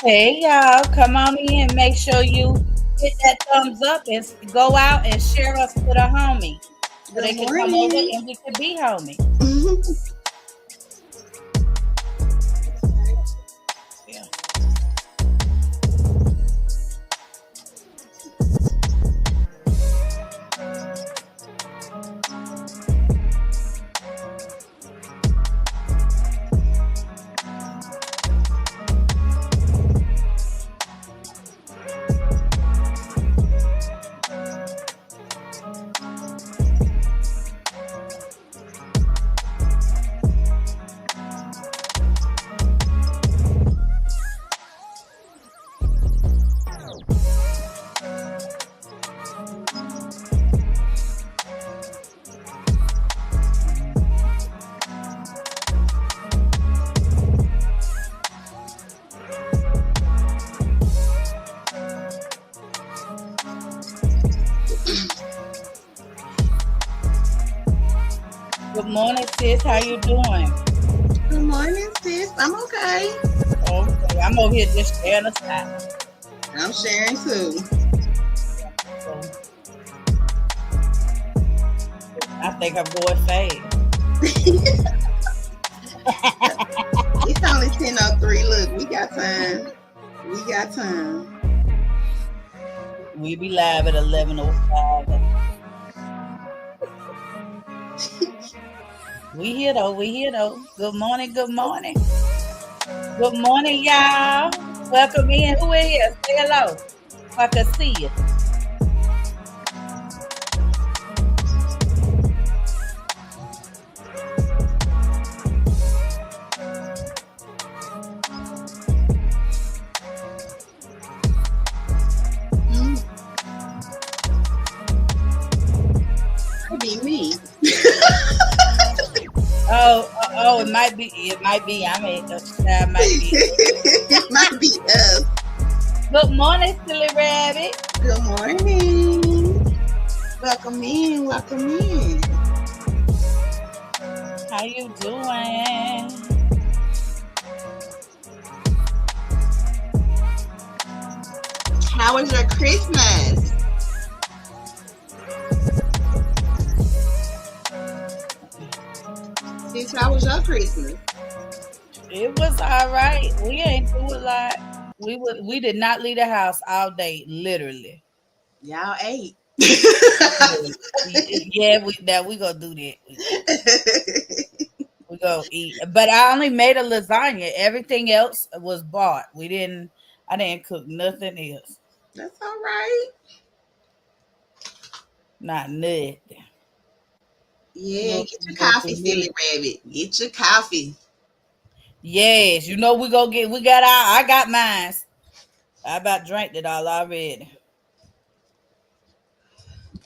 Hey y'all, come on in. Make sure you hit that thumbs up and go out and share us with a homie so Good they can come over morning. and we can be homies. Yeah. Good morning, sis. How you doing? Good morning, sis. I'm okay. Okay, I'm over here just sharing us out. I'm sharing too. So I think I'm going fade. It's only 10:03. Look, we got time. We got time. We be live at 11:05. We here though. We here though. Good morning. Good morning. Good morning, y'all. Welcome in. Who is here? Say hello. So I can see you. Mm, Might be me. Oh, it might be. It might be. I mean, that might be. It might be us. Good morning, silly rabbit. Good morning. Welcome in. Welcome in. How you doing? How was your Christmas? Sis, how was your Christmas? It was all right. We ain't do a lot. We did not leave the house all day, literally. Y'all ate. Yeah, we gonna do that. We go eat. But I only made a lasagna. Everything else was bought. We didn't. I didn't cook nothing else. That's all right. Not nothing. Yeah, Look, get your look for coffee, silly me. rabbit. Get your coffee. Yes, you know we go get. We got our. I got mine. I about drank it all already.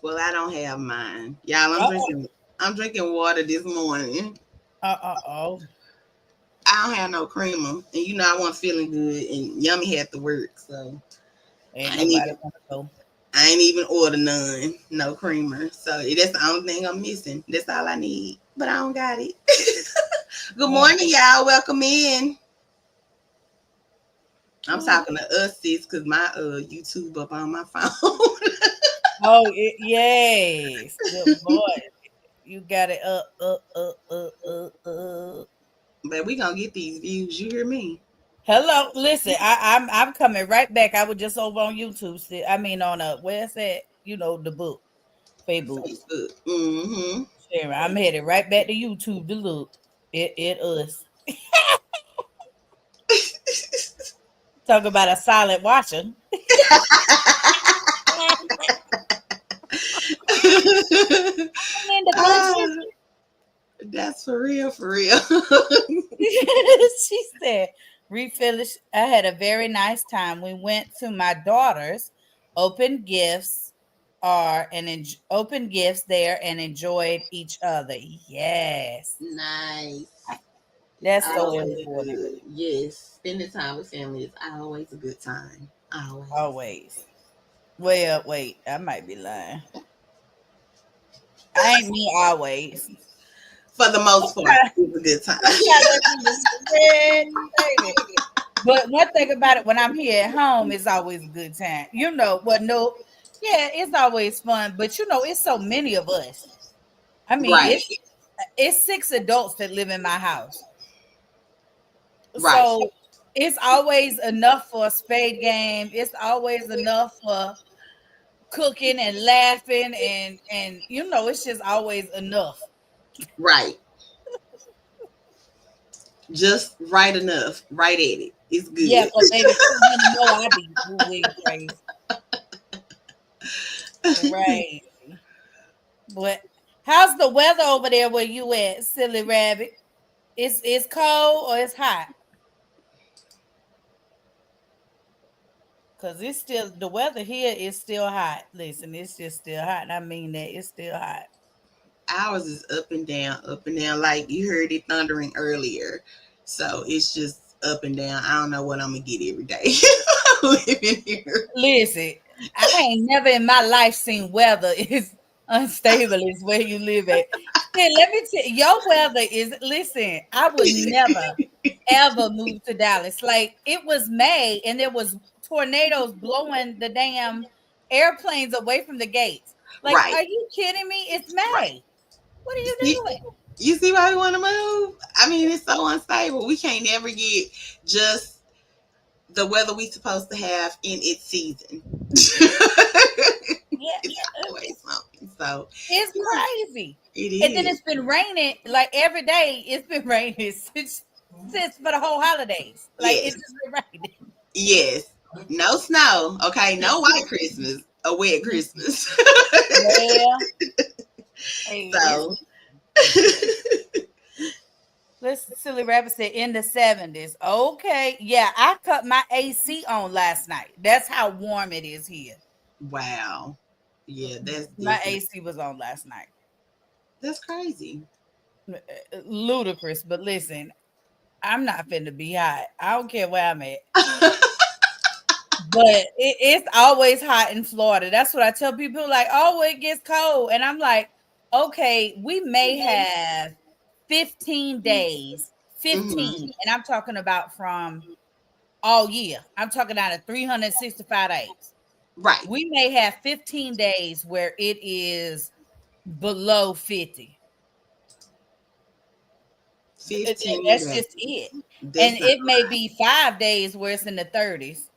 Well, I don't have mine. Y'all, Oh, I'm drinking water this morning. oh. I don't have no creamer. And I wasn't feeling good and Yummy had to work, so Ain't I ain't nobody even want to go. I ain't even order none. No creamer. So that's the only thing I'm missing. That's all I need. But I don't got it. Good Oh, morning, y'all. Welcome in. I'm oh, talking to us, sis, because my YouTube up on my phone. Yes. Good boy. You got it up. But we gonna get these views. You hear me? Hello, listen. I'm coming right back. I was just over on YouTube. I mean, on where's that? You know the book, Facebook. Facebook. Mm-hmm. Sharing. I'm headed right back to YouTube to look. It us talk about a silent watcher. I'm in the good Ah, sister. that's for real, for real. She said, refill it. I had a very nice time. We went to my daughter's open gifts open gifts there and enjoyed each other. Yes. Nice. It's That's so always important. good. Yes. Spending time with family is always a good time. Always. Always. Well, wait, I might be lying. I ain't me always. For the most part, it's a good time. I'm trying to be the baby. But one thing about it, when I'm here at home, it's always a good time. You know, well, no, yeah, it's always fun. But you know, it's so many of us. I mean, Right, it's 6 adults that live in my house. right, So it's always enough for a spade game. It's always enough for cooking and laughing and you know, it's just always enough. right. Just right enough, right at it. It's Yeah, good. but baby, you know I be way crazy. Right. But how's the weather over there where you at, silly rabbit? It's cold or it's hot? Cause it's still the weather here is still hot. Listen, it's just still hot. And I mean that it's still hot. Ours is up and down, up and down. Like you heard it thundering earlier. So it's just up and down. I don't know what I'm gonna get every day living here. Listen, I ain't never in my life seen weather is unstable as where you live at. Then let me tell you, your weather is listen, I would never ever move to Dallas. Like it was May and there was tornadoes blowing the damn airplanes away from the gates. Like, Right, are you kidding me? It's right. May. What are you You, doing? you see why we want to move? I mean, it's so unstable. We can't never get just the weather we supposed to have in its season. Yeah, It's always something. So it's yeah, crazy. it And then is. it's been raining like every day. It's been raining since for the whole holidays. Like Yes, it's just been raining. yes. No snow. Okay, no white Christmas. A wet Christmas. Well, hey, it's So listen, silly rabbit said in the 70s. Okay. Yeah, I cut my AC on last night. That's how warm it is here. wow. Yeah, that's My different. AC was on last night. That's crazy. Ludicrous, but listen, I'm not finna be hot. I don't care where I'm at. But it's always hot in Florida. That's what I tell people. Like, oh, it gets cold, and I'm like, okay, we may have 15 days, Hmm. 15, and I'm talking about from all year. I'm talking out of 365 days. Right. We may have 15 days where it is below 50. 15 That's days. just it. And That's not it may be 5 days where it's in the 30s.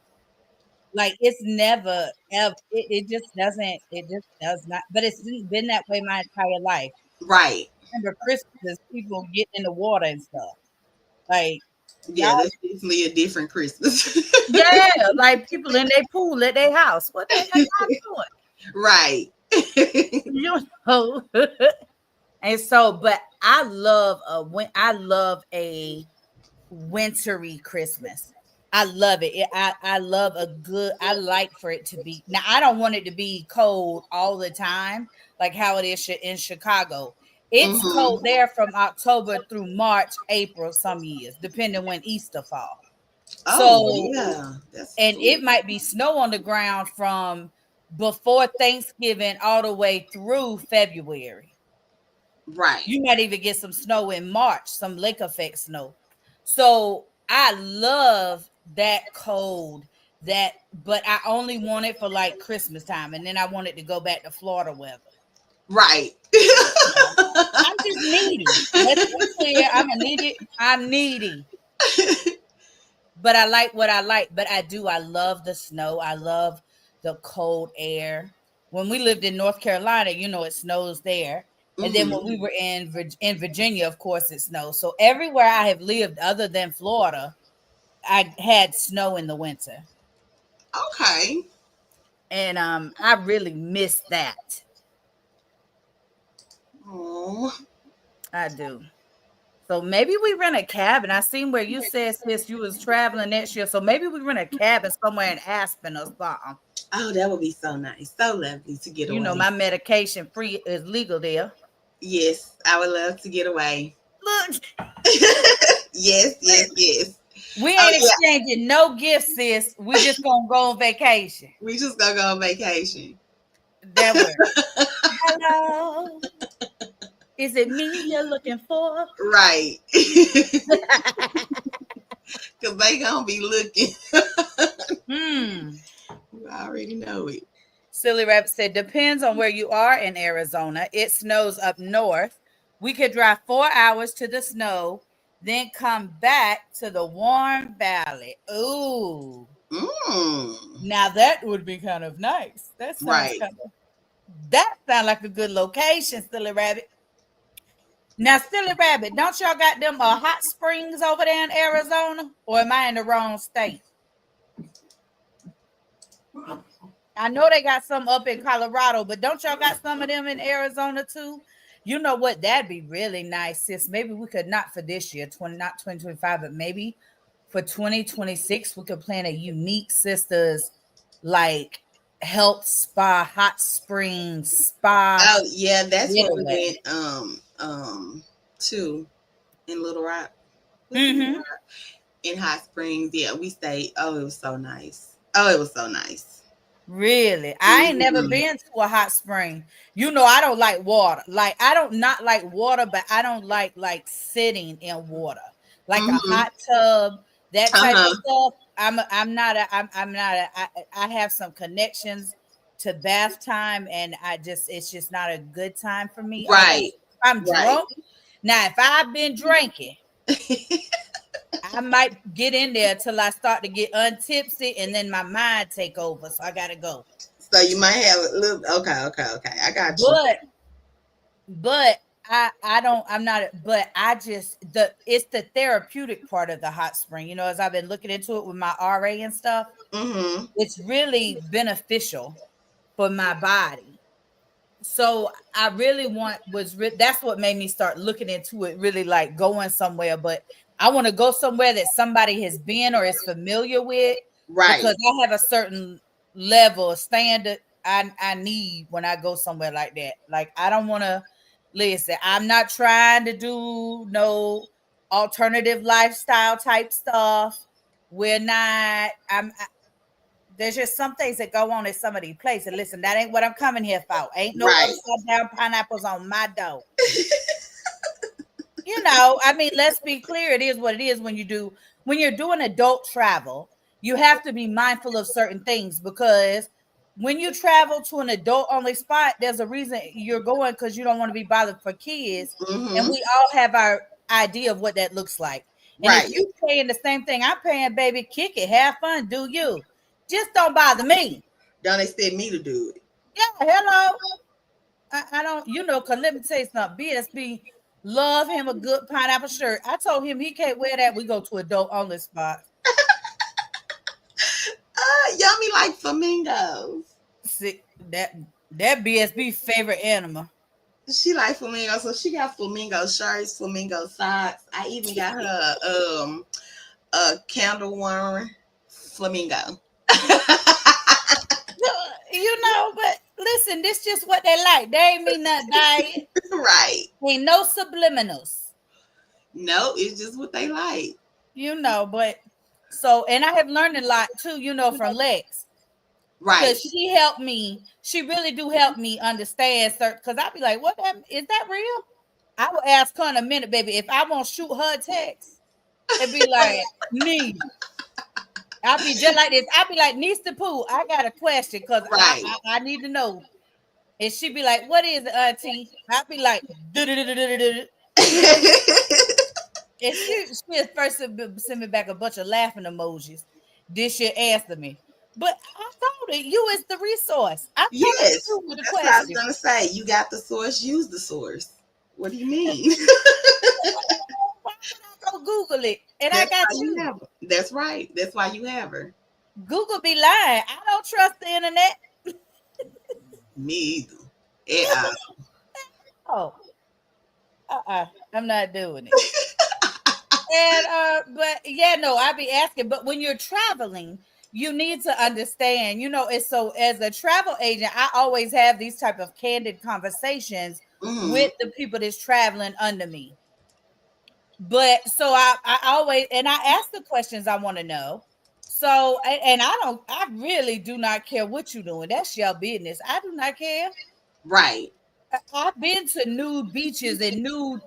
Like it's never ever it just doesn't it just does not but it's been that way my entire life. right. Remember Christmas, people getting in the water and stuff. Like Yeah, y'all that's definitely a different Christmas. yeah, like people in their pool at their house. What the hell y'all Right. doing? You know. And so, but I love a wintry Christmas. I love it. I love a good. I like for it to be. Now I don't want it to be cold all the time, like how it is in Chicago. It's cold Hmm. there from October through March, April, some years, depending when Easter fall. Oh, So, yeah. That's and ooh, it might be snow on the ground from before Thanksgiving all the way through February. right. You might even get some snow in March, some lake effect snow. So I love that cold, that but I only want it for like Christmas time, and then I want it to go back to Florida weather. Right. You know, I'm just needy. Let's be clear. I'm a needy. I'm needy. But I like what I like. But I do. I love the snow. I love the cold air. When we lived in North Carolina, you know, it snows there. And then when Hmm. we were in Virginia, of course, it snows. So everywhere I have lived, other than Florida, I had snow in the winter, Okay. and I really miss that. Oh, I do. So maybe we rent a cabin. I seen where you said sis you was traveling next year, so maybe we rent a cabin somewhere in Aspen or something. oh, that would be so nice. So lovely to get You know, away. my medication free is legal there. Yes, I would love to get away. Look, Yes, yes, yes. we Oh ain't yeah, exchanging no gifts, sis. We just gonna go on vacation. we just gonna go on vacation. That work. Hello, is it me you're looking for? Right. Because they gonna be looking. Hmm. I already know it. Silly Rabbit said, depends on where you are in Arizona. It snows up north. We could drive 4 hours to the snow, then come back to the warm valley. Ooh. Mm. Now that would be kind of nice. Right. That sounds like a good location, Silly Rabbit. Now, Silly Rabbit, don't y'all got them hot springs over there in Arizona? Or am I in the wrong state? I know they got some up in Colorado, but don't y'all got some of them in Arizona too? You know what? That'd be really nice, sis. Maybe we could not for this year, not 2025, but maybe for 2026, we could plan a unique sisters like health spa, hot springs, spa Oh yeah, that's what we getaway. went to in Little Rock. Was it Little Mm-hmm. Rock? In Hot Springs. Yeah, we stayed. Oh, it was so nice. Oh, it was so nice. Really? I ain't never Mhm. been to a hot spring. You know, I don't like water. Like I don't not like water, but I don't like sitting in water. Like a Mhm. hot tub, that type of Uh-huh. stuff. I'm not I have some connections to bath time and it's just not a good time for me unless Right. I'm Right. drunk. Now, if I've been drinking, I might get in there till I start to get untipsy and then my mind take over. So I gotta go. So you might have a little. Okay. Okay. Okay. I got you. But I don't I'm not but I just it's the therapeutic part of the hot spring. You know, as I've been looking into it with my RA and stuff, Mhm. it's really beneficial for my body. So I really that's what made me start looking into it, really like going somewhere. But I want to go somewhere that somebody has been or is familiar with because Right. I have a certain level of standard I need when I go somewhere like that. Like I don't want to listen. I'm not trying to do no alternative lifestyle type stuff. We're not. There's just some things that go on at some of these places. Listen, that ain't what I'm coming here for. Ain't no Right. upside down pineapples on my door. You know, I mean, let's be clear. It is what it is when you're doing adult travel, you have to be mindful of certain things because when you travel to an adult only spot, there's a reason you're going because you don't want to be bothered for kids. And Mhm. we all have our idea of what that looks like. And if Right. you paying the same thing I'm paying, baby, kick it, have fun, do you. Just don't bother me. Don't expect me to do it. Yeah, hello. I don't, because let me tell you something. BSB love him a good pineapple shirt. I told him he can't wear that. We go to adult only spot. Yummy like flamingos. See that BSB favorite animal. She like flamingo, so she got flamingo shirts, flamingo socks. I even got her a candle warmer flamingo. But listen, this just what they like. They ain't mean nothing by it. Right. Ain't no subliminals. No, it's just what they like. But so and I have learned a lot too, from Lex. Right. Because she helped me, she really do help me understand certain. Because I'd be like, "What is that real?" I would ask her in a minute, baby, if I won't shoot her a text, it'd be like, "Nee." I'll be just like this. I'll be like, "Niece the Pooh, I got a question because Right. I need to know." And she'd be like, "What is it, auntie?" I'd be like, "Du-du-du-du-du-du-du." And she at first send me back a bunch of laughing emojis. Then she'll answer me. But I told her, you is the resource. I'm coming to Yes, you with a that's what I was question. gonna say. You got the source, use the source. What do you mean? Why would I go Google it? And I That's got why you you. have her. That's right. That's why you have her. Google be lying. I don't trust the internet. Me either. Yeah. Oh, I'm not doing it. And but yeah, no, I be asking. But when you're traveling, you need to understand, it's so as a travel agent, I always have these type of candid conversations Mm-hmm. with the people that's traveling under me. But so I always and I ask the questions I want to know. So and I really do not care what you're doing. That's your business. I do not care. Right. I've been to nude beaches and nude.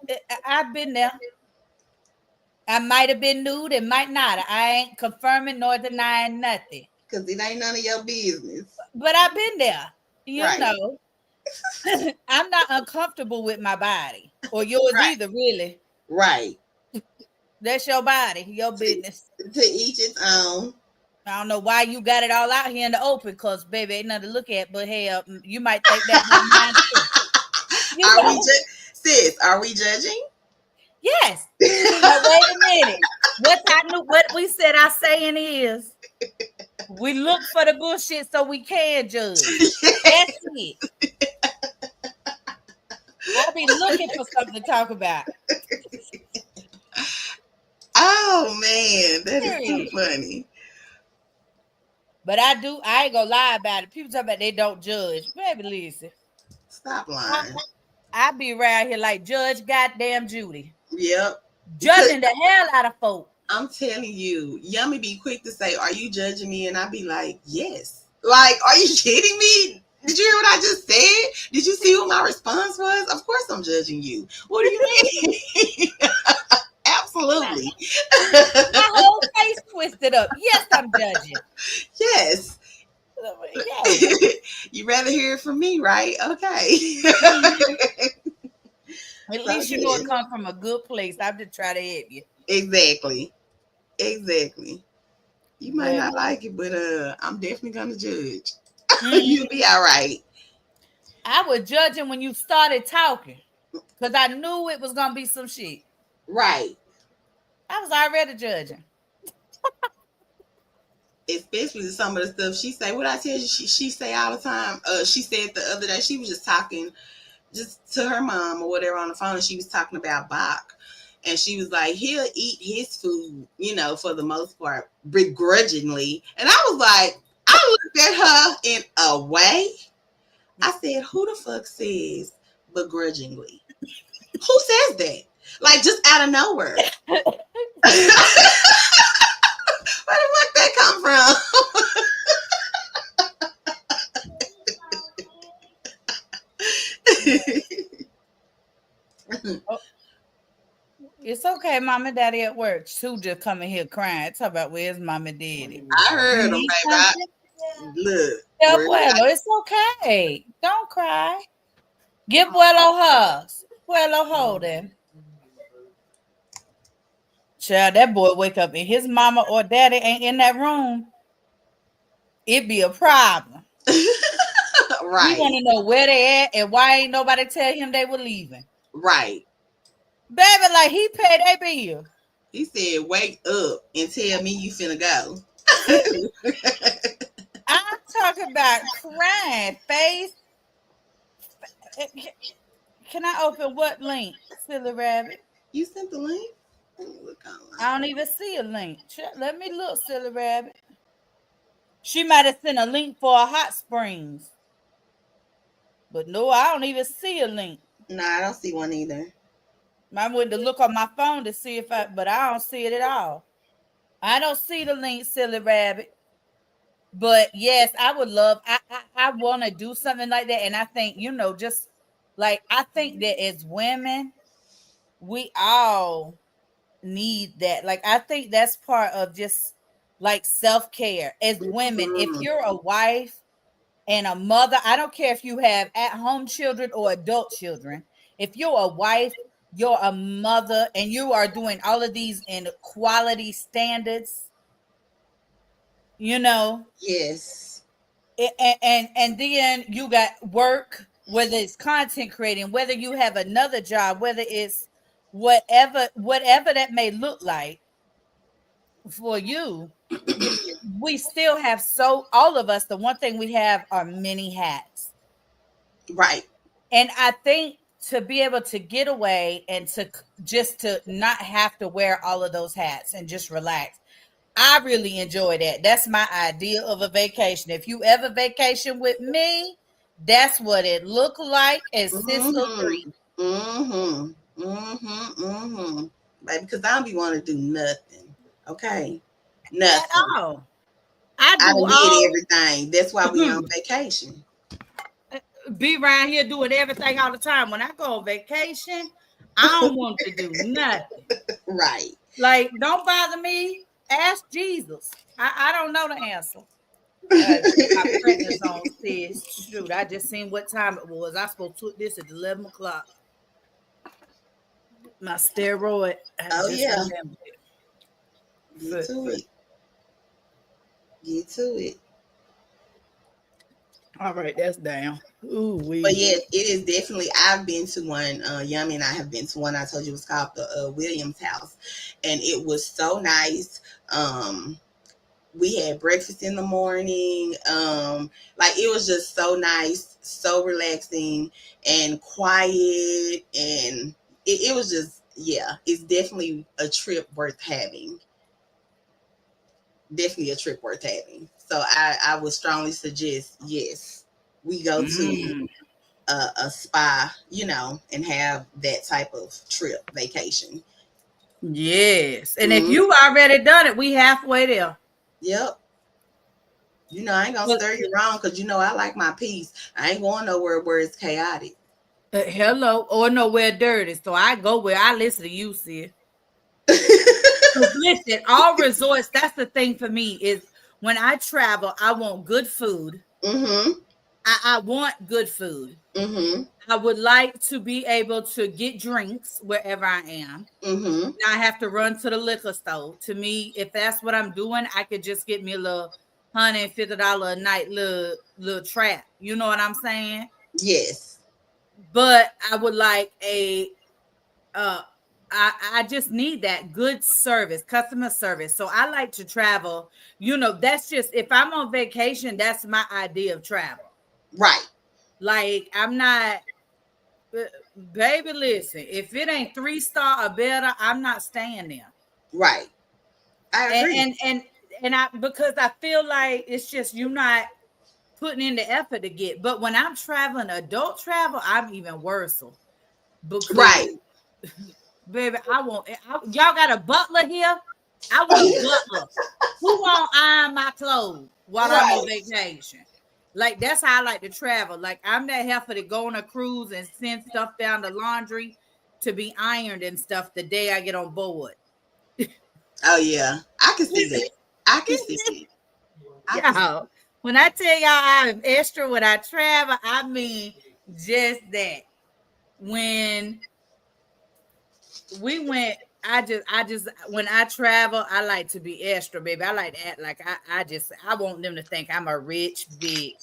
I've been there. I might have been nude, it might not. I ain't confirming nor denying nothing. Because it ain't none of your business. But I've been there. You Right. know, I'm not uncomfortable with my body or yours Right. either, really. Right. That's your body, your business. To each its own. I don't know why you got it all out here in the open, because baby, ain't nothing to look at. But hell, you might think that about mine too. You Are we know? sis? Are we judging? Yes. Now wait a minute. What we said our saying is, we look for the bullshit so we can judge. That's it. I'll be looking for something to talk about. Oh man, that is too Period. funny. But I ain't gonna lie about it. People talk about they don't judge. Baby, listen. Stop lying. I be around here like Judge Goddamn Judy. Yep. Judging the hell out of folk. I'm telling you, Yummy be quick to say, "Are you judging me?" And I be like, "Yes." Like, are you kidding me? Did you hear what I just said? Did you see what my response was? Of course I'm judging you. What do you mean? Absolutely. My whole face twisted up. Yes, I'm judging. Yes. Yes. You rather hear it from me, right? Okay. At least you know it comes from a good place. I'm just trying to help you. Exactly. You might But, not like it, but I'm definitely gonna judge. You'll be all right. I was judging when you started talking, because I knew it was gonna be some shit. Right. I was already judging. Especially some of the stuff she say. What I tell you, she say all the time. She said the other day, she was just talking just to her mom or whatever on the phone, and she was talking about Bach. And she was like, he'll eat his food, for the most part, begrudgingly. And I was like, I looked at her in a way. I said, who the fuck says begrudgingly? Who says that? Like, just out of nowhere. Where the fuck that come from? It's okay, mom and daddy at work. Sue just coming here crying. Talk about where's mom and daddy. I heard them, baby. Look. Yeah, bueno, it's okay. Don't cry. Give Buelo hugs. Buelo hold him. Child, that boy wake up and his mama or daddy ain't in that room. It'd be a problem. Right. You want to know where they at and why ain't nobody tell him they were leaving. Right. Baby, like he paid their bill. He said, wake up and tell me you finna go. I'm talking about crying face. Can I open what link, silly rabbit? You sent the link? Look online. I don't even see a link. Let me look, silly rabbit. She might have sent a link for a hot springs. But no, I don't even see a link. No, I don't see one either. I went to look on my phone to see but I don't see it at all. I don't see the link, silly rabbit. But yes, I would love, I want to do something like that. And I think, just like, I think that as women, we all need that. Like, I think that's part of just like self-care as women. If you're a wife and a mother, I don't care if you have at-home children or adult children. If you're a wife, you're a mother, and you are doing all of these in quality standards, Yes. And then you got work, whether it's content creating, whether you have another job, whether it's whatever that may look like for you. We still have all of us, the one thing we have are many hats. Right. And I think to be able to get away and to not have to wear all of those hats and just relax. I really enjoy that. That's my idea of a vacation. If you ever vacation with me, that's what it looked like as Sis Agree. Baby, because I don't be wanting to do nothing. Okay. Nothing. Oh, I did everything. That's why we on vacation. Be around here doing everything all the time. When I go on vacation, I don't want to do nothing. Right. Like, don't bother me. Ask Jesus. I don't know the answer. My prednisone says, shoot, I just seen what time it was. I supposed to took this at 11 o'clock. My steroid. I Oh just yeah. remembered it. Get to it. Get to it. All right, that's down. Ooh, But yes, it is definitely. I've been to one. Yummy and I have been to one. I told you it was called the Williams House, and it was so nice. We had breakfast in the morning. Like it was just so nice, so relaxing and quiet, and it was just it's definitely a trip worth having. Definitely a trip worth having. So I would strongly suggest yes, we go to a spa, and have that type of trip vacation. Yes. And if you've already done it, we halfway there. Yep. I ain't gonna stir you wrong because I like my peace. I ain't going nowhere where it's chaotic. Hello, or nowhere dirty. So I go where I listen to you, sis. Listen, all resorts, that's the thing for me is when I travel, I want good food. Mm-hmm. I want good food. Mm-hmm. I would like to be able to get drinks wherever I am. Mm-hmm. I have to run to the liquor store. To me, if that's what I'm doing, I could just get me a little $150 a night little trap. You know what I'm saying? Yes. But I would like I just need that good service, customer service. So I like to travel. That's just if I'm on vacation, that's my idea of travel. Right. Like I'm not, baby. Listen, if it ain't 3-star or better, I'm not staying there. Right. I agree. And I because I feel like it's just you not putting in the effort to get. But when I'm traveling, adult travel, I'm even worse. Because right. Baby, y'all got a butler here? I want a butler. Who won't iron my clothes while I'm on vacation? Like, that's how I like to travel. Like, I'm that heifer to go on a cruise and send stuff down the laundry to be ironed and stuff the day I get on board. Oh, yeah. I can see that. I can see it. Yeah. When I tell y'all I'm extra when I travel, I mean just that. When we went, I just when I travel, I like to be extra, baby. I like to act like I want them to think I'm a rich bitch.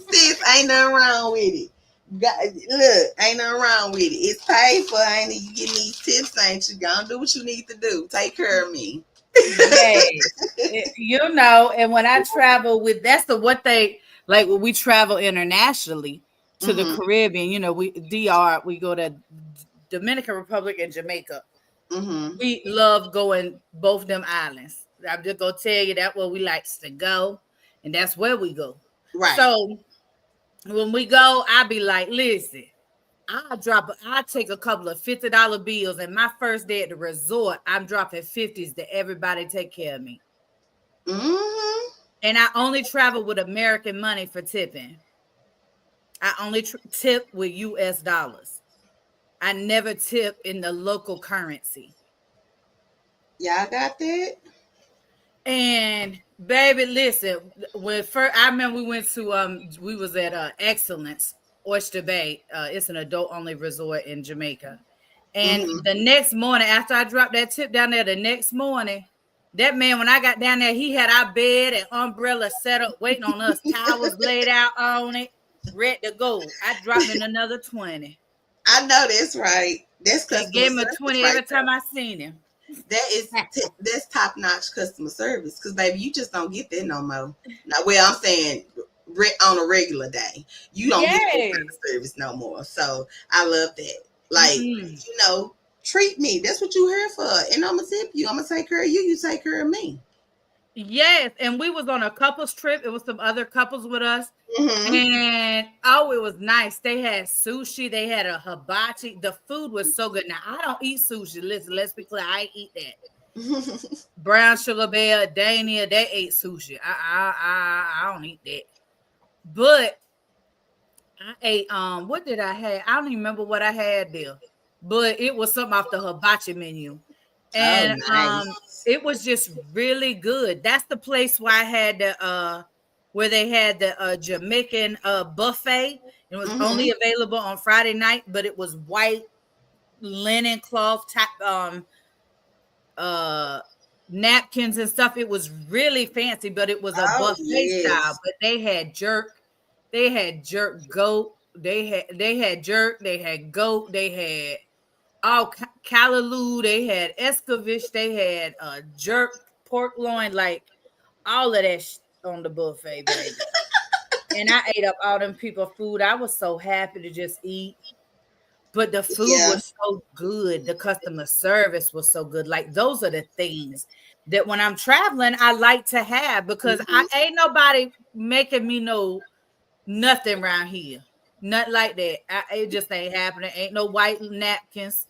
Sis, ain't nothing wrong with it. Look, ain't nothing wrong with it. It's paid for, ain't it? You getting these tips, ain't you? Gonna do what you need to do. Take care of me. Yes. And when I travel that's the what they like when we travel internationally to the Caribbean, we DR, we go to Dominican Republic and Jamaica. We love going both them islands. I'm just gonna tell you that's where we likes to go, and that's where we go. Right. So when we go, I'll be like, listen, I'll take a couple of $50 bills, and my first day at the resort, I'm dropping 50s to everybody take care of me. And I only travel with American money for tipping. I only tip with US dollars. I never tip in the local currency. Y'all got that? And baby, listen, I remember we went to we was at Excellence Oyster Bay. It's an adult only resort in Jamaica. And the next morning, after I dropped that tip down there, the next morning, that man, when I got down there, he had our bed and umbrella set up, waiting on us, towels laid out on it, ready to go. I dropped in another 20. I know that's right. That's customer service. He gave me 20 every time I seen him. That's top notch customer service, because baby, you just don't get that no more. Now, well, I'm saying on a regular day, you don't get that customer service no more. So I love that. Like, treat me. That's what you here for, and I'm gonna tip you. I'm gonna take care of you. You take care of me. Yes, and we was on a couples trip. It was some other couples with us, and it was nice. They had sushi. They had a hibachi. The food was so good. Now I don't eat sushi. Listen, let's be clear. I eat that. Brown Sugar Bear, Dania, they ate sushi. I don't eat that. But I ate what did I have? I don't even remember what I had there. but it was something off the hibachi menu. Oh, And nice. it was just really good. That's the place where I had the where they had the Jamaican buffet. It was Mm-hmm. only available on Friday night, but it was white linen cloth uh napkins and stuff. It was really fancy, but it was a Oh, buffet style. yes. But they had jerk goat, they had jerk, they had goat, they had all callaloo, they had escovitch, they had jerk pork loin, like all of that on the buffet, baby. And I ate up all them people food. I was so happy to just eat. But the food Yeah. was so good. The customer service was so good. Like those are the things that when I'm traveling, I like to have because I Mhm. ain't nobody making me know nothing around here. Nothing like that. It just ain't happening. Ain't no white napkins.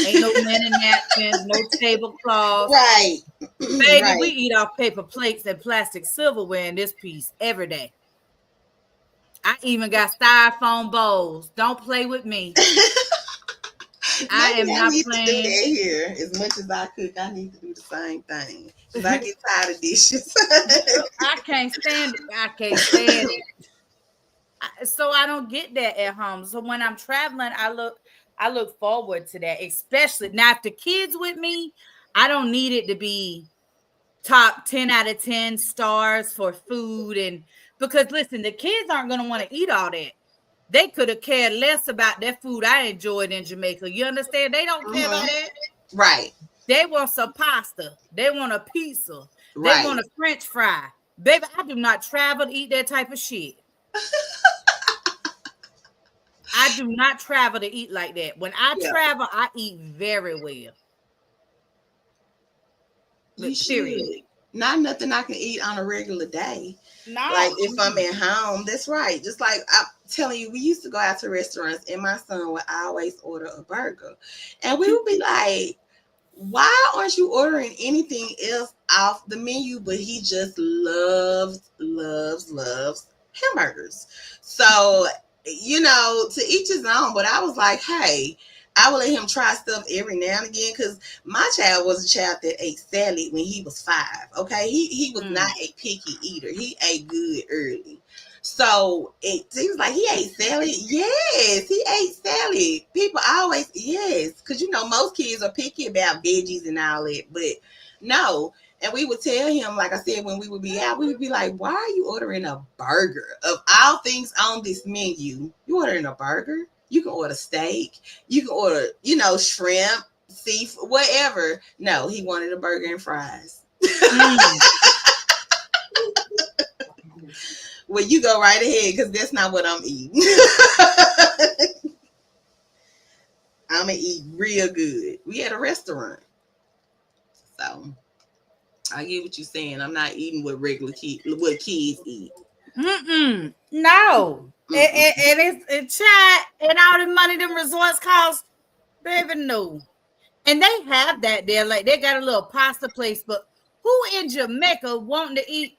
Ain't no linen napkins. No tablecloths. Right. Baby, we Right. eat off paper plates and plastic silverware in this piece every day. I even got styrofoam bowls. Don't play with me. I Maybe am I not need to do playing. that here. As much as I cook, I need to do the same thing. Because I get tired of dishes. I can't stand it. I can't stand it. So I don't get that at home. So when I'm traveling, I look forward to that. Especially now, if the kids with me, I don't need it to be top 10 out of 10 stars for food. And because listen, the kids aren't going to want to eat all that. They could have cared less about that food I enjoyed in Jamaica. You understand? They don't care about Mhm. that. Right. They want some pasta. They want a pizza. They want Right. a French fry. Baby, I do not travel to eat that type of shit. I do not travel to eat like that. When I Yeah. travel, I eat very well. You But period. should. Not nothing I can eat on a regular day. No. Like if I'm at home, that's right. Just like I'm telling you, we used to go out to restaurants, and my son would always order a burger, and we would be like, "Why aren't you ordering anything else off the menu?" But he just loves hamburgers. So to each his own. But I was like, hey. I would let him try stuff every now and again because my child was a child that ate salad when he was 5. Okay, he was not Mm. a picky eater. He ate good early. So he was like, he ate salad. Yes, he ate salad. People always, yes, because most kids are picky about veggies and all that, but no. And we would tell him, like I said, when we would be out, we would be like, why are you ordering a burger? Of all things on this menu, you ordering a burger? You can order steak. You can order, shrimp, seafood, whatever. No, he wanted a burger and fries. Mm. Well, you go right ahead because that's not what I'm eating. I'm gonna eat real good. We at a restaurant, so I get what you're saying. I'm not eating what kids eat. Mm-mm. No. Mm-mm. And it's chat and all the money them resorts cost, baby, no. And they have that there. Like they got a little pasta place, but who in Jamaica wanting to eat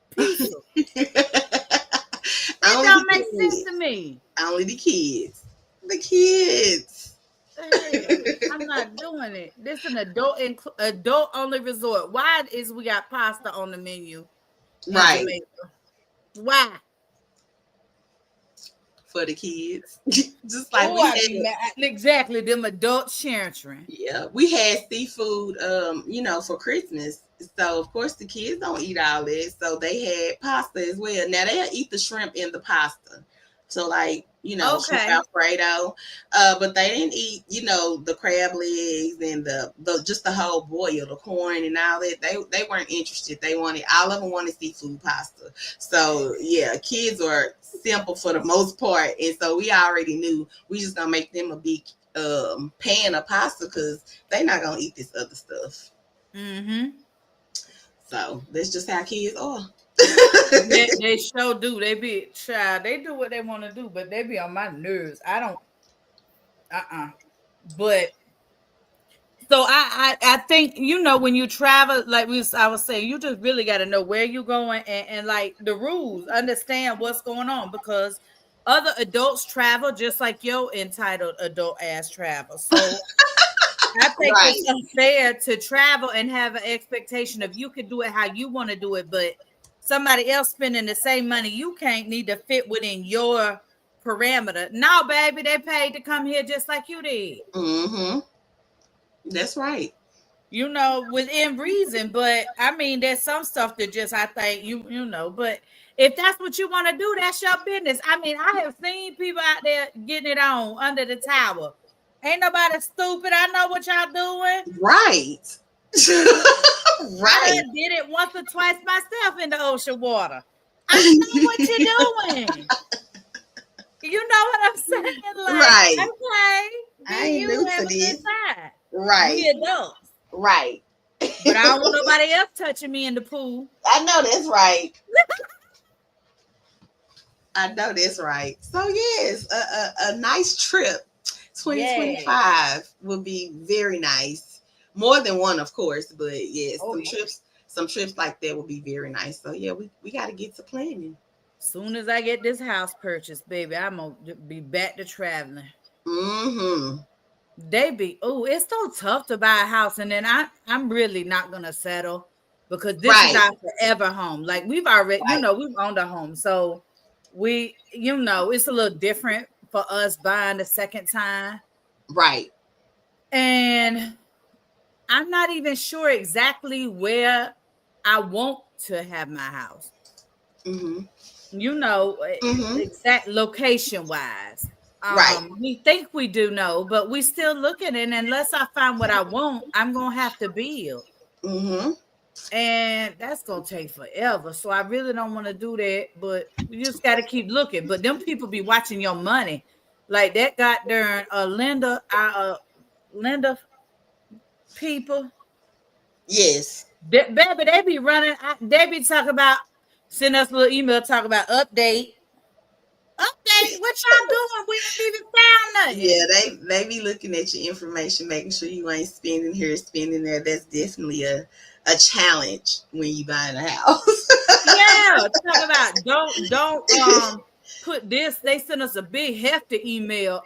pizza? It Only the don't make sense to kids. me. Only the kids. The kids. Hell, I'm not doing it. This is an adult only resort. Why is we got pasta on the menu in Right. Jamaica? Why? For the kids. Just like Oh, we I be had. mad. Exactly, them adult sharing. Yeah, we had seafood, for Christmas. So of course the kids don't eat all that. So they had pasta as well. Now they'll eat the shrimp in the pasta. So like, shrimp Okay. Alfredo. But they didn't eat, the crab legs and the just the whole boil, the corn and all that. They weren't interested. All of them wanted seafood pasta. So yeah, kids are simple for the most part. And so we already knew we just gonna make them a big pan of pasta because they not gonna eat this other stuff. Mm-hmm. So that's just how kids are. They sure do. They be child. They do what they want to do, but they be on my nerves. I don't. But so I think when you travel, like I was saying, you just really got to know where you're going and like the rules, understand what's going on because other adults travel just like your entitled adult ass travel. So I think Right. it's unfair to travel and have an expectation of you can do it how you want to do it, but somebody else spending the same money you can't need to fit within your parameter. No, baby, they paid to come here just like you did. Mm-hmm. That's right. You know, within reason. But I mean, there's some stuff that just I think you know, but if that's what you want to do, that's your business. I mean, I have seen people out there getting it on under the tower. Ain't nobody stupid. I know what y'all doing. Right. I Right. done did it once or twice myself in the ocean water. I know what you're doing. You know what I'm saying? Like, Right. okay, I ain't you new to have a good this. time. Right. We adults. Right. But I don't want nobody else touching me in the pool. I know that's right. I know that's right. So yes, a nice trip. 2025 will be very nice. More than one, of course, but yes, some trips like that will be very nice. So yeah, we got to get to planning. Soon as I get this house purchased, baby, I'm gonna be back to traveling. Mm-hmm. It's so tough to buy a house, and then I'm really not gonna settle because this Right. is our forever home. Like we've already, Right. we've owned a home, so it's a little different for us buying the second time. Right. And I'm not even sure exactly where I want to have my house. Mm-hmm. Mm-hmm. Exact location wise. Right. We think we do know, but we still looking, and unless I find what I want, I'm gonna have to build. Mm-hmm. And that's gonna take forever. So I really don't want to do that, but we just gotta keep looking. But them people be watching your money. Like that got during Linda people. Yes. Baby, they be running, they be talking about sending us a little email talking about update. Update, what y'all doing? We ain't even found nothing. Yeah, they be looking at your information, making sure you ain't spending here, spending there. That's definitely a challenge when you buying a house. Yeah, talk about don't put this. They sent us a big hefty email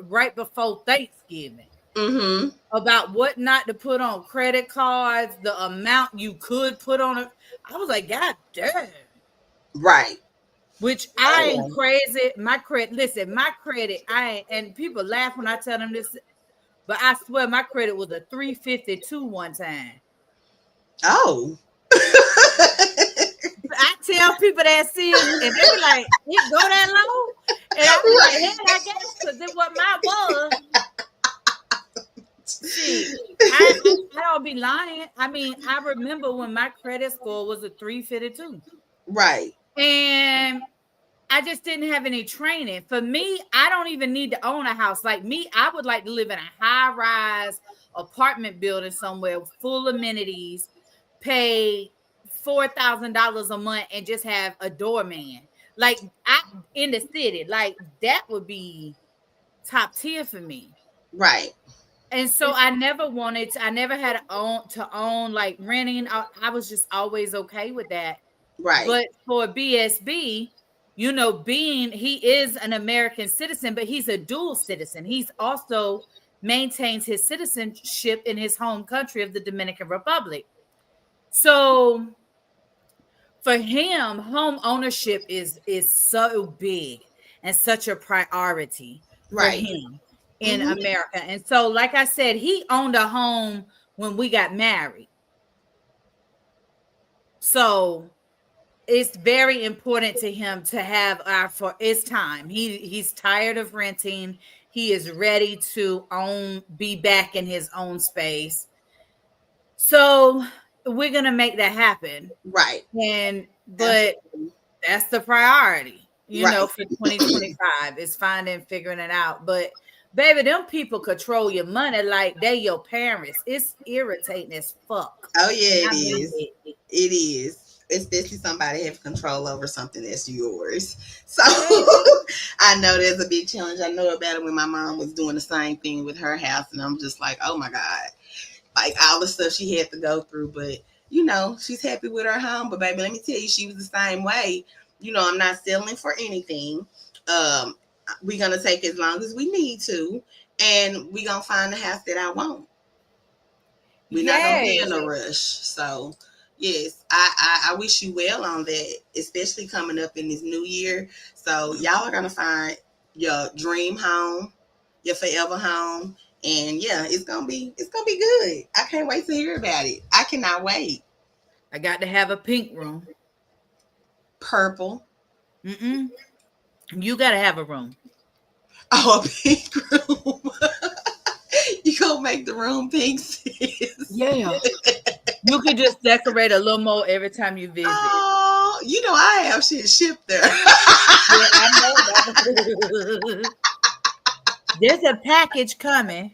right before Thanksgiving Mm-hmm. about what not to put on credit cards, the amount you could put on it. I was like, God damn. Right. Which I ain't crazy. My credit, I ain't, and people laugh when I tell them this, but I swear my credit was a 352 one time. Oh. I tell people that see it, and they be like, "It go that low?" And I be like, "Hell, I guess because it what mine was." See, I don't be lying. I mean, I remember when my credit score was a 352. Right. And I just didn't have any training. For me, I don't even need to own a house. Like me, I would like to live in a high-rise apartment building somewhere full amenities, pay $4,000 a month, and just have a doorman. Like in the city, like that would be top tier for me. Right. And so I never had to own like renting. I was just always okay with that. Right. But for BSB, he is an American citizen, but he's a dual citizen. He's also maintains his citizenship in his home country of the Dominican Republic. So for him, home ownership is so big and such a priority for him in America. And so, like I said, he owned a home when we got married. So it's very important to him to have for his time. He's tired of renting. He is ready to be back in his own space. So we're gonna make that happen. Right. But that's the priority, for 2025 is figuring it out. But baby, them people control your money like they your parents. It's irritating as fuck. Oh yeah, it is. It is. Especially somebody have control over something that's yours. So I know there's a big challenge. I know about it when my mom was doing the same thing with her house, and I'm just like, oh my God. Like all the stuff she had to go through. But she's happy with her home. But baby, let me tell you, she was the same way. I'm not settling for anything. Um, we're gonna take as long as we need to, and we're gonna find the house that I want. We're not gonna be Yes. in a rush. So yes, I wish you well on that, especially coming up in this new year. So y'all are gonna find your dream home, your forever home. And yeah, it's gonna be good. I can't wait to hear about it. I cannot wait. I got to have a pink room. Purple. Mm-mm. You got to have a room. Oh, a pink room. You gonna make the room pink, sis. Yeah. You can just decorate a little more every time you visit. Oh, I have shit shipped there. Yeah, I know that. There's a package coming.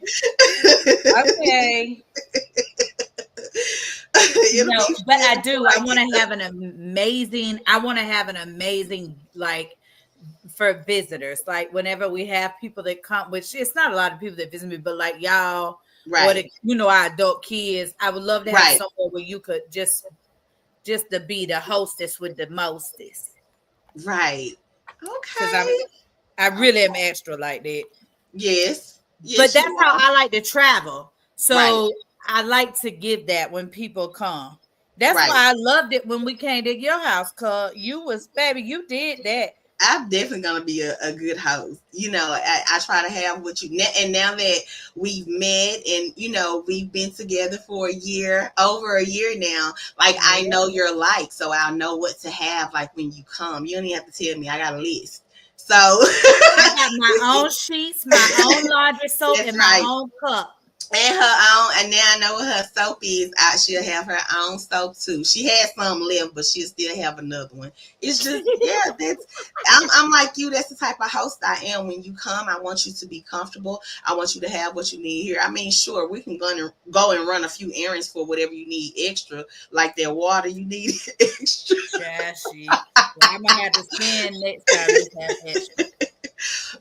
Okay. It'll No, be but I shipped do. before I I want get to there. have an amazing, like, for visitors. Like, whenever we have people that come, which it's not a lot of people that visit me, but like y'all or Right, our adult kids, I would love to have right, somewhere where you could just to be the hostess with the mostest. right. Because Okay. I really am extra like that. Yes, But yes, that's you how are. I like to travel. Right, So I like to give that when people come. That's right. why I loved it when we came to your house, cause you did that. I'm definitely gonna be a good host. I try to have what you and now that we've met and we've been together for over a year now. Like I Yeah. know your like, so I'll know what to have. Like when you come, you don't even have to tell me. I got a list. So I got my own sheets, my own laundry soap, that's and my right. own cup. And her own, and now I know what her soap is. She'll have her own soap too. She has some left, but she'll still have another one. It's just, yeah, I'm like you. That's the type of host I am. When you come, I want you to be comfortable. I want you to have what you need here. I mean, sure, we can go and run a few errands for whatever you need extra, like that water you need extra. Trashy. Well, I'm gonna have to spend next time just have extra.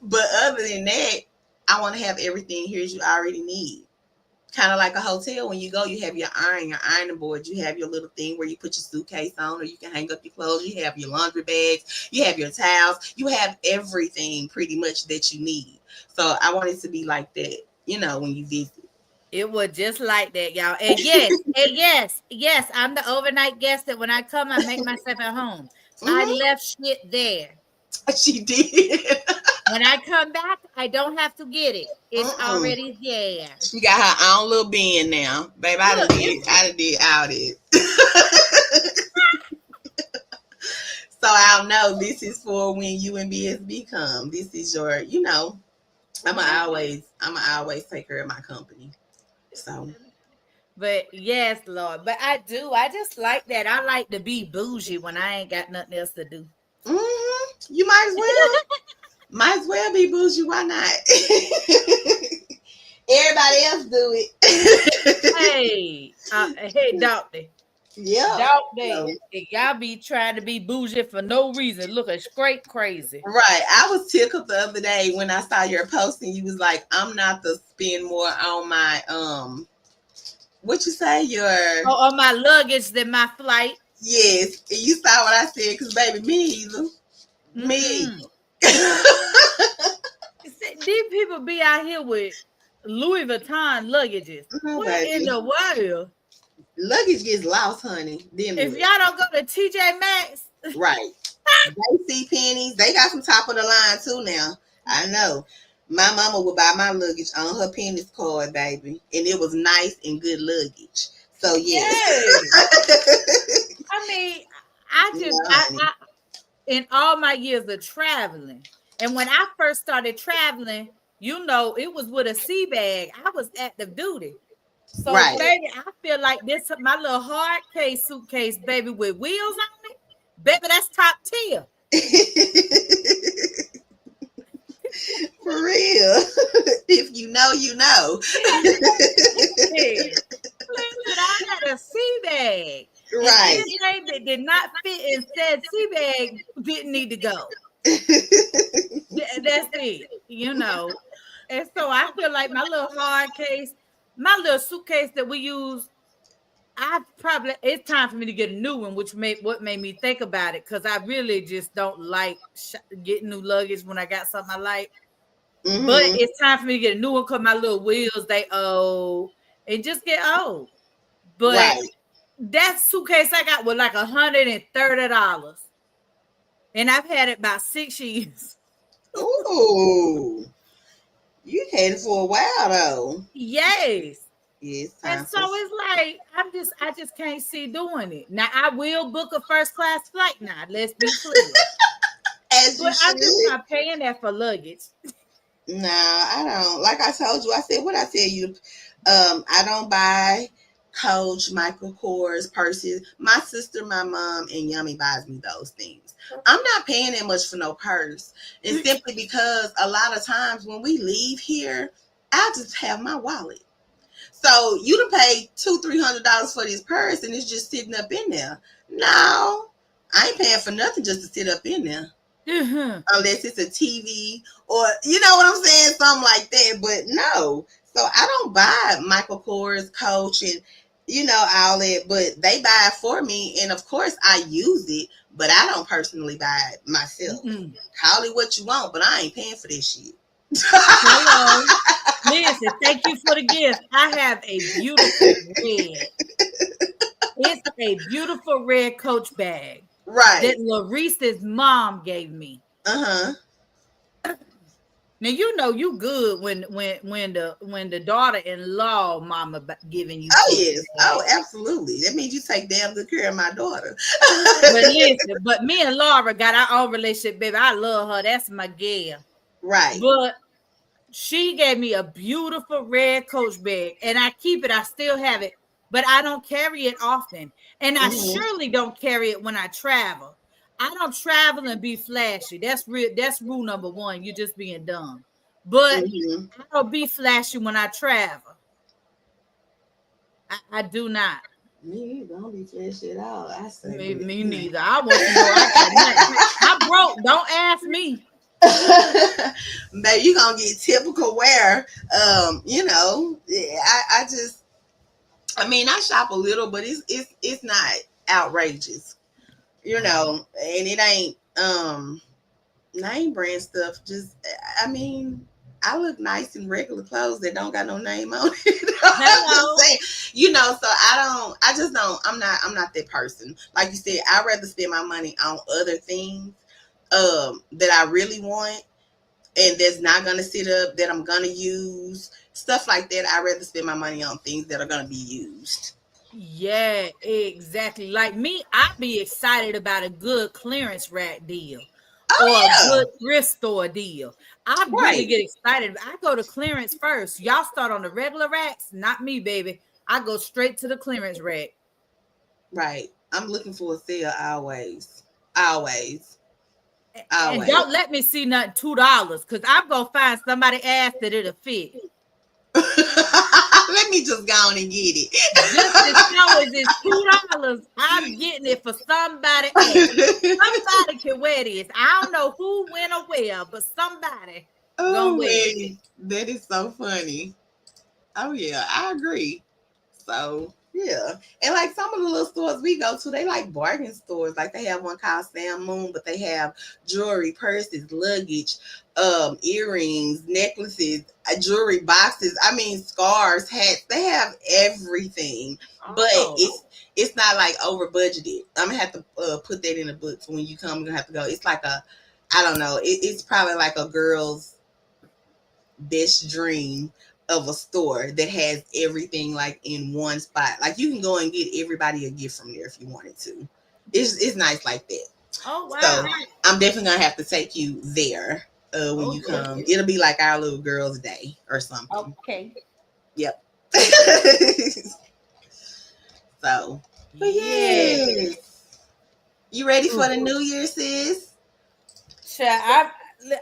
But other than that, I want to have everything here you already need. Kind of like a hotel. When you go, you have your ironing board. You have your little thing where you put your suitcase on, or you can hang up your clothes. You have your laundry bags. You have your towels. You have everything pretty much that you need. So I want it to be like that, when you visit. It was just like that, y'all. And yes, I'm the overnight guest that when I come, I make myself at home. I Hmm. left shit there. She did. When I come back, I don't have to get it. It's Mm-mm. already there. She got her own little bin now, babe. Look, it's I done did all this. So I'll know this is for when you and BSB come. This is your, I'm going always take care of my company. So but yes, Lord. But I do. I just like that. I like to be bougie when I ain't got nothing else to do. you might as well be bougie. Why not? Everybody else do it. Hey, doctor. Yeah. Doctor, So, y'all be trying to be bougie for no reason. Looking straight crazy. right. I was tickled the other day when I saw your post and you was like, I'm not to spend more on my what you say? Your On my luggage than my flight. yes. And you saw what I said, because baby, me either. Me. Mm-mm. These people be out here with Louis Vuitton luggages. No, What in baby. the world? Luggage gets lost, honey. Then If what? y'all don't go to TJ Maxx, Right. They see pennies. They got some top of the line too now. I know. My mama would buy my luggage on her pennies card, baby. And it was nice and good luggage. So yes. yes. I mean, I No, just honey. I in all my years of traveling, and when I first started traveling, it was with a sea bag. I was active duty. So, Right. baby, I feel like this my little hard case suitcase, baby, with wheels on it. Baby, that's top tier. For real. If you know, you know. Yes. Listen, I had a sea bag. And Right. anything that did not fit in said sea bag didn't need to go. That's it. And so I feel like my little hard case, my little suitcase that we use it's time for me to get a new one, which made me think about it, because I really just don't like getting new luggage when I got something I like. Mm-hmm. But it's time for me to get a new one because my little wheels, they old and just get old. But right. that suitcase I got was like $130. And I've had it about 6 years. Ooh. You had it for a while though. Yes. Yeah, it's And time so for it's like I just can't see doing it. Now I will book a first class flight now. Let's be clear. as you But I'm just should. not paying that for luggage. No, I don't. Like I told you, I said what I tell you. I don't buy Coach, Michael Kors purses. My sister, my mom, and Yummy buys me those things. I'm not paying that much for no purse. It's simply because a lot of times when we leave here, I just have my wallet. So you done paid $200-300 for this purse and it's just sitting up in there. No, I ain't paying for nothing just to sit up in there. Unless it's a TV or you know what I'm saying, something like that. But no, so I don't buy Michael Kors, Coach, and all that. But they buy it for me, and of course I use it. But I don't personally buy it myself. Call it what you want, but I ain't paying for this shit. Hello. Listen, thank you for the gift. I have a beautiful red. It's a beautiful red Coach bag. Right. That Larissa's mom gave me. Uh-huh. Now you good when the daughter-in-law mama giving you. Oh yes. Oh, absolutely. That means you take damn good care of my daughter. But listen, but me and Laura got our own relationship, baby. I love her. That's my girl. Right. But she gave me a beautiful red Coach bag, and I keep it. I still have it, but I don't carry it often, and I surely don't carry it when I travel. I don't travel and be flashy. That's real. That's rule number one. You're just being dumb. But I don't be flashy when I travel. I do not. Me don't be flashy at all. I say Me neither. I want to know I got nothing. I'm broke. Don't ask me. Baby, you gonna get typical wear. I mean, I shop a little, but it's not outrageous, and it ain't name brand stuff. Just, I mean, I look nice in regular clothes that don't got no name on it. Hello. So I just don't, I'm not that person. Like you said, I'd rather spend my money on other things that I really want and that's not gonna sit up, that I'm gonna use. Stuff like that. I'd rather spend my money on things that are gonna be used. Yeah, exactly. Like me, I'd be excited about a good clearance rack deal or a good thrift store deal. I really get excited. I go to clearance first. Y'all start on the regular racks, not me, baby. I go straight to the clearance rack. Right. I'm looking for a sale always. Always. And don't let me see nothing $2 because I'm gonna find somebody ass that it'll fit. Let me just go on and get it. Just as long as it's $2, I'm getting it for somebody else. Somebody can wear this. I don't know who, when, or where, but somebody gonna wear it. That is so funny. Oh yeah, I agree. So yeah, and like some of the little stores we go to, they like bargain stores. Like they have one called Sam Moon, but they have jewelry, purses, luggage, earrings, necklaces, jewelry boxes. I mean, scarves, hats. They have everything, but it's not like over budgeted. I'm gonna have to put that in the book for when you come. You're gonna have to go. It's like I don't know. It's probably like a girl's best dream of a store that has everything like in one spot. Like you can go and get everybody a gift from there if you wanted to. It's nice like that. Oh wow! So I'm definitely gonna have to take you there when you come. It'll be like our little girls' day or something. Okay. Yep. So, but yes. You ready for the New Year, sis?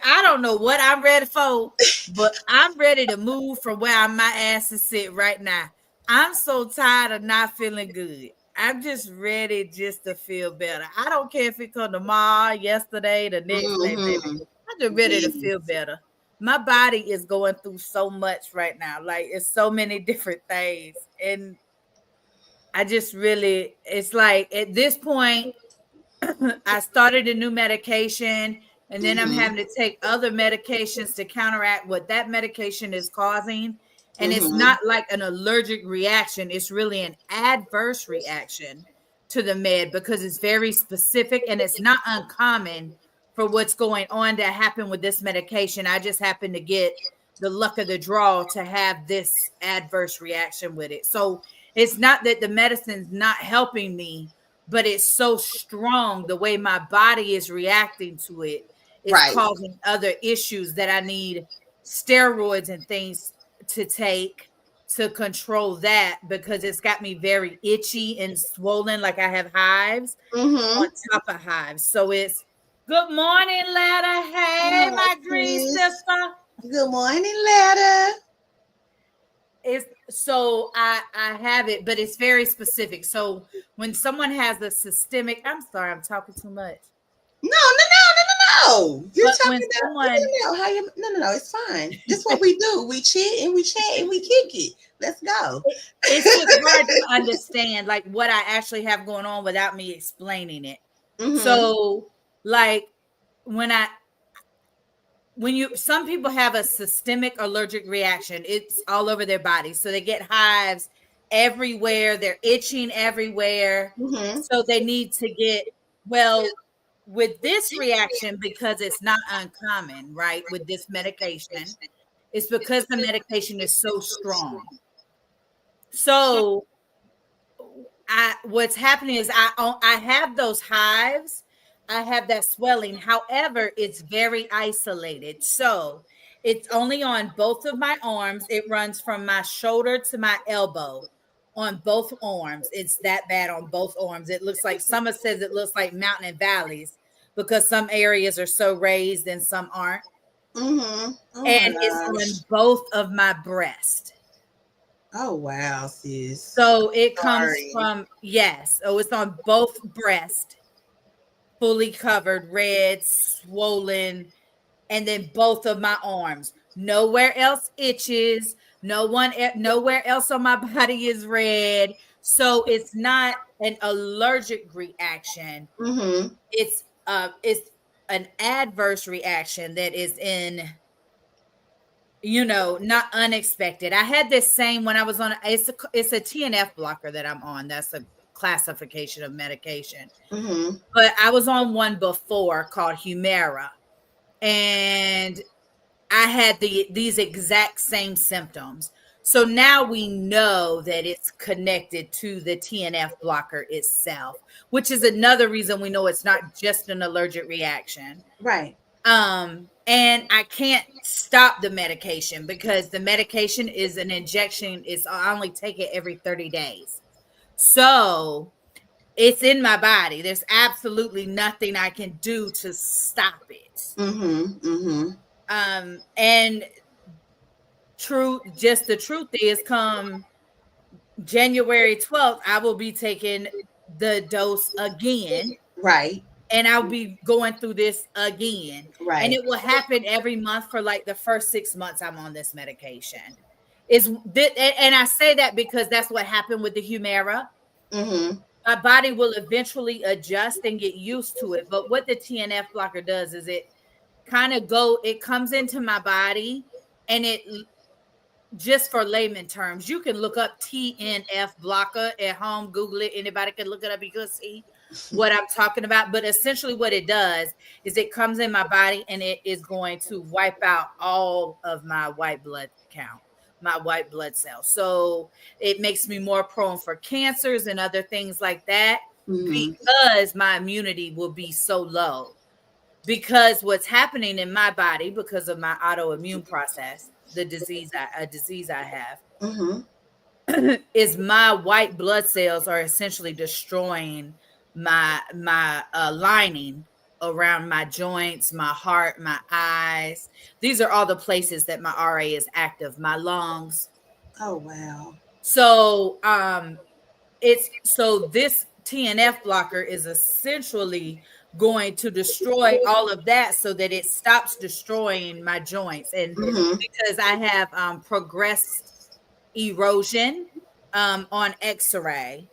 I don't know what I'm ready for, but I'm ready to move from where my ass is sit right now. I'm so tired of not feeling good. I'm just ready just to feel better. I don't care if it come tomorrow, yesterday, the next day, baby. I'm just ready to feel better. My body is going through so much right now. Like it's so many different things. And I just really, it's like at this point, I started a new medication, and then I'm having to take other medications to counteract what that medication is causing. And it's not like an allergic reaction, it's really an adverse reaction to the med because it's very specific and it's not uncommon for what's going on to happen with this medication. I just happen to get the luck of the draw to have this adverse reaction with it. So it's not that the medicine's not helping me, but it's so strong. The way my body is reacting to it is Right. causing other issues that I need steroids and things to take to control that, because it's got me very itchy and swollen, like I have hives on top of hives. So it's good morning, Letta. Hey, my green sister. Good morning, Letta. It's so I have it, but it's very specific. So when someone has a systemic, I'm sorry, I'm talking too much. No. You're But talking when about someone, how you no, it's fine. This is what we do. We chit and we chat and we kick it. Let's go. it's just hard to understand like what I actually have going on without me explaining it. So like when some people have a systemic allergic reaction, it's all over their body. So they get hives everywhere, they're itching everywhere. So they need to get with this reaction, because it's not uncommon, right? With this medication, it's because the medication is so strong. So what's happening is I have those hives, I have that swelling. However, it's very isolated. So it's only on both of my arms. It runs from my shoulder to my elbow on both arms. It's that bad on both arms. It looks like, Summer says it looks like mountain and valleys because some areas are so raised and some aren't. Oh and it's on both of my breast. Oh wow, sis. So it comes from, yes. Oh, it's on both breast, fully covered, red, swollen, and then both of my arms. Nowhere else itches. Nowhere else on my body is red. So it's not an allergic reaction. It's an adverse reaction that is not unexpected. I had this same when I was on it's a TNF blocker that I'm on. That's a classification of medication. But I was on one before called Humira, and I had these exact same symptoms. So now we know that it's connected to the TNF blocker itself, which is another reason we know it's not just an allergic reaction. Right. And I can't stop the medication because the medication is an injection. I only take it every 30 days. So it's in my body. There's absolutely nothing I can do to stop it. And the truth is, come January 12th, I will be taking the dose again. Right. And I'll be going through this again. Right. And it will happen every month for like the first 6 months I'm on this medication. And I say that because that's what happened with the Humira. My body will eventually adjust and get used to it. But what the TNF blocker does is it comes into my body, and it, just for layman terms, you can look up TNF blocker at home, Google it. Anybody can look it up. You can see what I'm talking about. But essentially what it does is it comes in my body and it is going to wipe out all of my white blood count, my white blood cells. So it makes me more prone for cancers and other things like that, because my immunity will be so low. Because what's happening in my body, because of my autoimmune process, a disease I have, is my white blood cells are essentially destroying my lining around my joints, my heart, my eyes. These are all the places that my RA is active, my lungs. Oh wow. So this TNF blocker is essentially going to destroy all of that so that it stops destroying my joints. And because I have progressed erosion on X-ray,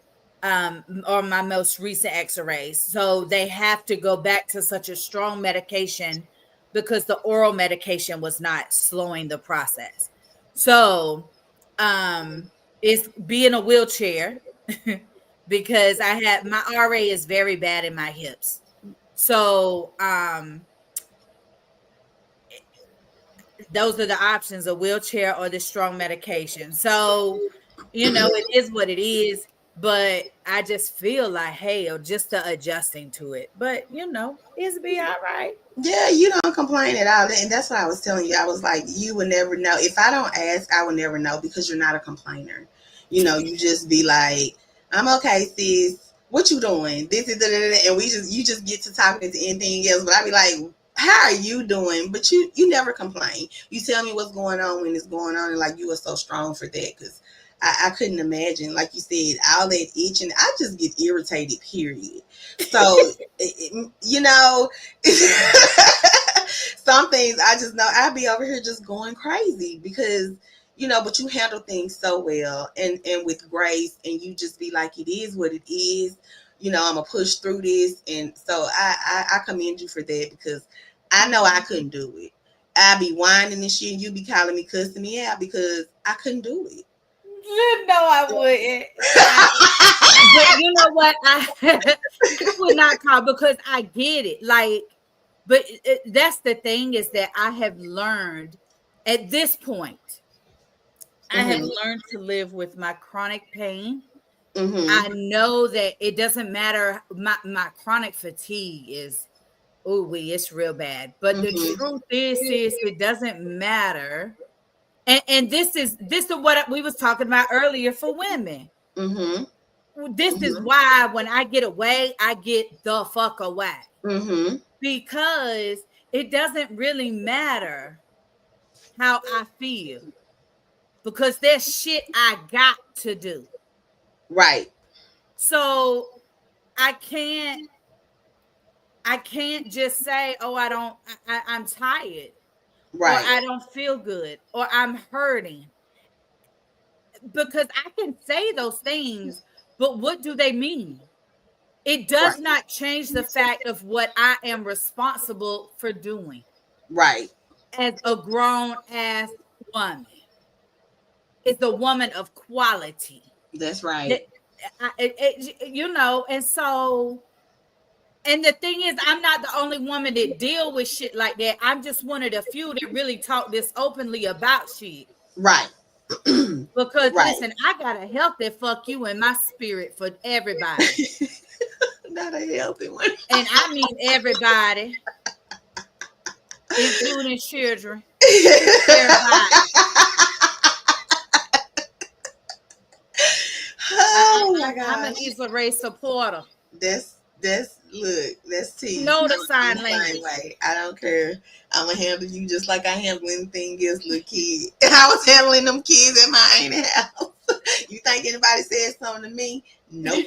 or my most recent x-rays. So they have to go back to such a strong medication because the oral medication was not slowing the process. So it's be in a wheelchair because I had my RA is very bad in my hips. So those are the options, a wheelchair or the strong medication. So, it is what it is, but I just feel like, hey, or just the adjusting to it. But it's be all right. Yeah, you don't complain at all. And that's what I was telling you. I was like, you would never know. If I don't ask, I would never know because you're not a complainer. You just be like, I'm okay, sis. What you doing? This is and you just get to talking to anything else. But I be like, how are you doing? But you never complain. You tell me what's going on when it's going on, and like you are so strong for that because I couldn't imagine, like you said, all that itching. I just get irritated, period. So, some things I just know I'd be over here just going crazy because, but you handle things so well and with grace, and you just be like, it is what it is. I'm going to push through this. And so I commend you for that because I know I couldn't do it. I'd be whining and shit, and you be calling me, cussing me out because I couldn't do it. No, I wouldn't. But you know what? I would not call because I get it. Like, but that's the thing is that I have learned at this point, I have learned to live with my chronic pain. I know that it doesn't matter. My chronic fatigue is, it's real bad. But the truth is it doesn't matter. And this is what we was talking about earlier for women. This is why when I get away, I get the fuck away. Because it doesn't really matter how I feel. Because there's shit I got to do. Right. So I can't just say, I'm tired. Right. Or I don't feel good. Or I'm hurting. Because I can say those things, but what do they mean? It does not change the fact of what I am responsible for doing. Right. As a grown ass woman. It's a woman of quality. That's right. And so, and the thing is, I'm not the only woman that deal with shit like that. I'm just one of the few that really talk this openly about shit. Right. Because listen, I got a healthy fuck you in my spirit for everybody. Not a healthy one. And I mean everybody, including children. Everybody. Oh my God. I'm an Issa Rae supporter. That's T. Know the sign language. I don't care. I'm gonna handle you just like I handle anything else, little kid. I was handling them kids at my aunt's house. You think anybody said something to me? Nope.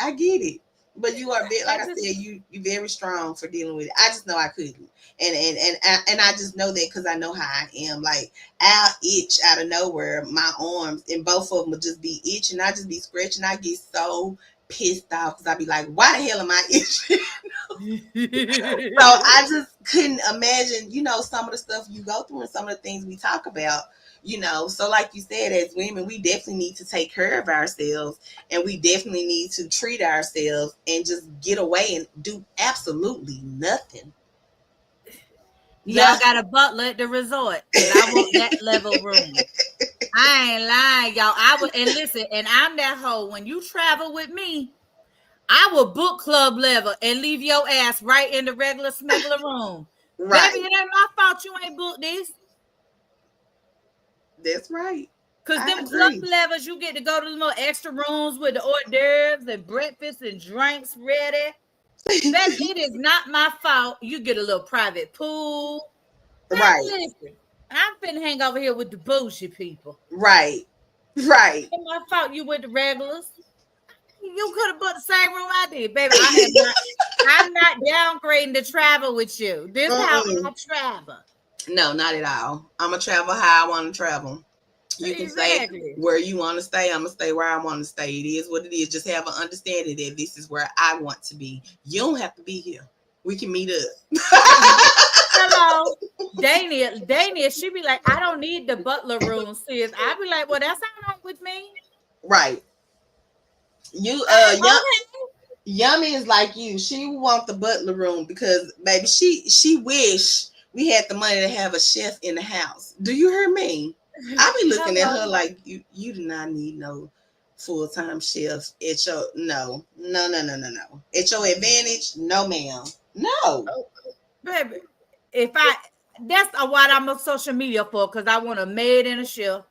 I get it. But you are like I said, you very strong for dealing with it. I just know I couldn't. And I just know that because I know how I am. Like, I'll itch out of nowhere, my arms, and both of them will just be itching. I just be scratching. I get so pissed off because I be like, why the hell am I itching? So I just couldn't imagine, some of the stuff you go through and some of the things we talk about. So like you said, as women, we definitely need to take care of ourselves, and we definitely need to treat ourselves and just get away and do absolutely nothing. Y'all got a butler at the resort. I want that level room. I ain't lying, y'all. And listen, and I'm that hoe. When you travel with me, I will book club level and leave your ass right in the regular smuggler room. Right. Baby, it ain't my fault you ain't booked this. That's right. Because them club levels, you get to go to the little extra rooms with the hors d'oeuvres and breakfast and drinks ready. It is not my fault. You get a little private pool. Right. Listen, I'm finna hang over here with the bullshit people. Right. It's my fault you with the regulars. You could have booked the same room I did, baby. I'm not downgrading to travel with you. This is how I travel. No, not at all. I'm going to travel how I want to travel. You can say Exactly. where you want to stay. I'm gonna stay where I want to stay. It is what it is. Just have an understanding that this is where I want to be. You don't have to be here. We can meet up. Hello. Dania, she be like, I don't need the butler room, sis. I be like, well, that's all right with me. Right. You Okay. Yummy is like you. She want the butler room because baby, she wish we had the money to have a chef in the house. Do you hear me? I be looking at her Hello. like you do not need no full-time chef at your no. At your advantage, no ma'am. No. Baby, if I that's what I'm on social media for, because I want a maid and a chef.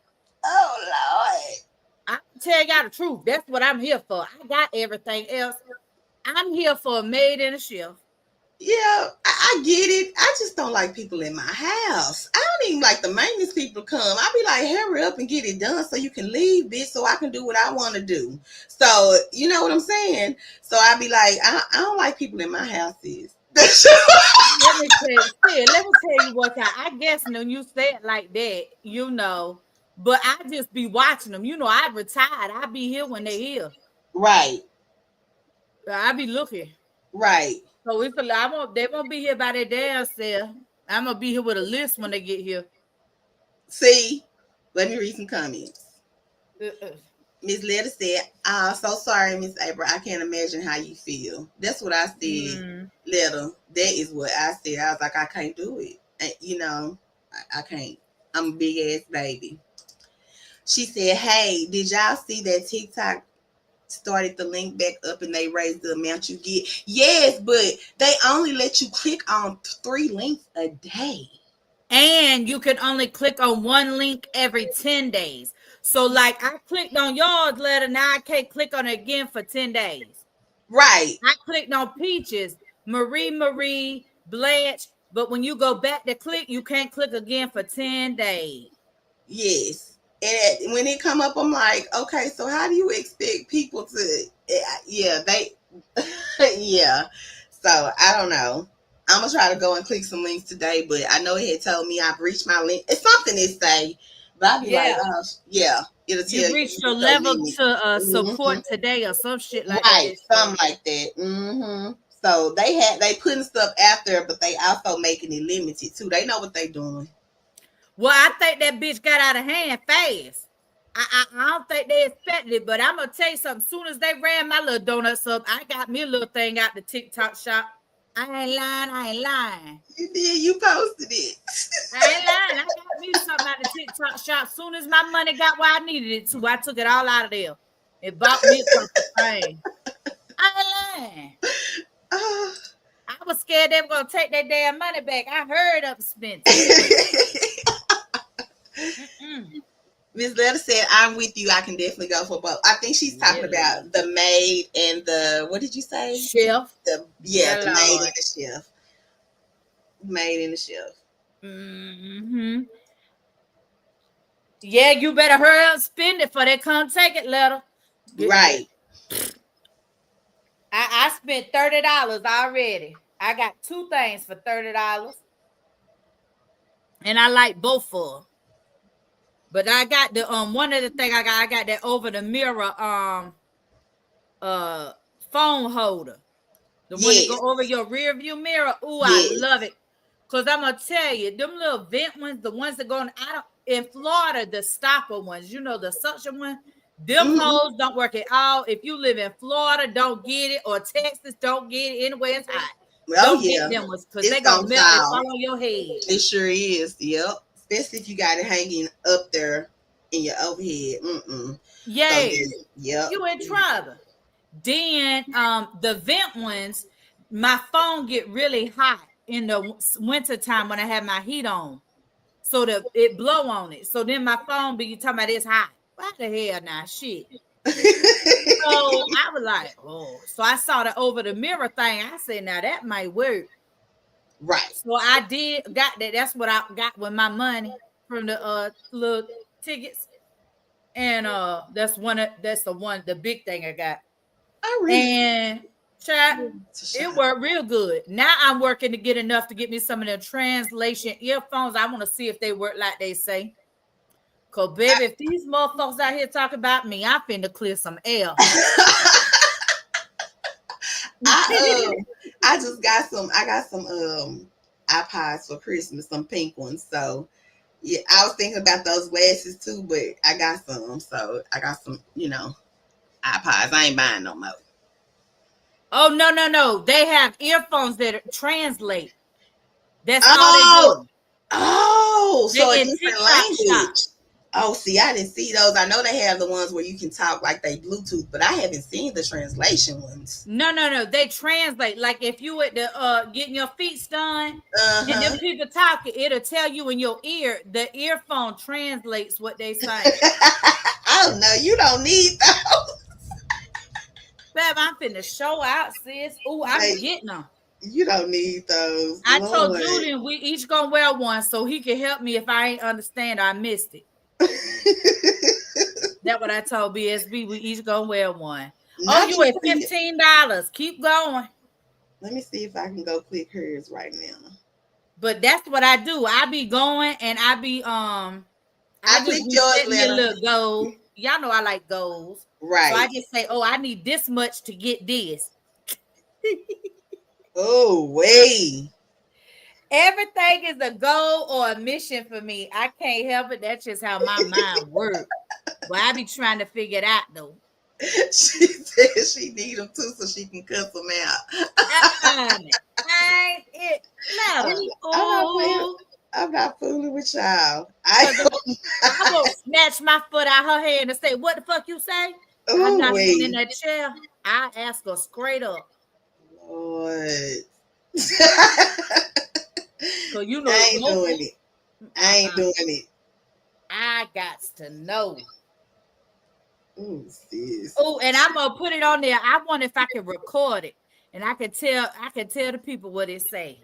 Oh Lord. I tell y'all the truth. That's what I'm here for. I got everything else. I'm here for a maid and a chef. Yeah, I get it. I just don't like people in my house. I don't even like the maintenance people to come. I be like, hurry up and get it done so you can leave, bitch, so I can do what I want to do. So, you know what I'm saying? So I be like, I don't like people in my houses. Let me tell you what I guess when you say it like that, but I just be watching them. I retired. I be here when they here. Right, I be looking. right. So they won't be here by their damn self. I'm gonna be here with a list when they get here. See, let me read some comments. Uh-uh. Miss Letta said, so sorry, Miss April. I can't imagine how you feel. That's what I said, Letta. That is what I said. I was like, I can't do it. And, I can't. I'm a big ass baby. She said, hey, did y'all see that TikTok started the link back up and they raised the amount you get? Yes, but they only let you click on 3 links a day. And you can only click on one link every 10 days. So, like, I clicked on yours, Letter. Now I can't click on it again for 10 days. Right. I clicked on Peaches, Marie, Blanche. But when you go back to click, you can't click again for 10 days. Yes. And when it come up, I'm like, okay, so how do you expect people to, yeah, yeah. So I don't know. I'm gonna try to go and click some links today, but I know it had told me I've reached my link. It's something it say, but I'll be like, yeah, it'll tell You you reached your no level limit. to support Mm-hmm. today or some shit like Right, that. something like that. Mm-hmm. So they putting stuff after, but they also making it limited too. They know what they doing. Well, I think that bitch got out of hand fast. I don't think they expected it, but I'm gonna tell you something. As soon as they ran my little donuts up, I got me a little thing out the TikTok shop. I ain't lying. You did. You posted it. I ain't lying. I got me something out the TikTok shop. As soon as my money got where I needed it to, I took it all out of there and bought me a couple things. I ain't lying. Uh, I was scared they were gonna take their damn money back. I heard up spent it. Miss Letter said, I'm with you. I can definitely go for both. I think she's talking about the maid and the, what did you say? Chef. The Yeah, the maid and the chef. Maid and the chef. Mm-hmm. Yeah, you better hurry up, spend it for they come take it, letter. Right. I spent $30 already. I got 2 things for $30. And I like both of them. But I got the one of the thing I got that over the mirror phone holder. The one that go over your rear view mirror. Ooh, I love it. Cause I'm gonna tell you, them little vent ones, the ones that go in Florida, the stopper ones, the suction one, them holes don't work at all. If you live in Florida, don't get it, or Texas, don't get it. Anyway, it's hot. Don't get them ones because they gonna melt and fall on your head. It sure is. Yep. Especially if you got it hanging up there in your overhead. Yay. So yep. You in trouble. Then the vent ones, my phone get really hot in the winter time when I have my heat on. So it blow on it. So then my phone be talking about it's hot. What the hell now? Shit. So I was like, oh. So I saw the over the mirror thing. I said, now that might work. Right. So I got that. That's what I got with my money from the little tickets. And that's the big thing I got. And chat, it worked real good. Now I'm working to get enough to get me some of the translation earphones. I want to see if they work like they say. Cause baby, if these motherfuckers out here talking about me, I'm finna clear some air. I just got some. I got some iPods for Christmas, some pink ones. So yeah, I was thinking about those glasses too, but I got some. So I got some, iPods. I ain't buying no more. Oh no. They have earphones that translate. That's all they Oh, do. so a They in different TikTok shop. language. Oh, see, I didn't see those. I know they have the ones where you can talk like they Bluetooth, but I haven't seen the translation ones. No. They translate. Like if you at the getting your feet done and them Uh-huh. people talking, it'll tell you in your ear. The earphone translates what they say. Oh no, you don't need those. Babe, I'm finna show out, sis. Oh, I'm Like, getting them. you don't need those. I told Lord. Julian we each gonna wear one so he can help me if I ain't understand or I missed it. That's what I told BSB. We each gonna wear one. Oh, Not you to at see. $15. Keep going. Let me see if I can go click hers right now. But that's what I do. I be going and I be I I just clicked be yours, setting me a letter. little goal. Y'all know I like goals. So I Right. just say, oh, I need this much to get this. Oh, way. Everything is a goal or a mission for me. I can't help it. That's just how my mind works. Well, I be trying to figure it out though. She said she need them too so she can cuss them out. I ain't it. Louder. I'm not playing. Oh, I'm not fooling with y'all. I won't snatch my foot out her hand and say, "What the fuck you say?" I'm Oh not sitting in wait, that chair. I ask her straight up. Lord. So you know, I ain't doing it. I ain't doing it. I got to know. Oh, sis. Oh, and I'm gonna put it on there. I wonder if I can record it, and I can tell the people what it say.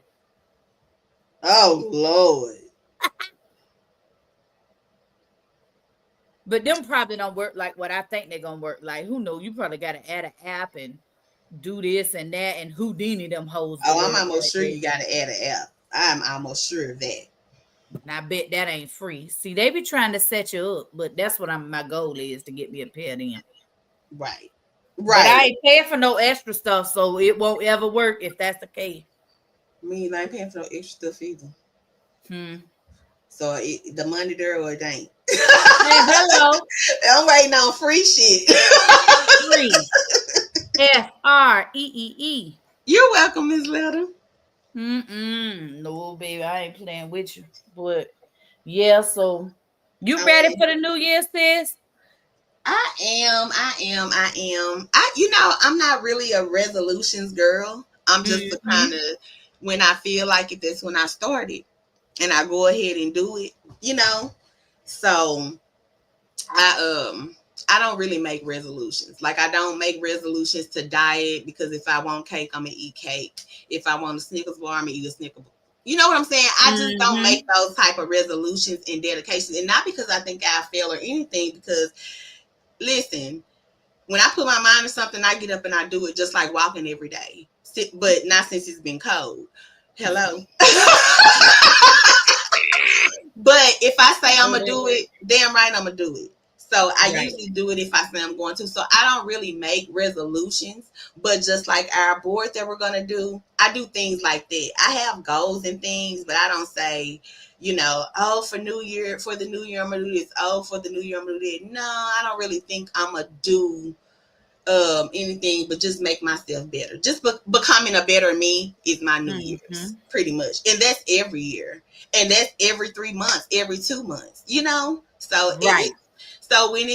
Oh Lord. But them probably don't work like what I think they're gonna work like. Who knows? You probably gotta add an app and do this and that and Houdini them hoes. Oh, I'm almost sure you got to add an app. I'm almost sure of that. And I bet that ain't free. See, they be trying to set you up, but that's what my goal is to get me a pair in. Right. But I Right. ain't paying for no extra stuff, so it won't ever work if that's the case. Me, I ain't paying for no extra stuff either. Hmm. So the money there or it ain't. Hey, hello. I'm waiting on free shit. Free. FREEE. You're welcome, Miss Little. No, baby, I ain't playing with you. But yeah, so you I ready mean, for the new year, sis? I am. I'm not really a resolutions girl. I'm just the kind of, when I feel like it, that's when I start it. And I go ahead and do it, So I don't really make resolutions. Like I don't make resolutions to diet because if I want cake, I'm gonna eat cake. If I want a Snickers bar, I'm gonna eat a Snickers bar. You know what I'm saying? I just don't make those type of resolutions and dedications. And not because I think I fail or anything, because listen, when I put my mind to something, I get up and I do it, just like walking every day. But not since it's been cold. Hello. But if I say I'm gonna do it, damn right I'm gonna do it. So I usually do it if I say I'm going to. So I don't really make resolutions, but just like our board that we're gonna do, I do things like that. I have goals and things, but I don't say, oh, for the new year I'm gonna do this. Oh, for the new year I'm gonna do that. No, I don't really think I'm gonna do anything but just make myself better. Just becoming a better me is my New Year's, pretty much. And that's every year. And that's every 3 months, every 2 months, So so when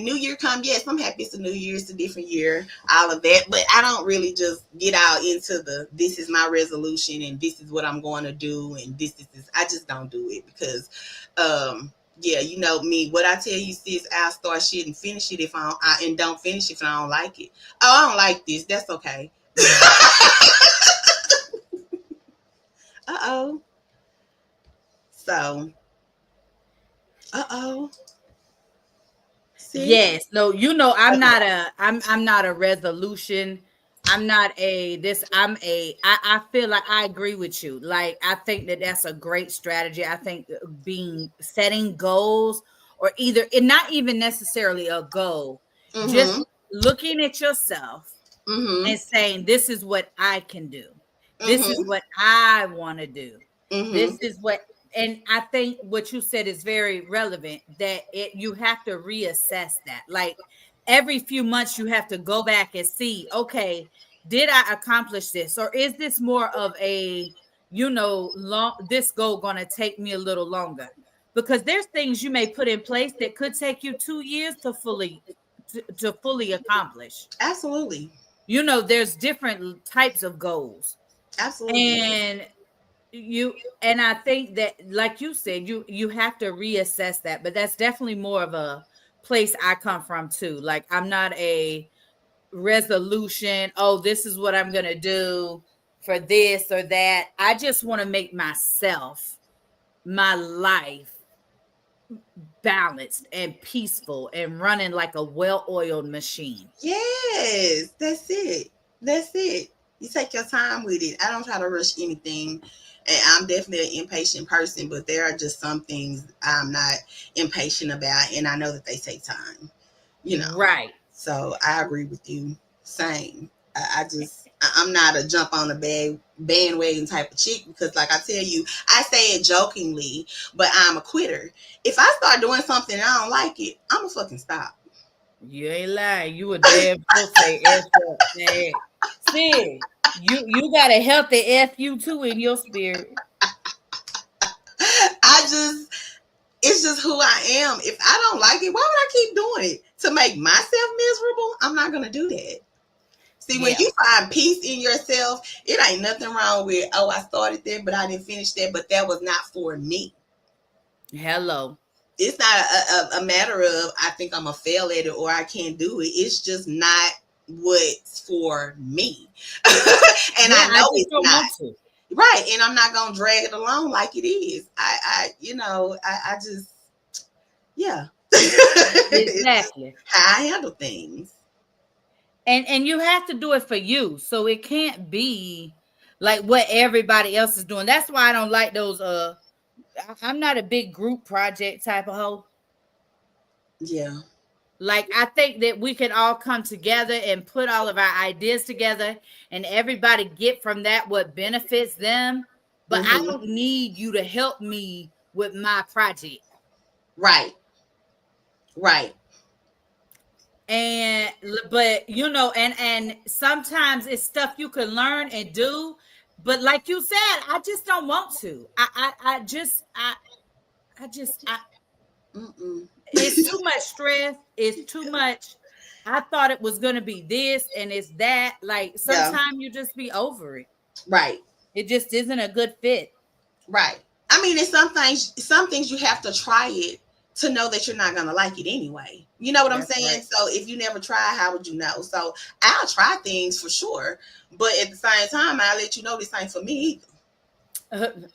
New Year comes, yes, I'm happy it's a new year, it's a different year, all of that. But I don't really just get out into this is my resolution and this is what I'm going to do and this. I just don't do it because yeah, you know me. What I tell you, sis, I'll start shit and finish it if and don't finish it if I don't like it. Oh, I don't like this. That's okay. Uh-oh. So, See? Yes. No, I'm not a resolution. I'm not a this. I feel like I agree with you. Like I think that's a great strategy. I think setting goals or either and not even necessarily a goal, just Mm-hmm. looking at yourself Mm-hmm. and saying, this is what I can do. This is Mm-hmm. what I want to do. This Mm-hmm. is what, and I think what you said is very relevant, that you have to reassess that. Like every few months you have to go back and see, okay, did I accomplish this? Or is this more of a, this goal going to take me a little longer? Because there's things you may put in place that could take you 2 years to fully accomplish. Absolutely. There's different types of goals. Absolutely. And I think that, like you said, you have to reassess that. But that's definitely more of a place I come from too. Like, I'm not a resolution, oh, this is what I'm gonna do for this or that. I just want to make my life balanced and peaceful and running like a well-oiled machine. Yes, that's it. That's it. You take your time with it. I don't try to rush anything. And I'm definitely an impatient person, but there are just some things I'm not impatient about, and I know that they take time, you know. Right. So I agree with you. Same. I'm not a jump on the bandwagon type of chick because, like I tell you, I say it jokingly, but I'm a quitter. If I start doing something and I don't like it, I'm gonna fucking stop. You ain't lying. You a damn fool say F up, man. See, you got a healthy FU too in your spirit. It's just who I am. If I don't like it, why would I keep doing it? To make myself miserable? I'm not gonna do that. See, when Yeah. you find peace in yourself, it ain't nothing wrong with, oh, I started that, but I didn't finish that, but that was not for me. Hello. It's not a matter of, I think I'm a fail at it or I can't do it. It's just not what's for me. And Yeah, I know just it's don't not. want to. Right. And I'm not going to drag it along like it is. I just, yeah. Exactly. How I handle things. And you have to do it for you. So it can't be like what everybody else is doing. That's why I don't like those I'm not a big group project type of hoe. Yeah. Like, I think that we can all come together and put all of our ideas together and everybody get from that what benefits them. But I Mm-hmm. don't need you to help me with my project. Right. Right. And but and sometimes it's stuff you can learn and do. But like you said, I just don't want to. Mm-mm. It's too much stress. It's too much. I thought it was gonna be this and it's that. Like, Yeah. sometimes you just be over it. Right. It just isn't a good fit. Right. I mean, it's some things you have to try it to know that you're not going to like it anyway. You know what I'm That's saying? right. So if you never try, how would you know? So I'll try things for sure. But at the same time, I'll let you know this ain't for me either.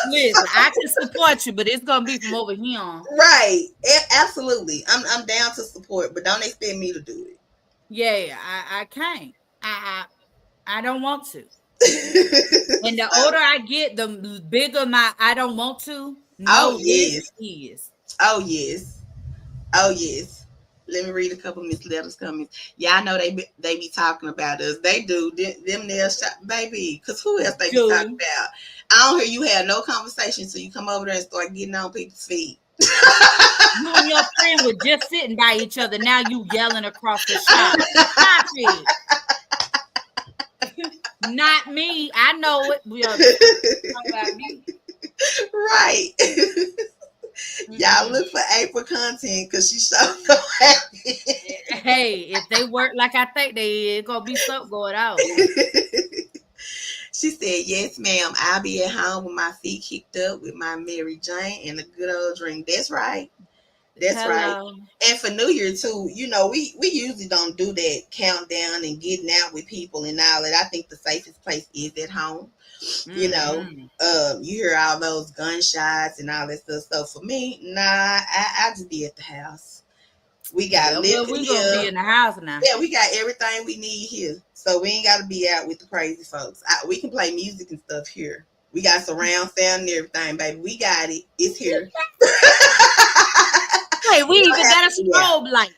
Listen, I can support you, but it's gonna be from over here on. Right. Absolutely. I'm down to support, but don't expect me to do it. Yeah, I can't. I don't want to. And the So, older I get, the bigger my I don't want to. oh No, this yes. is. Oh yes. Oh yes. Let me read a couple of Miss Letters comments. Yeah, I know they be talking about us. They do. Them nail shop, baby. Cause who else they be talking Do about? I don't hear you have no conversation, so you come over there and start getting on people's feet. you and your friend were just sitting by each other. Now you yelling across the shop. Stop it. Not me. I know it. We are talking about me. Right. Y'all look for April content because she so happy. Hey, if they work like I think they, it's gonna be something going on. She said, yes, ma'am. I'll be at home with my feet kicked up with my Mary Jane and a good old drink. That's right. That's right. Hello. And for New Year too, we usually don't do that countdown and getting out with people and all that. I think the safest place is at home. You hear all those gunshots and all that stuff. So for me, nah, I just be at the house. We got Well, living we gonna be here. in the house now. Yeah, we got everything we need here. So we ain't got to be out with the crazy folks. We can play music and stuff here. We got surround sound and everything, baby. We got it. It's here. Hey, we You even don't have got a to, yeah. strobe light.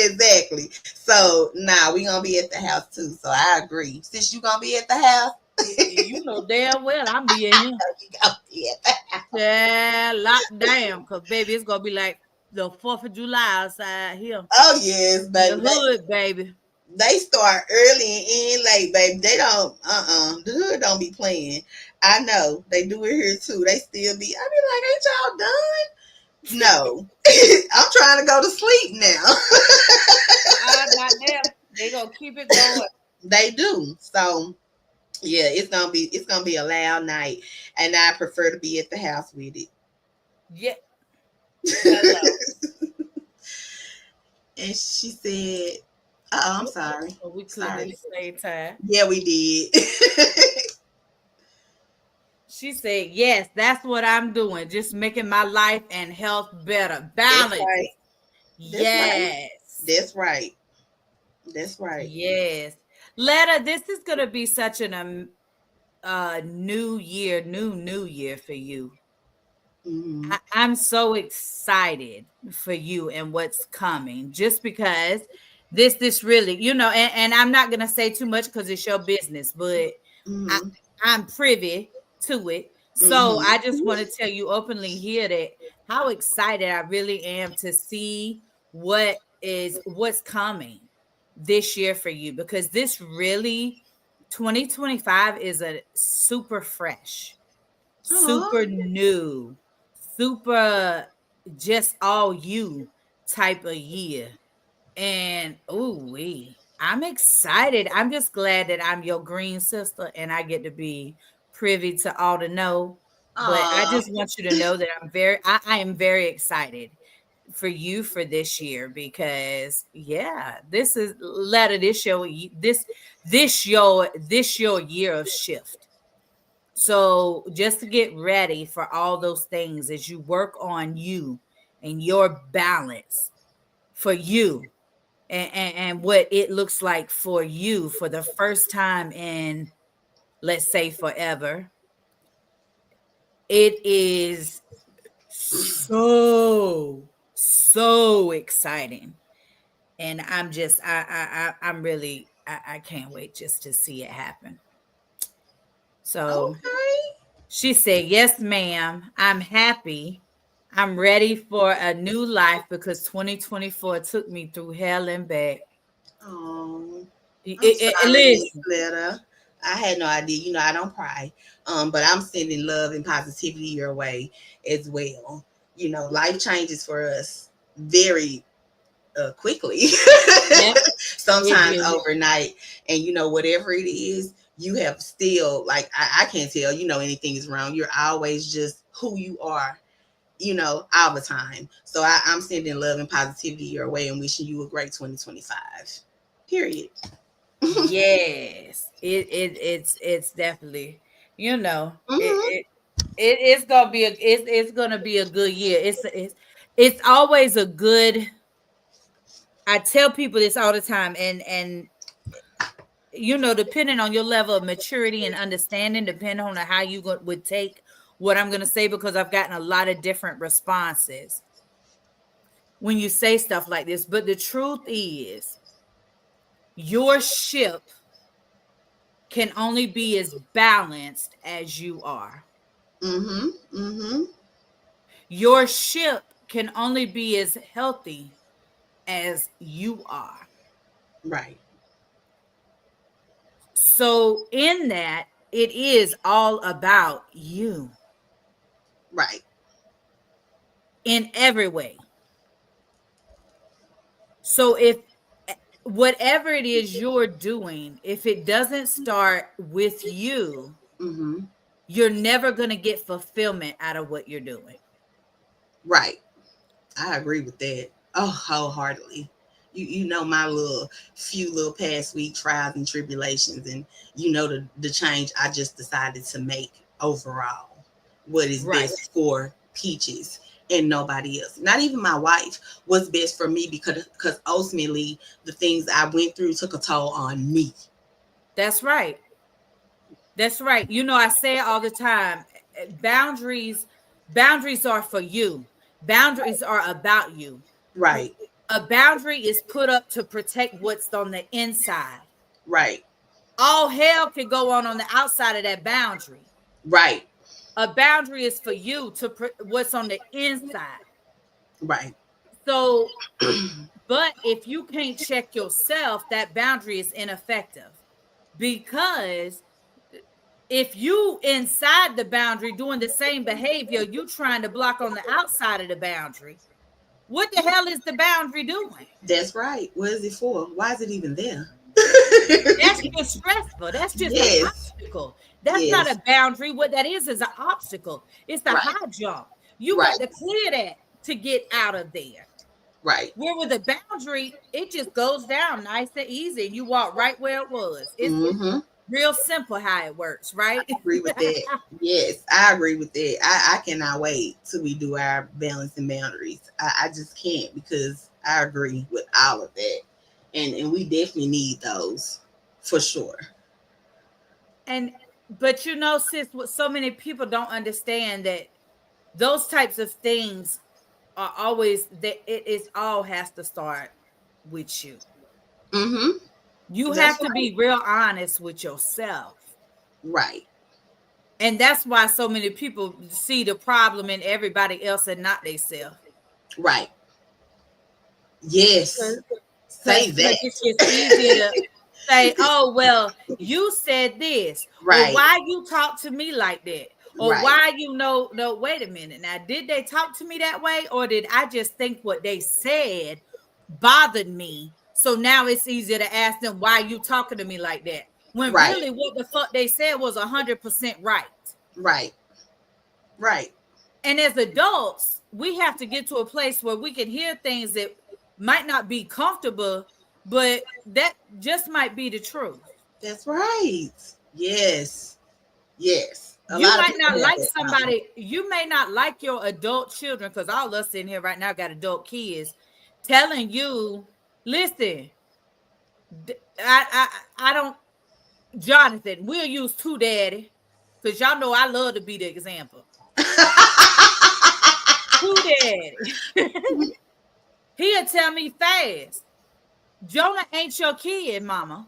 Exactly. So we gonna be at the house too. So I agree. Since you gonna be at the house, You know damn well I'm being here. you gonna be at the house. Yeah, locked down. Cause baby, it's gonna be like the 4th of July outside here. Oh yes, In the baby. hood, baby. They start early and end late, baby. They don't. The hood don't be playing. I know they do it here too. They still be. I be like, ain't y'all done? No, I'm trying to go to sleep now. Not them. They gonna keep it going. They do. So yeah, it's gonna be a loud night, and I prefer to be at the house with Yeah. Hello. it. And she said, "Oh, I'm sorry. So we couldn't at Sorry. the same time. Yeah, we did." She said, yes, that's what I'm doing. Just making my life and health better. That's Balance. right. That's right. Yes. That's right. That's right. Yes. Letta, this is gonna be such an new year for you. Mm-hmm. I'm so excited for you and what's coming, just because this really, and I'm not gonna say too much because it's your business, but I, Mm-hmm. I'm privy to it. So Mm-hmm. I just want to tell you openly here that how excited I really am to see what's coming this year for you, because this really 2025 is a super fresh, super Oh, new, super just all you type of year. And I'm excited. I'm just glad that I'm your green sister and I get to be privy to all the know. But I oh, just want you to know that I am very excited for you for this year, because this is Letta, this your year of shift. So just to get ready for all those things as you work on you and your balance for you, and what it looks like for you for the first time in, let's say, forever. It is so exciting, and I'm just I'm really I can't wait just to see it happen. So okay. she said, yes, ma'am, I'm happy. I'm ready for a new life because 2024 took me through hell and back. Oh, I'm sorry, Miss Listen, Glitter. I had no idea. I don't pry. But I'm sending love and positivity your way as well. Life changes for us very quickly. yep, it Sometimes do. overnight, and whatever it is, you have still, like, I can't tell anything is wrong. You're always just who you are, all the time. So I'm sending love and positivity your way and wishing you a great 2025. Period. Yes, it's definitely, Hmm. it's gonna be it's gonna be a good year. It's always a good. I tell people this all the time, and depending on your level of maturity and understanding, depending on how you would take what I'm gonna say, because I've gotten a lot of different responses when you say stuff like this. But the truth is, your ship can only be as balanced as you are. Hmm. Hmm. Your ship can only be as healthy as you are. Right. So, in that, it is all about you Right. in every way. So, if whatever it is you're doing, if it doesn't start with you, Hmm. you're never going to get fulfillment out of what you're doing. Right. I agree with that. Oh, wholeheartedly. You know my few past week trials and tribulations, and the change I just decided to make overall. What is Right. best for Peaches and nobody else. Not even my wife. What's best for me, because ultimately the things I went through took a toll on me. That's right. That's right. I say it all the time. Boundaries are for you. Boundaries are about you. Right. A boundary is put up to protect what's on the inside. Right. All hell can go on the outside of that boundary. Right. A boundary is for you to what's on the inside. Right. So, but if you can't check yourself, that boundary is ineffective, because if you inside the boundary doing the same behavior you trying to block on the outside of the boundary, what the hell is the boundary doing? That's right. What is it for? Why is it even there? That's just stressful. That's just an obstacle. That's not a boundary. What that is an obstacle. It's the high jump. You got to clear that to get out of there. Right. Where with a boundary, it just goes down nice and easy, and you walk right where it was. It's real simple how it works, right? I agree with that. Yes, I agree with that. I cannot wait till we do our balancing boundaries. I just can't, because I agree with all of that. And we definitely need those for sure. But you know, sis, what so many people don't understand, that those types of things are always that it is all has to start with you. You have to be real honest with yourself. Right. And that's why so many people see the problem in everybody else and not themselves. Right. Yes. Say that. It's just easy to say, oh, well, you said this. Right. Or why you talk to me like that? Or why no, wait a minute. Now, did they talk to me that way? Or did I just think what they said bothered me? So now it's easier to ask them, why you talking to me like that? When really what the fuck they said was 100% right. Right. Right. And as adults, we have to get to a place where we can hear things that might not be comfortable, but that just might be the truth. That's right. Yes. Yes. You might not like somebody. You may not like your adult children, because all of us in here right now got adult kids telling you, listen, I don't, Jonathan, we'll use two daddy, because y'all know I love to be the example. Two daddy. He'll tell me fast, Jonah ain't your kid, mama.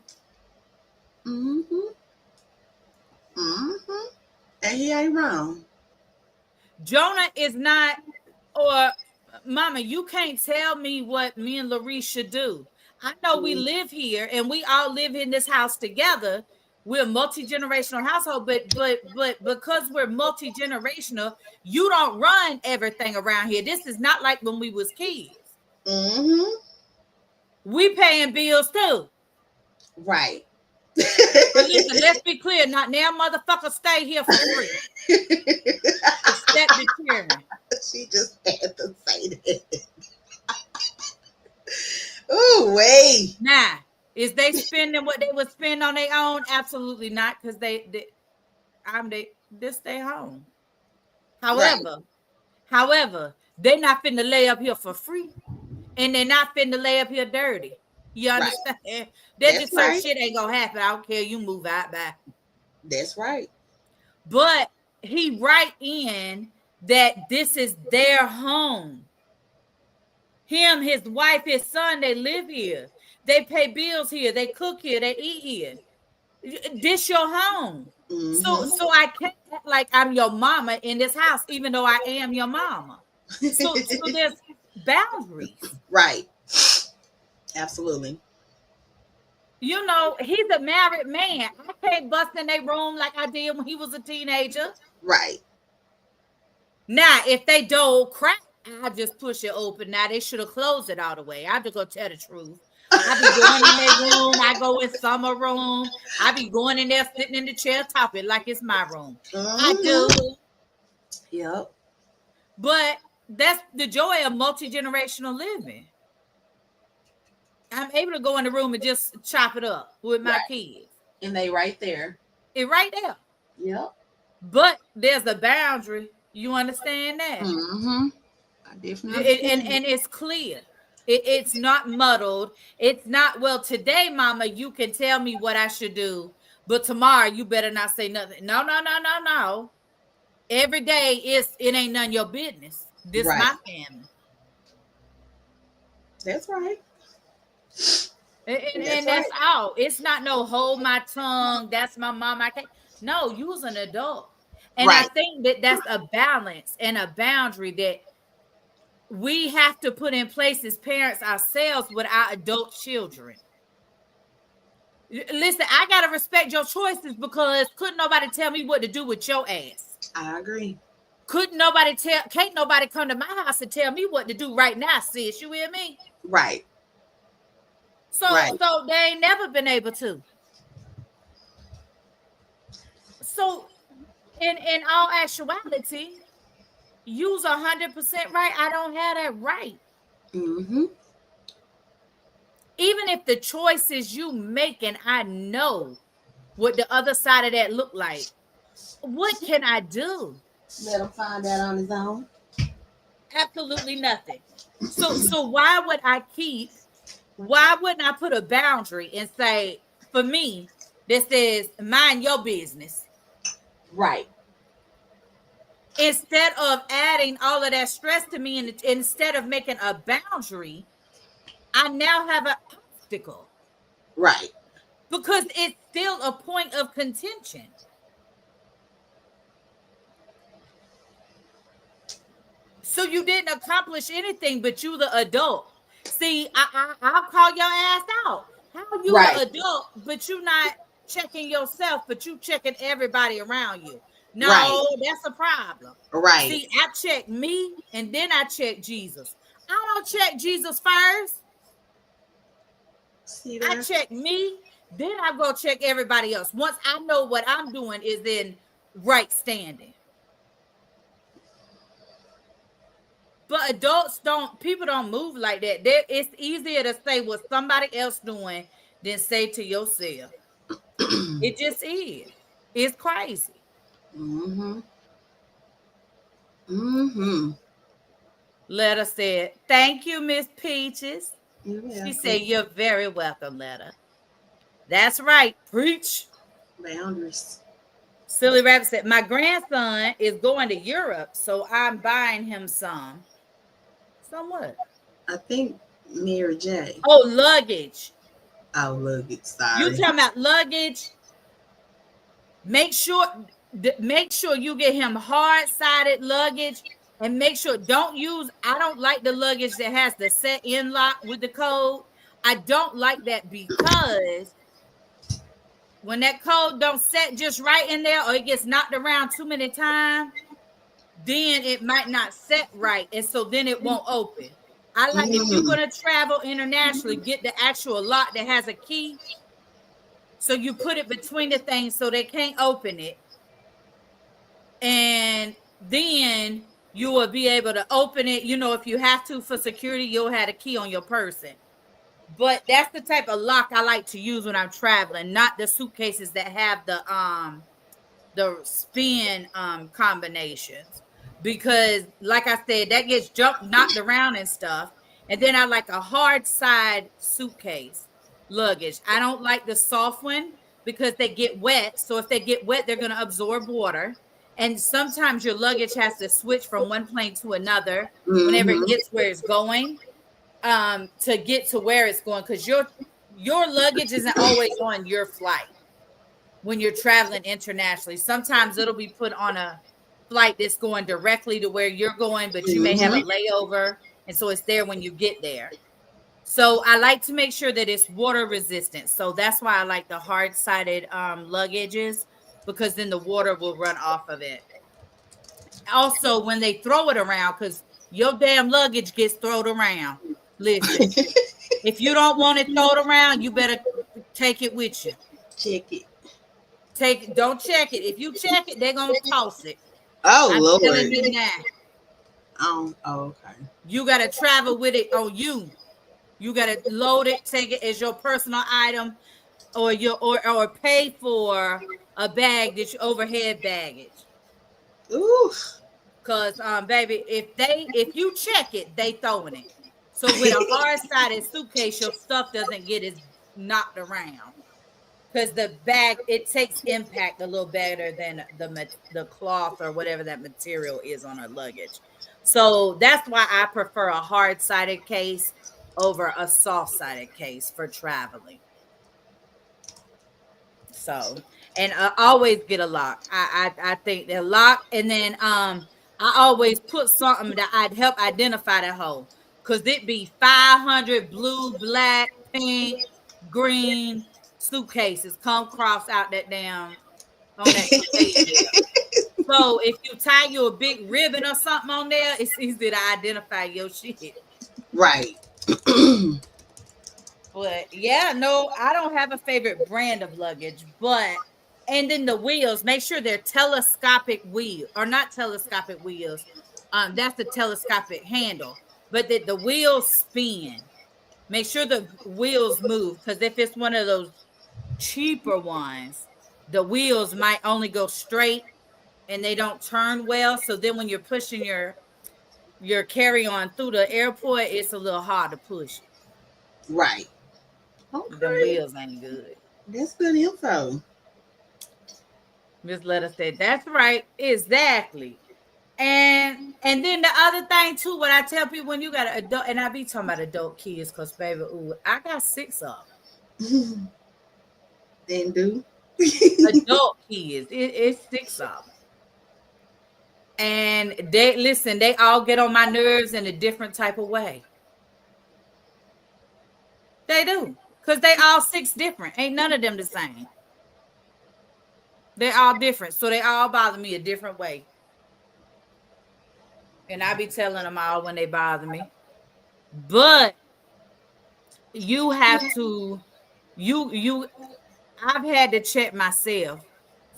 And he ain't wrong. Jonah is not, or mama, you can't tell me what me and Larice should do. I know we live here and we all live in this house together. We're a multi-generational household, but because we're multi-generational, you don't run everything around here. This is not like when we was kids. We paying bills too. Right. But listen, let's be clear. Not now, motherfucker, stay here for free. Except the cheering. She just had to say that. Oh, wait. Nah, is they spending what they would spend on their own? Absolutely not, because this stay home. However, they're not finna lay up here for free, and they're not finna lay up here dirty. You understand? Right. That just certain shit ain't gonna happen. I don't care. You move out back. That's right. But he right in that this is their home. Him, his wife, his son, they live here. They pay bills here. They cook here. They eat here. This your home. So I can't act like I'm your mama in this house, even though I am your mama. So there's boundaries. Right. Absolutely. You know, he's a married man. I can't bust in their room like I did when he was a teenager. Right. Now, if they dole crap, I just push it open. Now, they should have closed it all the way. I just go tell the truth. I be going in their room. I go in summer room. I be going in there, sitting in the chair, talking like it's my room. I do. Yep. But that's the joy of multi-generational living. I'm able to go in the room and just chop it up with my kids. And they right there. It right there. Yep. But there's a boundary. You understand that? I definitely and it's clear. It's not muddled. It's not, well, today, mama, you can tell me what I should do, but tomorrow you better not say nothing. No. Every day it ain't none of your business. This Right. my family. That's right. And that's all. It's not no hold my tongue. That's my mom. I can't. No, you was an adult. And I Right. think that that's a balance and a boundary that we have to put in place as parents ourselves with our adult children. Listen, I gotta respect your choices because couldn't nobody tell me what to do with your ass. I agree. Can't nobody come to my house and tell me what to do right now, sis. You hear me? Right. So Right. so they ain't never been able to. So in all actuality, you's 100% right. I don't have that right. Mm-hmm. Even if the choices you make and I know what the other side of that look like, what can I do? Let him find out on his own. Absolutely nothing. So why wouldn't I put a boundary and say, for me, that says mind your business, Right. instead of adding all of that stress to me, and instead of making a boundary, I now have an obstacle Right. because it's still a point of contention. So you didn't accomplish anything, but you the adult. See, I'll call your ass out. How you Right. the adult, but you not checking yourself, but you checking everybody around you? No, Right. that's a problem. Right. See, I check me and then I check Jesus. I don't check Jesus first. See I that? check me, then I go check everybody else. Once I know what I'm doing is in right standing. But people don't move like that. It's easier to say what somebody else doing than say to yourself. It just is. It's crazy. Mm-hmm. Mm-hmm. Letta said, thank you, Miss Peaches. You're welcome. She said, you're very welcome, Letta. That's right. Preach. Boundaries. Silly Rabbit said, my grandson is going to Europe, so I'm buying him some. Somewhat. I think Mary J. Oh, luggage. Oh, luggage. Sorry. You talking about luggage? Make sure you get him hard-sided luggage, and make sure I don't like the luggage that has the set in lock with the code. I don't like that because when that code don't set just right in there, or it gets knocked around too many times, then it might not set right, and so then it won't open. I like if you're gonna travel internationally, get the actual lock that has a key. So you put it between the things so they can't open it. And then you will be able to open it. You know, if you have to for security, you'll have a key on your person. But that's the type of lock I like to use when I'm traveling, not the suitcases that have the spin combinations. Because like I said, that gets knocked around and stuff. And then I like a hard side suitcase luggage. I don't like the soft one because they get wet. So if they get wet, they're going to absorb water. And sometimes your luggage has to switch from one plane to another whenever it gets where it's going, to get to where it's going. Because your luggage isn't always on your flight when you're traveling internationally. Sometimes it'll be put on a flight that's going directly to where you're going, but you may have a layover. And so it's there when you get there. So I like to make sure that it's water resistant. So that's why I like the hard-sided luggages, because then the water will run off of it. Also, when they throw it around, because your damn luggage gets thrown around. Listen, if you don't want it thrown around, you better take it with you. Check it. Don't check it. If you check it, they're gonna toss it. Oh, I'm Lord. telling you now. Oh, okay. You gotta travel with it on you. You gotta load it, take it as your personal item, or or pay for a bag that's your overhead baggage. Oof. Cause baby, if you check it, they throwing it. So with a hard-sided suitcase, your stuff doesn't get as knocked around. Because the bag, it takes impact a little better than the cloth or whatever that material is on our luggage. So that's why I prefer a hard-sided case over a soft-sided case for traveling. So, and I always get a lock. I think they're locked, and then I always put something that I'd help identify that hole, cause it be 500 blue, black, pink, green suitcases come cross out that damn on that conveyor belt. So if you tie you a big ribbon or something on there, it's easy to identify your shit. Right. But yeah, no, I don't have a favorite brand of luggage, but and then the wheels, make sure they're telescopic wheel or not telescopic wheels. That's the telescopic handle, but that the wheels spin. Make sure the wheels move, because if it's one of those cheaper ones, the wheels might only go straight and they don't turn well. So then when you're pushing your carry-on through the airport, it's a little hard to push. Right. The Okay. wheels ain't good. That's good info. Miss Letter said, that's right. Exactly. And then the other thing too, what I tell people when you got an adult, and I be talking about adult kids, because baby, ooh, I got 6 of them. And do Adult kids. It's 6 of them. And they all get on my nerves in a different type of way. They do. Because they all 6 different. Ain't none of them the same. They're all different. So they all bother me a different way. And I be telling them all when they bother me. But you have to, I've had to check myself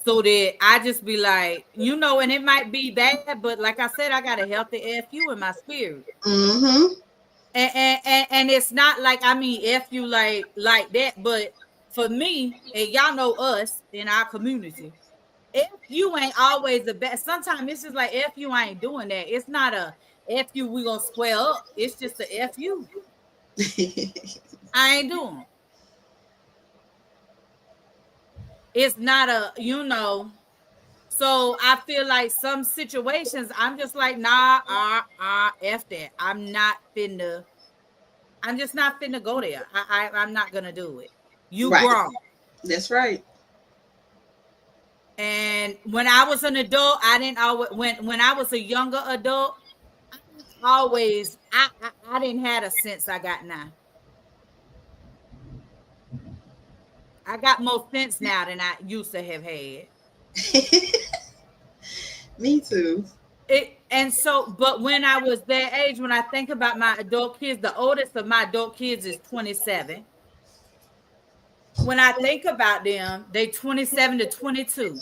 so that I just be like, and it might be bad, but like I said, I got a healthy FU in my spirit. Mm-hmm. And it's not like, I mean, FU like that, but for me, and y'all know us in our community, if you ain't always the best, sometimes it's just like, if you ain't doing that, it's not a F you we gonna square up. It's just a F you. I ain't doing. It's not a, so I feel like some situations I'm just like, nah, F that. I'm just not finna go there. I'm not gonna do it. You Right. grown. That's right. And when I was an adult, I didn't always, when I was a younger adult, I didn't have a sense I got now. I got more sense now than I used to have had. Me too. But when I was that age, when I think about my adult kids, the oldest of my adult kids is 27. When I think about them, they 27 to 22,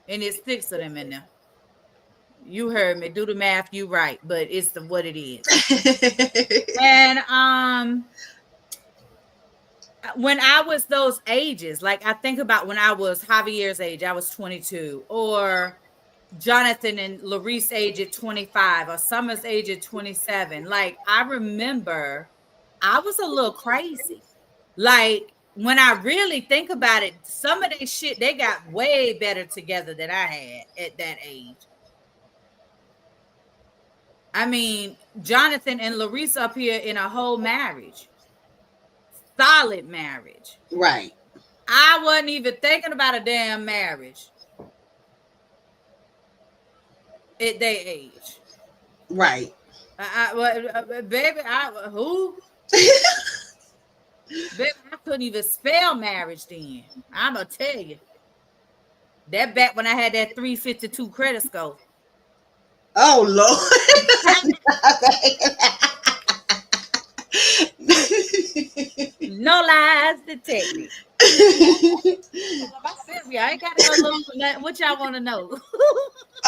and it's 6 of them in there. You heard me. Do the math. You right, but it's what it is. And when I was those ages, like I think about when I was Javier's age, I was 22, or Jonathan and Larice's age at 25, or Summer's age at 27. Like I remember I was a little crazy. Like when I really think about it, some of their shit, they got way better together than I had at that age. I mean, Jonathan and Larice up here in a whole marriage. Solid marriage. Right. I wasn't even thinking about a damn marriage at their age. Right. Baby, who? Baby, I couldn't even spell marriage then. I'm going to tell you. That back when I had that 352 credit score. Oh, Lord. No lies detected. I ain't got no little, what y'all want to know.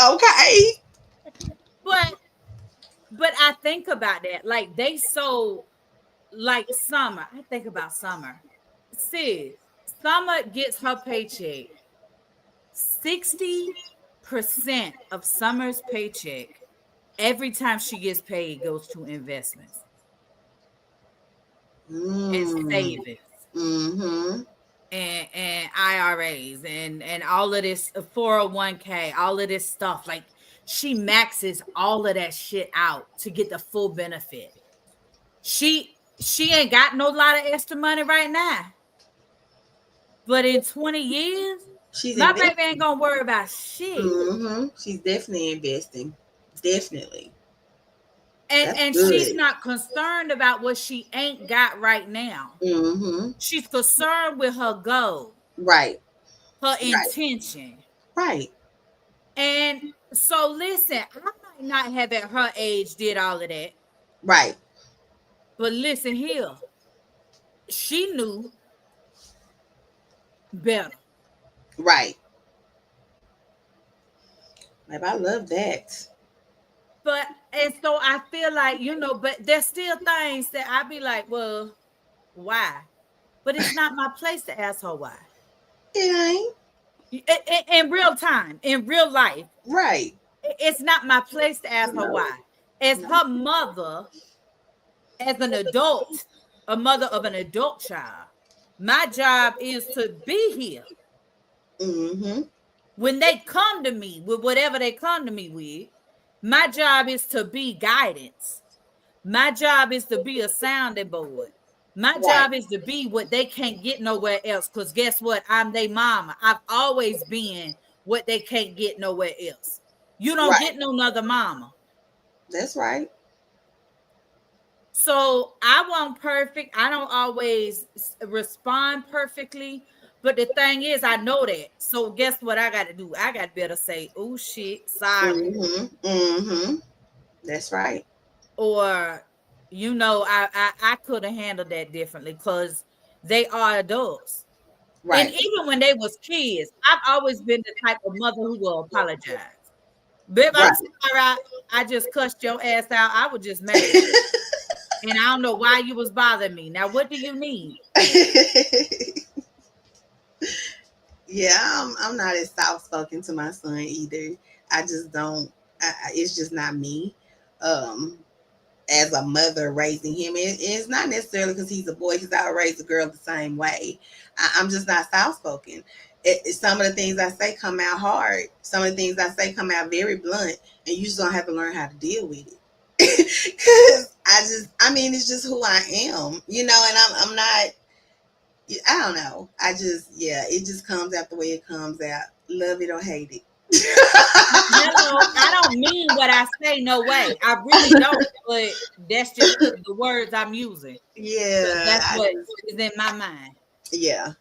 Okay. But I think about that. Like they so like Summer. I think about Summer. Sis, Summer gets her paycheck. 60% of Summer's paycheck every time she gets paid goes to investments and savings. Mm-hmm. And IRAs and all of this 401k, all of this stuff. Like she maxes all of that shit out to get the full benefit. She ain't got no lot of extra money right now. But in 20 years, She's my investing. baby ain't gonna worry about shit. Mm-hmm. She's definitely investing. Definitely. And That's she's good. not concerned about what she ain't got right now. Mm-hmm. She's concerned with her goal, Right. her intention. Right. And so listen, I might not have at her age did all of that. Right. But listen here. She knew better. Right. Babe, I love that. But and so I feel like, but there's still things that I be like, well, why? But it's not my place to ask her why. It ain't. In real time, in real life. Right. It's not my place to ask her why. As her mother, as an adult, a mother of an adult child, my job is to be here. Mm-hmm. When they come to me with whatever they come to me with, my job is to be guidance. My job is to be a sounding board. My job is to be what they can't get nowhere else. Because guess what? I'm their mama. I've always been what they can't get nowhere else. You don't get no other mama. That's right. So I want perfect. I don't always respond perfectly. But the thing is, I know that. So guess what I got to do? I got to better say, oh, shit, sorry. Mm-hmm. Mm-hmm. That's right. Or, I could have handled that differently because they are adults. Right. And even when they was kids, I've always been the type of mother who will apologize. Babe, I'm sorry, I just cussed your ass out. I was just mad. And I don't know why you was bothering me. Now, what do you need? Yeah, I'm not as soft-spoken to my son either. I just don't. It's just not me. As a mother raising him, it's not necessarily because he's a boy, because I would raise a girl the same way. I'm just not soft-spoken. Some of the things I say come out hard. Some of the things I say come out very blunt, and you just don't have to learn how to deal with it. Because it's just who I am, and I'm not. I don't know. It just comes out the way it comes out. Love it or hate it. No, I don't mean what I say. No way. I really don't. But that's just the words I'm using. Yeah, that's what is in my mind. Yeah.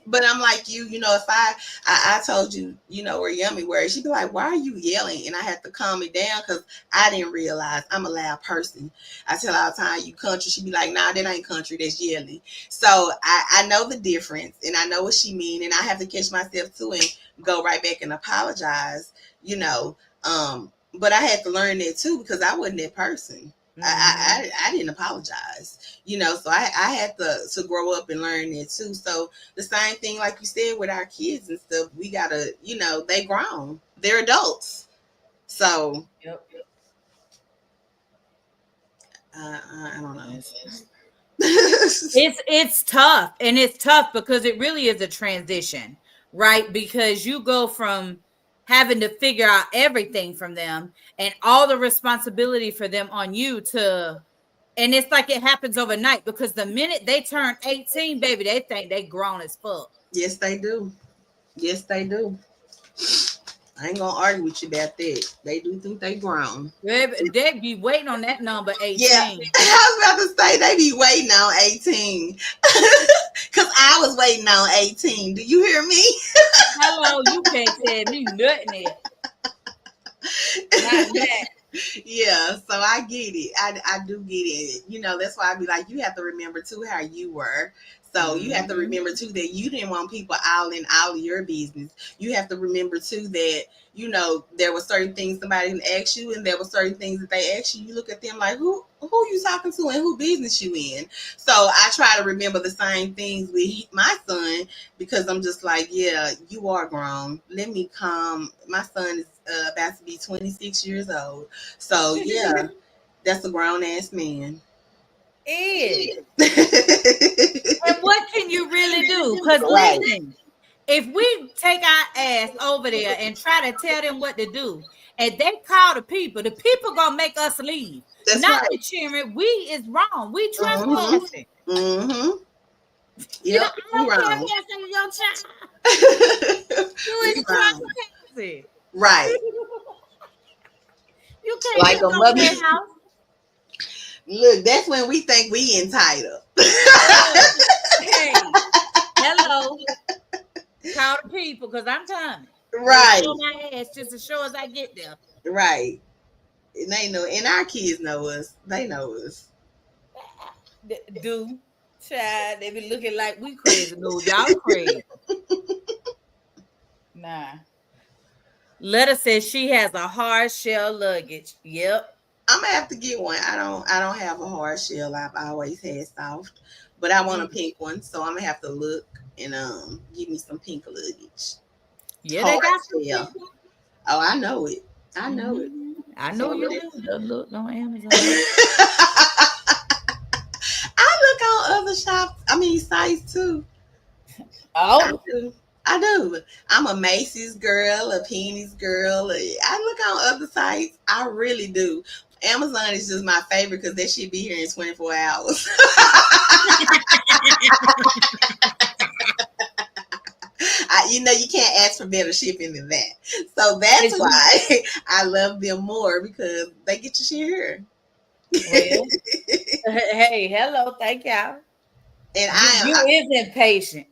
But I'm like you, if I told you, where Yummy were, she'd be like, why are you yelling? And I had to calm it down because I didn't realize I'm a loud person. I tell her all the time, you country. She'd be like, nah, that ain't country, that's yelling. So I know the difference and I know what she mean. And I have to catch myself too and go right back and apologize, but I had to learn that too because I wasn't that person. Mm-hmm. I didn't apologize, so I had to grow up and learn that too. So the same thing, like you said, with our kids and stuff, we gotta, they grown, they're adults. So I don't know. It's tough, and it's tough because it really is a transition, right? Because you go from having to figure out everything from them and all the responsibility for them on you and it's like it happens overnight because the minute they turn 18, baby, they think they grown as fuck. Yes, they do. Yes, they do. I ain't gonna argue with you about that. They do think they grown. They be waiting on that number 18. Yeah, I was about to say they be waiting on 18. Because I was waiting on 18. Do you hear me? Hello, you can't tell me nothing. Not that. Yeah, so I get it. I do get it. That's why I be like, you have to remember too how you were. So you have to remember too that you didn't want people all in all of your business. You have to remember too that, there were certain things somebody can ask you and there were certain things that they ask you. You look at them like, who you talking to and who business you in? So I try to remember the same things with my son because I'm just like, yeah, you are grown. Let me calm. My son is about to be 26 years old. So yeah, that's a grown ass man. And what can you really do? Because listen, If we take our ass over there and try to tell them what to do, and they call the people gonna make us leave. That's Not right. the children. We is wrong. We Mm-hmm. trespassing. Mm-hmm. You know, Yep, I we don't care if wrong. that's your child. You We is wrong. trespassing. Right. You can't Like just a go in mother. their house. Look, that's when we think we entitled. Hey, hello. Call the people because I'm coming. Right. Show my ass just as sure as I get there. Right. And they know, and our kids know us. They know us. Do child, they be looking like we crazy. No, y'all crazy. Nah. Letter says she has a hard shell luggage. Yep. I'm gonna have to get one. I don't have a hard shell. I've always had soft, but I want a pink one, so I'm gonna have to look and give me some pink luggage. Yeah, they Hard got some shell. people. Oh, I know it. I know it. I know you do. Look on Amazon. I look on other shops. I mean sites too. I Oh, do. I do. I'm a Macy's girl, a Penny's girl. I look on other sites. I really do. Amazon is just my favorite because that should be here in 24 hours. You can't ask for better shipping than that. So that's why I love them more because they get your shit here. well. Hey, hello, thank y'all. And You is impatient.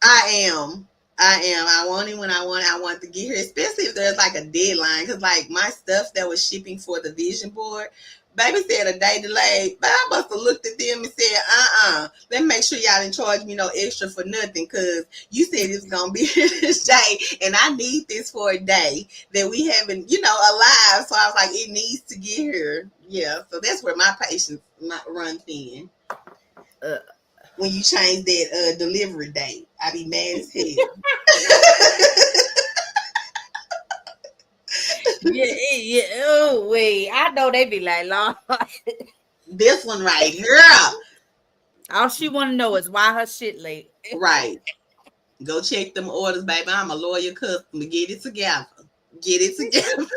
I am. I want it when I want it. I want to get here, especially if there's like a deadline. Because like my stuff that was shipping for the vision board, baby said a day delayed. But I must have looked at them and said, let me make sure y'all didn't charge me no extra for nothing. Because you said it's going to be here this day. And I need this for a day that we haven't, alive. So I was like, it needs to get here. Yeah. So that's where my patience runs thin. When you change that delivery date, I be mad as hell. Yeah. Oh, wait. I know they be like, Lord. This one right here. All she want to know is why her shit late. Right. Go check them orders, baby. I'm a loyal customer. Get it together. Get it together.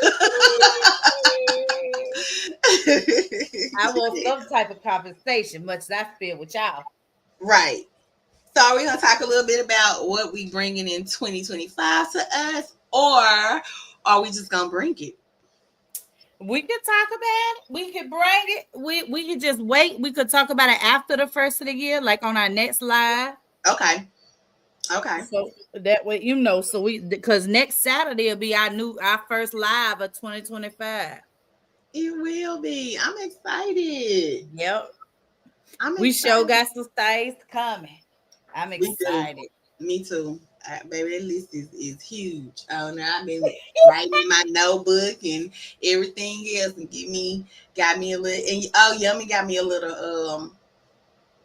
I want some type of compensation, much as I feel with y'all. Right. So we're going to talk a little bit about what we bringing in 2025 to us, or are we just going to bring it? We could talk about it. We could bring it. We could just wait. We could talk about it after the first of the year, like on our next live. Okay. So that way, so because next Saturday will be our first live of 2025. It will be. I'm excited. Yep. We sure got some things coming. I'm excited. Me too. Baby, that list is huge. Oh no, I've been writing in my notebook and everything else, and got me a little. And Yummy got me a little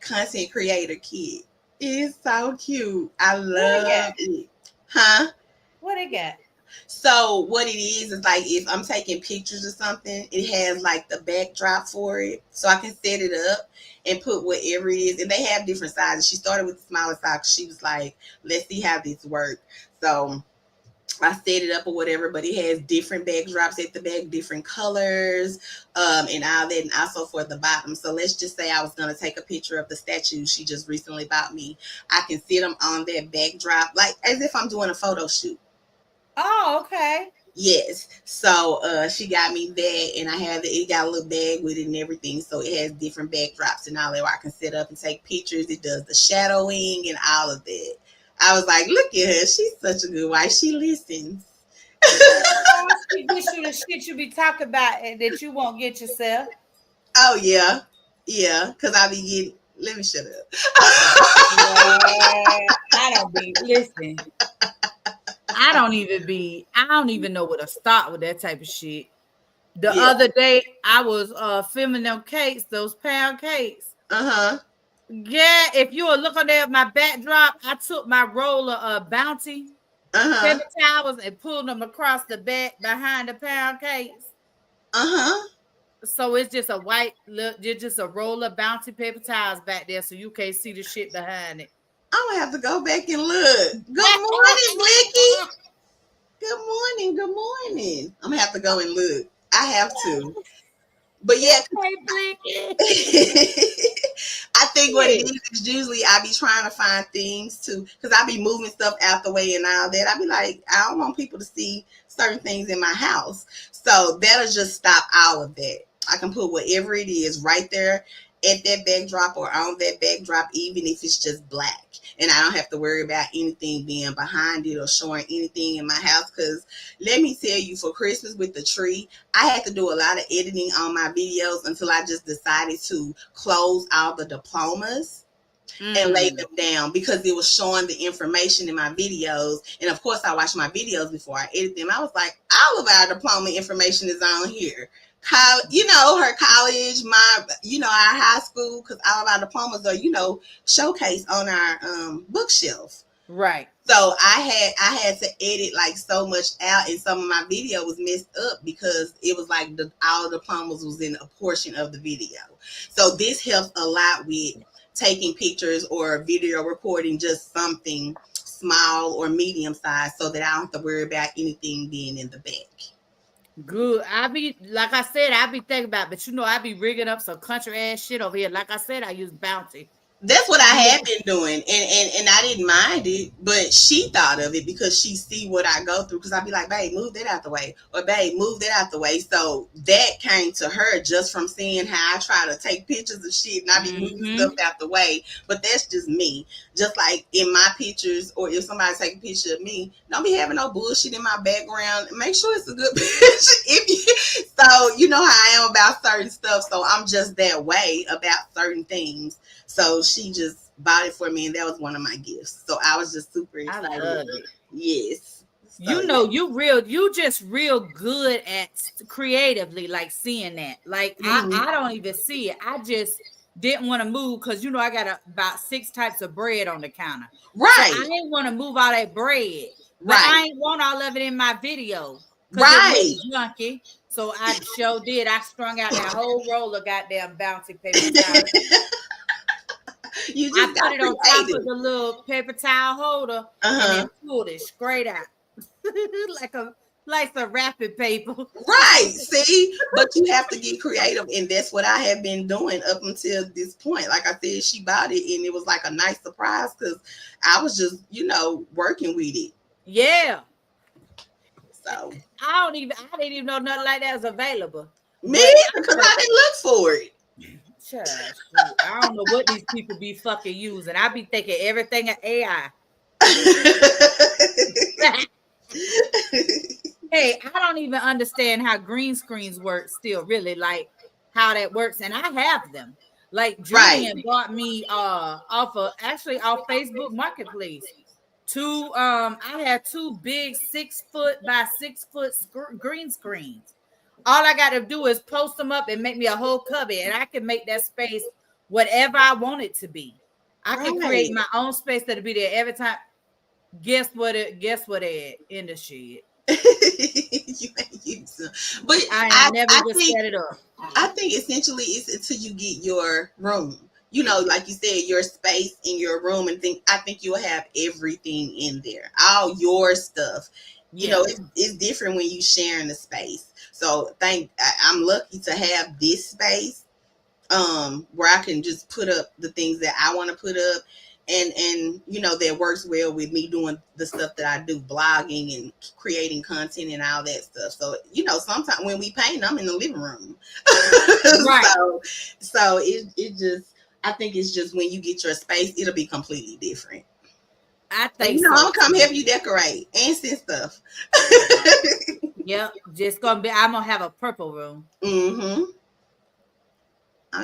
content creator kit. It's so cute. I love it. Huh? What it got? So what it is like if I'm taking pictures or something, it has like the backdrop for it, so I can set it up and put whatever it is. And they have different sizes. She started with the smallest size. She was like, "Let's see how this works." So I set it up or whatever, but it has different backdrops at the back, different colors, and all that, and also for the bottom. So let's just say I was gonna take a picture of the statue she just recently bought me. I can sit them on that backdrop like as if I'm doing a photo shoot. Oh, okay. Yes. So she got me that, and it got a little bag with it and everything. So it has different backdrops and all that where I can sit up and take pictures. It does the shadowing and all of that. I was like, look at her. She's such a good wife. She listens. She gives you the shit you be talking about and that you won't get yourself. Oh, yeah. Yeah. Because I be getting, let me shut up. I don't be, listen. I don't even know where to start with that type of shit. The other day, I was filming them cakes, those pound cakes. Uh-huh. Yeah, if you will look on there at my backdrop, I took my roller of Bounty paper towels and pulled them across the back behind the pound cakes. Uh-huh. So it's just a roll of Bounty paper towels back there, so you can't see the shit behind it. I'm gonna have to go back and look. Good morning, Blicky. Good morning. Good morning. I'm gonna have to go and look. I have to. But yeah, Hey, Blicky. I think what it is usually I be trying to find things to, because I be moving stuff out the way and all that. I be like, I don't want people to see certain things in my house. So that'll just stop all of that. I can put whatever it is right there at that backdrop or on that backdrop, even if it's just black. And I don't have to worry about anything being behind it or showing anything in my house. Because let me tell you, for Christmas with the tree, I had to do a lot of editing on my videos until I just decided to close all the diplomas and lay them down, because it was showing the information in my videos. And of course, I watched my videos before I edit them. I was like, all of our diploma information is on here. Her college, our high school, because all of our diplomas are, showcased on our bookshelf. Right. So I had to edit like so much out, and some of my video was messed up because it was like all the diplomas was in a portion of the video. So this helps a lot with taking pictures or video recording just something small or medium size, so that I don't have to worry about anything being in the back. Good. I be thinking about, but I be rigging up some country ass shit over here. Like I said, I use Bounty. That's what I had been doing, and I didn't mind it, but she thought of it because she see what I go through. Because I'd be like, babe, move that out the way, or babe, move that out the way. So that came to her just from seeing how I try to take pictures of shit, and I be moving stuff out the way. But that's just me. Just like in my pictures, or if somebody take a picture of me, don't be having no bullshit in my background. Make sure it's a good picture. So you know how I am about certain stuff. So I'm just that way about certain things. So she just bought it for me, and that was one of my gifts. So I was just super excited. I love it. Yes. So, you just real good at creatively, like seeing that. Like I don't even see it. I just didn't want to move because I got about 6 types of bread on the counter. Right. So I didn't want to move all that bread. But I ain't want all of it in my video. Right. It was junky. So I sure did. I strung out that whole roll of goddamn Bounty paper towel. I put it on top of the little paper towel holder and then pulled it straight out like some wrapping paper. Right. See, but you have to get creative, and that's what I have been doing up until this point. Like I said, she bought it, and it was like a nice surprise because I was just, working with it. Yeah. So I didn't even know nothing like that was available. Me, because I didn't look for it. I don't know what these people be fucking using. I be thinking everything is AI. Hey, I don't even understand how green screens work still, really, like how that works. And I have them. Like Julian bought me off Facebook Marketplace. I had 2 big 6 foot by 6 foot green screens. All I got to do is post them up and make me a whole cubby, and I can make that space whatever I want it to be. I can create my own space that'll be there every time. Guess what? It in the shit. You ain't used to. But I never would set it up. I think essentially it's until you get your room. Like you said, your space in your room, and I think you'll have everything in there, all your stuff. Yeah. It's different when you sharing the space. So I'm lucky to have this space where I can just put up the things that I want to put up, and that works well with me doing the stuff that I do, blogging and creating content and all that stuff. So sometimes when we paint, I'm in the living room. Right. So it just, I think it's just when you get your space, it'll be completely different. I think I'm gonna come help you decorate and send stuff. Yep, I'm gonna have a purple room. I'm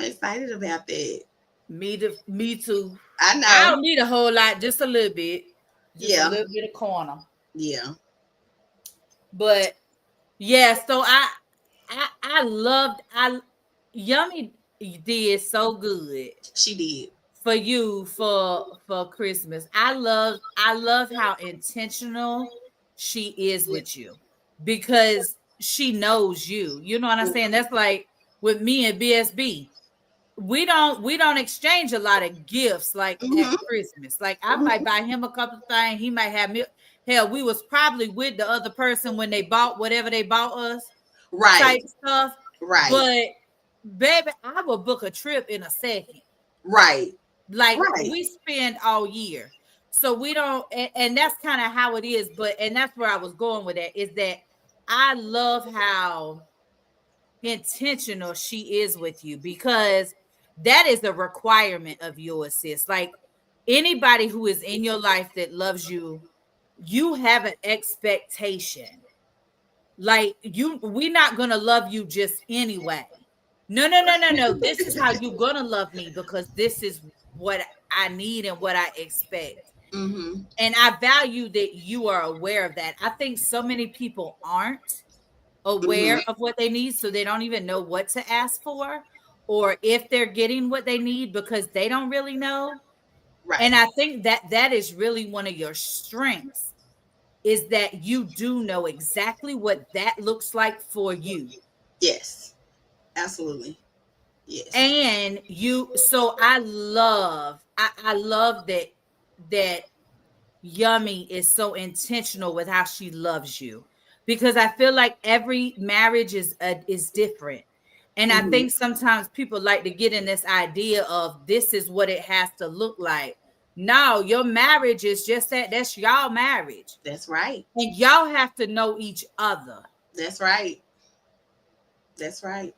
excited about that. Me too. I know. I don't need a whole lot, just a little bit. A little bit of corner. Yeah. But yeah, so I loved Yummy did so good. She did. For you for Christmas. I love how intentional she is with you, because she knows you. You know what I'm saying? That's like with me and BSB. we don't exchange a lot of gifts like at Christmas. Like I might buy him a couple of things, he might have me. Hell, we was probably with the other person when they bought whatever they bought us, Right. type stuff. Right. But baby, I will book a trip in a second. Right. Like Right. we spend all year. So we don't, and that's kind of how it is. And that's where I was going with that, is that I love how intentional she is with you, because that is a requirement of yours, sis. Like anybody who is in your life that loves you, you have an expectation. Like we're not gonna love you just anyway. No. This is how you're gonna love me, because this is what I need and what I expect. Mm-hmm. And I value that you are aware of that. I think so many people aren't aware of what they need, so they don't even know what to ask for, or if they're getting what they need, because they don't really know. Right. And I think that is really one of your strengths, is that you do know exactly what that looks like for you. Yes, absolutely. Yes. And so I love that Yummy is so intentional with how she loves you, because I feel like every marriage is different. And I think sometimes people like to get in this idea of this is what it has to look like. No, your marriage is just that's y'all marriage. That's right. And y'all have to know each other. That's right. That's right.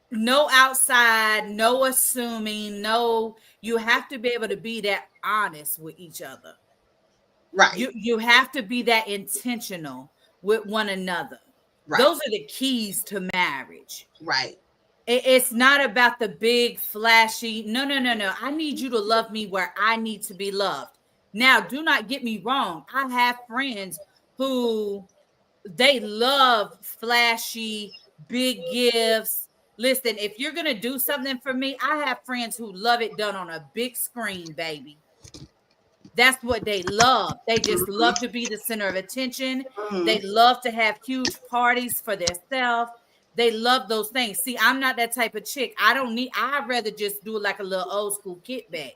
No outside, no assuming, no, you have to be able to be that honest with each other. Right. You have to be that intentional with one another. Right. Those are the keys to marriage. Right. It's not about the big flashy. No. I need you to love me where I need to be loved. Now, do not get me wrong. I have friends who they love flashy, big gifts. Listen, if you're going to do something for me, I have friends who love it done on a big screen, baby. That's what they love. They just love to be the center of attention. They love to have huge parties for themselves. They love those things. See, I'm not that type of chick. I'd rather just do like a little old school kickback.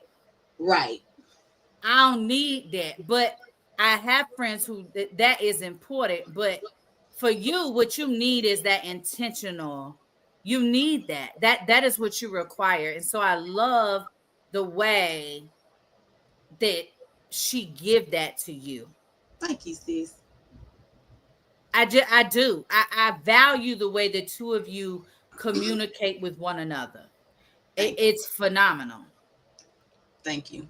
Right. I don't need that. But I have friends who that is important. But for you, what you need is that intentional. You need that. That is what you require. And so I love the way that she give that to you. Thank you, sis. I do. I value the way the two of you communicate with one another. It's phenomenal. Thank you.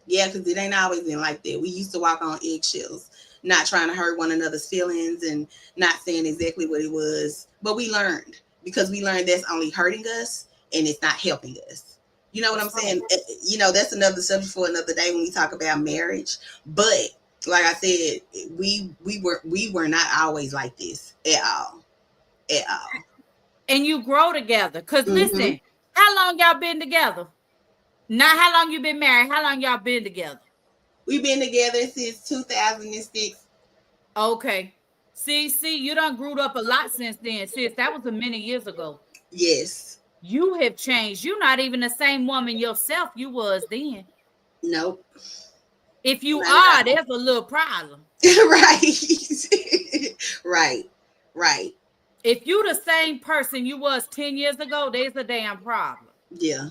Yeah, because it ain't always been like that. We used to walk on eggshells, not trying to hurt one another's feelings and not saying exactly what it was. But we learned, because we learned that's only hurting us and it's not helping us. You know what I'm saying? You know, that's another subject for another day when we talk about marriage. But like I said, we were not always like this at all. At all. And you grow together. Because listen, how long y'all been together? Not how long you been married. How long y'all been together? We've been together since 2006. Okay. See, you done grew up a lot since then. Sis, that was a many years ago. Yes. You have changed. You're not even the same woman yourself you was then. Nope. If you are, there's a little problem. Right. Right. If you the same person you was 10 years ago, there's a damn problem. Yeah.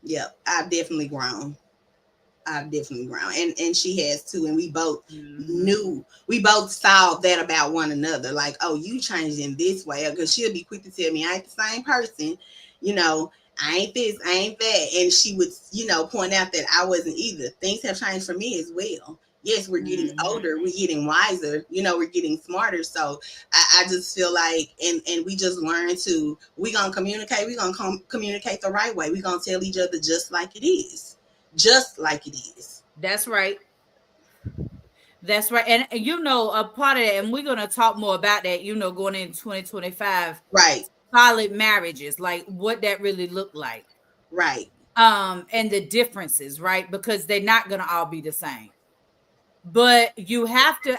Yep. I've definitely grown. And she has too. And we both knew, we both saw that about one another. Like, oh, you changed in this way. Because she'll be quick to tell me I ain't the same person. You know, I ain't this, I ain't that. And she would, you know, point out that I wasn't either. Things have changed for me as well. Yes, we're getting older, we're getting wiser, you know, we're getting smarter. So I just feel like, and we just learn to, we're going to communicate, communicate the right way. We're going to tell each other just like it is. Just like it is. That's right. That's right. And you know, a part of that, and we're going to talk more about that, you know, going into 2025. Right. Solid marriages, like what that really looked like. Right. And the differences, right? Because they're not going to all be the same. But you have to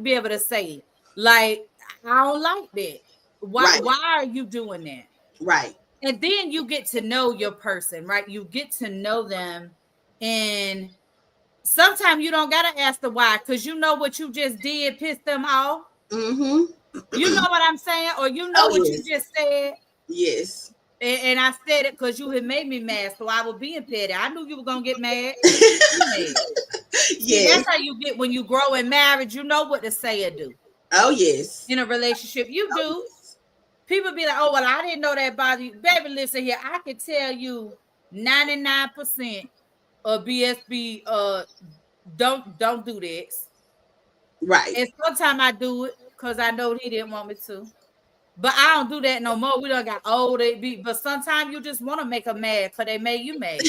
be able to say, like, I don't like that. Why are you doing that? Right. And then you get to know your person, right? You get to know them, and sometimes you don't gotta ask the why, because you know what you just did pissed them off. Mm-hmm. You know what I'm saying, or you know Oh, what yes. you just said. Yes. And I said it because you had made me mad, so I was being petty. I knew you were gonna get mad. See, Yes. that's how you get when you grow in marriage. You know what to say or do Oh, yes. in a relationship. You do. Oh, yes. People be like, "Oh, well, I didn't know that bothered you." Baby, listen here. I can tell you 99% of BSB don't do this. Right. And sometimes I do it because I know he didn't want me to. But I don't do that no more. We don't got old. But sometimes you just want to make them mad because they made you mad.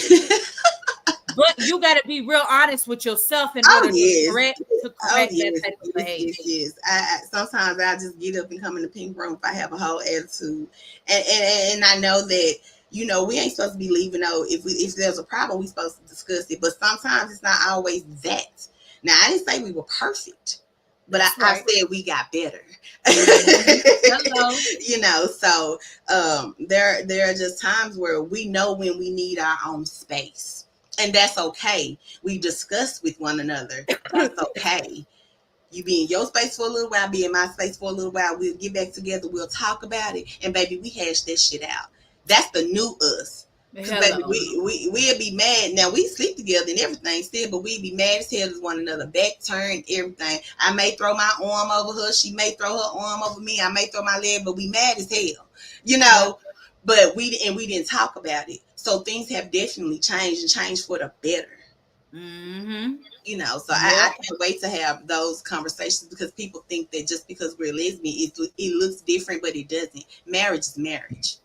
But you got to be real honest with yourself in order to correct that type of behavior. Yes. I sometimes I just get up and come in the pink room if I have a whole attitude, and I know that, you know, we ain't supposed to be leaving out. If there's a problem, we supposed to discuss it. But sometimes it's not always that. Now, I didn't say we were perfect, but I said we got better. Hello. You know, so there are just times where we know when we need our own space, and that's okay. We discuss with one another. That's okay. You be in your space for a little while, be in my space for a little while. We'll get back together. We'll talk about it, and baby, we hash that shit out. That's the new us. Baby, we'll be mad. Now we sleep together and everything still, but we'd be mad as hell at one another, back turned, everything. I may throw my arm over her, she may throw her arm over me, I may throw my leg, but we mad as hell, you know. But we didn't talk about it. So things have definitely changed, and changed for the better. Mm-hmm. You know, so I can't wait to have those conversations, because people think that just because we're lesbian, it looks different, but it doesn't. Marriage is marriage.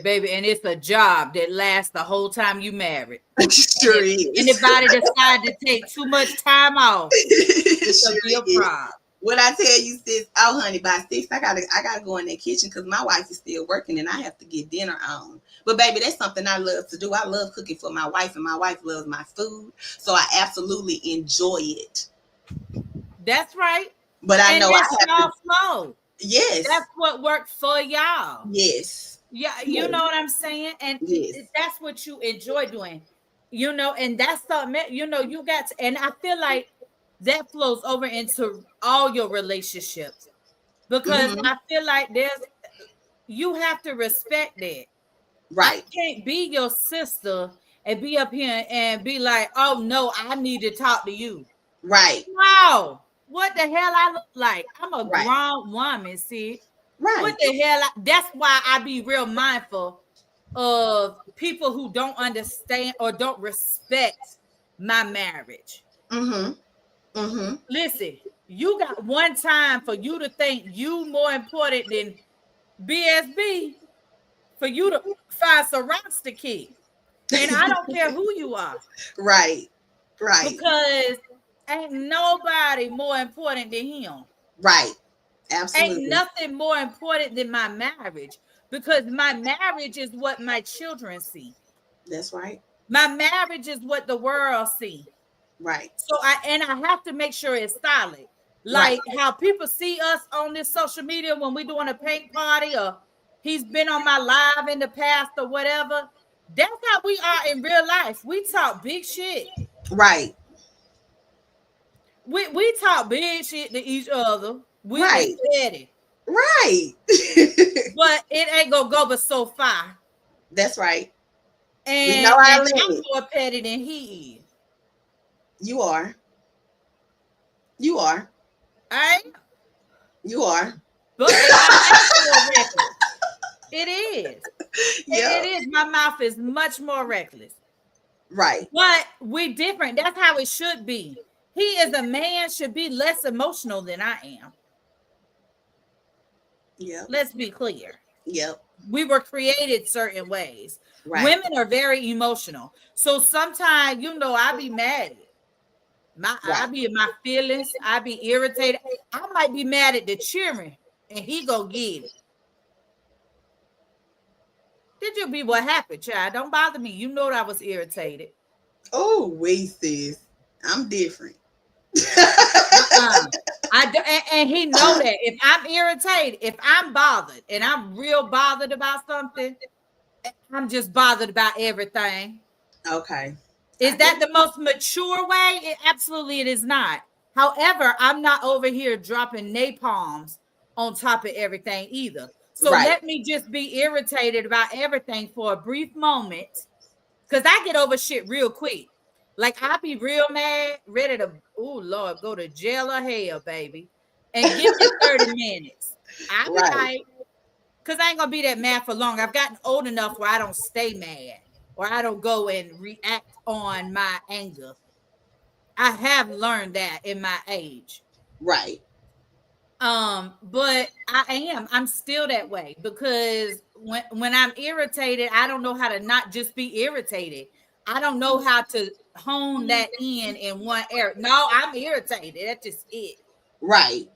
Baby, and it's a job that lasts the whole time you married. Sure is. Anybody decide to take too much time off, it's Sure gonna be a problem. What I tell you, sis, oh honey, by 6 I gotta go in that kitchen because my wife is still working and I have to get dinner on. But baby, that's something I love to do. I love cooking for my wife, and my wife loves my food, so I absolutely enjoy it. That's right. But I know I have to. Flow. Yes. That's what worked for y'all. Yes. Yeah, you know what I'm saying? And that's what you enjoy doing, you know, and that's something, you know, you got to, and I feel like that flows over into all your relationships, because I feel like you have to respect that. Right. I can't be your sister and be up here and be like, oh no, I need to talk to you. Right. Wow. What the hell I look like? I'm a grown woman, see? Right. What the hell? That's why I be real mindful of people who don't understand or don't respect my marriage. Mm-hmm. Mm-hmm. Listen, you got one time for you to think you more important than BSB, for you to find some rocks to kick. And I don't care who you are. Right. Right. Because ain't nobody more important than him. Right. Absolutely. Ain't nothing more important than my marriage, because my marriage is what my children see. That's right. My marriage is what the world see. Right. So I have to make sure it's solid. Like how people see us on this social media when we're doing a paint party, or he's been on my live in the past or whatever. That's how we are in real life. We talk big shit. Right. We talk big shit to each other. We steady. Right. But it ain't gonna go but so far. That's right. And we know I'm more petty than he is. You are. You are. I am. You are. But it is. Yeah. It is. My mouth is much more reckless. Right. But we different. That's how it should be. He is a man, should be less emotional than I am. Yeah. Let's be clear. Yep. We were created certain ways. Right. Women are very emotional. So sometimes, you know, I be mad. I be in my feelings. I be irritated. I might be mad at the children, and he go get it. Did you be what happened, child? Don't bother me. You know that I was irritated. Oh, wait, sis. I'm different. I And he know that if I'm irritated, if I'm bothered, and I'm real bothered about something, I'm just bothered about everything. Okay. Is that the most mature way? Absolutely, it is not. However, I'm not over here dropping napalms on top of everything either. So let me just be irritated about everything for a brief moment, because I get over shit real quick. Like I be real mad, ready to, oh Lord, go to jail or hell, baby, and give me 30 minutes. I be like, because I ain't gonna be that mad for long. I've gotten old enough where I don't stay mad or I don't go and react on my anger. I have learned that in my age. Right. But I'm still that way because when I'm irritated, I don't know how to not just be irritated. I don't know how to hone that in one area. No, I'm irritated. That's just it. Right.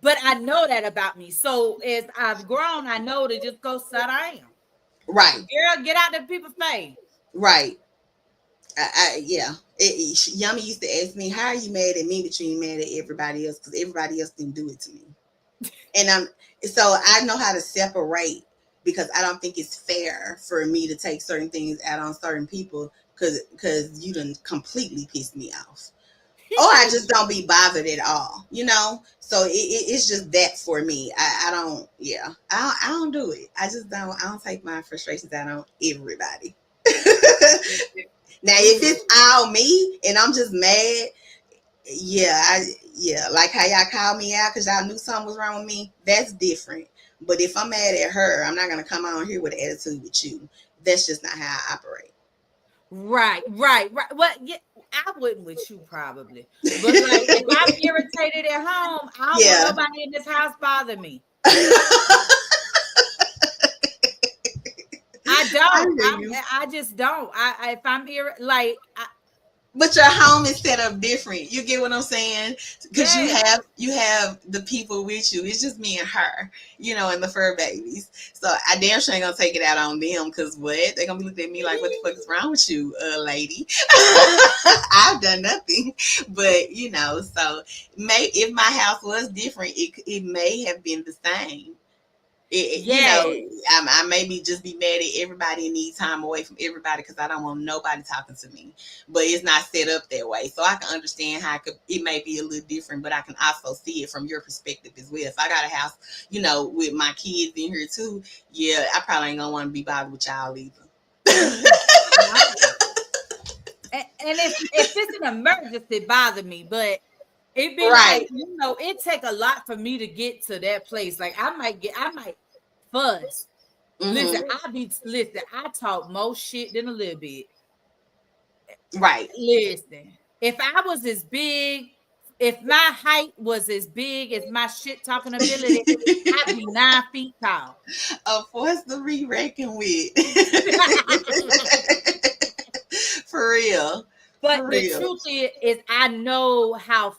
But I know that about me. So as I've grown, I know to just go sit down. Right. Girl, get out of people's face. Right. Yeah. Yummy used to ask me, "How are you mad at me, but you ain't mad at everybody else? Because everybody else didn't do it to me." And so I know how to separate, because I don't think it's fair for me to take certain things out on certain people because you done completely pissed me off. Or I just don't be bothered at all, So it's just that for me. I don't. Yeah, I don't do it. I don't take my frustrations out on everybody. Now, if it's all me and I'm just mad, like how y'all called me out because y'all knew something was wrong with me, that's different. But if I'm mad at her, I'm not gonna come on here with an attitude with you. That's just not how I operate. Right. Well, yeah, I wouldn't with you probably, but like if I'm irritated at home, I don't want nobody in this house bother me. I don't. I just don't. If I'm here, but your home is set up different. You get what I'm saying? Because you have the people with you. It's just me and her, and the fur babies. So I damn sure ain't gonna take it out on them. Because what? They're gonna be looking at me like, "What the fuck is wrong with you, lady?" I've done nothing. But so if my house was different, it may have been the same. I maybe just be mad at everybody and need time away from everybody because I don't want nobody talking to me. But it's not set up that way, so I can understand how it may be a little different. But I can also see it from your perspective as well. If I got a house, with my kids in here too, I probably ain't gonna want to be bothered with y'all either. And if it's an emergency, bother me, but. It be right. like, it take a lot for me to get to that place. Like I might fuzz. Listen, I talk more shit than a little bit. Right. Listen, if I was as big, if my height was as big as my shit talking ability, I'd be 9 feet tall. A force to be reckoned with. For real. But the truth is I know how